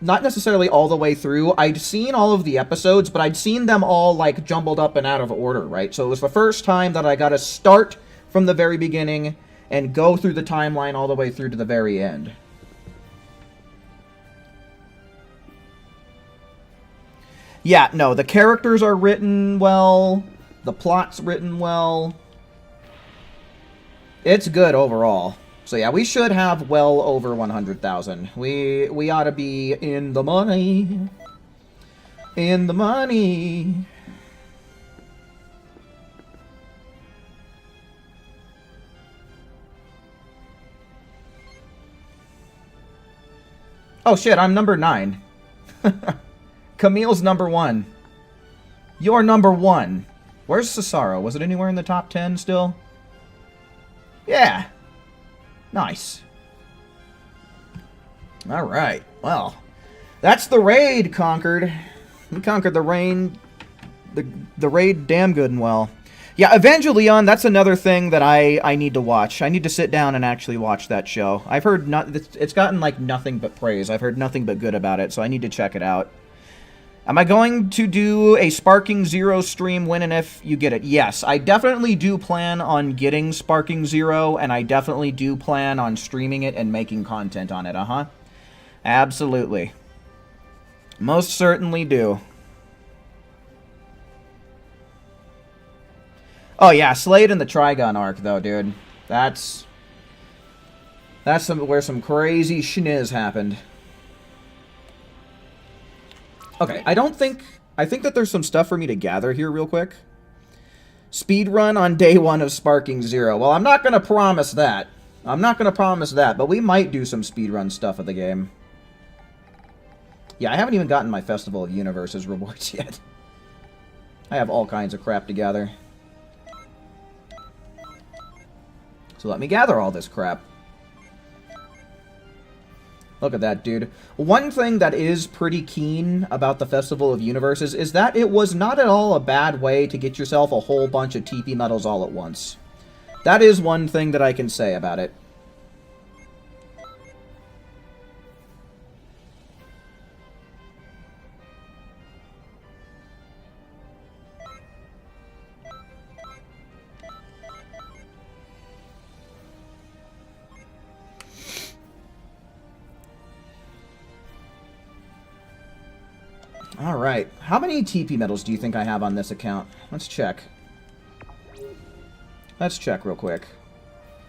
A: not necessarily all the way through. I'd seen all of the episodes, but I'd seen them all, like, jumbled up and out of order, right? So it was the first time that I got to start from the very beginning and go through the timeline all the way through to the very end. Yeah, no, the characters are written well. The plot's written well. It's good overall. So yeah, we should have well over 100,000. We ought to be in the money. In the money. Oh shit, I'm number 9. Camille's number 1. You're number 1. Where's Cesaro? Was it anywhere in the top 10 still? Yeah. Nice. Alright, well, that's the raid conquered. We conquered the raid, the raid damn good and well. Yeah, Evangelion, that's another thing that I need to watch. I need to sit down and actually watch that show. I've heard it's gotten like nothing but praise. I've heard nothing but good about it, so I need to check it out. Am I going to do a Sparking Zero stream when and if you get it? Yes, I definitely do plan on getting Sparking Zero, and I definitely do plan on streaming it and making content on it, Absolutely. Most certainly do. Oh yeah, Slade and the Trigun arc, though, dude. That's where some crazy schniz happened. Okay, I think that there's some stuff for me to gather here real quick. Speedrun on day 1 of Sparking Zero. Well, I'm not going to promise that. But we might do some speedrun stuff of the game. Yeah, I haven't even gotten my Festival of Universes rewards yet. I have all kinds of crap to gather. So let me gather all this crap. Look at that, dude. One thing that is pretty keen about the Festival of Universes is that it was not at all a bad way to get yourself a whole bunch of TP medals all at once. That is one thing that I can say about it. Alright, how many TP medals do you think I have on this account? Let's check. Let's check real quick.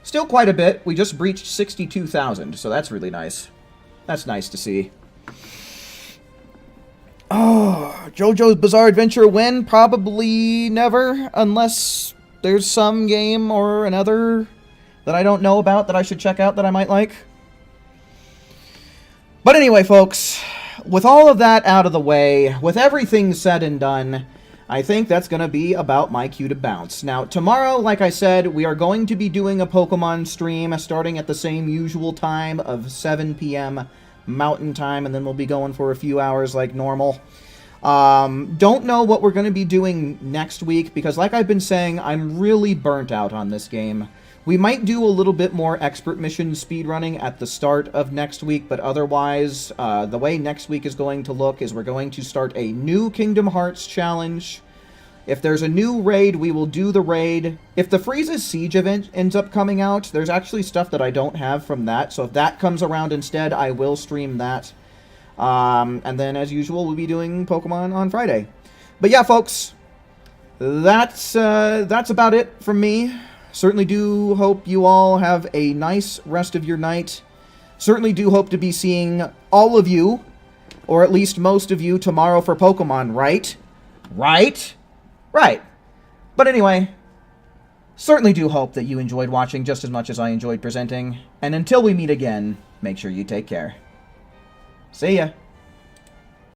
A: Still quite a bit. We just breached 62,000, so that's really nice. That's nice to see. Oh, JoJo's Bizarre Adventure win? Probably never, unless there's some game or another that I don't know about that I should check out that I might like. But anyway, folks, with all of that out of the way, with everything said and done, I think that's going to be about my cue to bounce. Now, tomorrow, like I said, we are going to be doing a Pokemon stream starting at the same usual time of 7 p.m. Mountain Time, and then we'll be going for a few hours like normal. Don't know what we're going to be doing next week, because like I've been saying, I'm really burnt out on this game. We might do a little bit more expert mission speedrunning at the start of next week, but otherwise, the way next week is going to look is we're going to start a new Kingdom Hearts challenge. If there's a new raid, we will do the raid. If the Frieza's Siege event ends up coming out, there's actually stuff that I don't have from that, so if that comes around instead, I will stream that. And then, as usual, we'll be doing Pokemon on Friday. But yeah, folks, that's about it from me. Certainly do hope you all have a nice rest of your night. Certainly do hope to be seeing all of you, or at least most of you, tomorrow for Pokemon, right? Right? Right. But anyway, certainly do hope that you enjoyed watching just as much as I enjoyed presenting. And until we meet again, make sure you take care. See ya.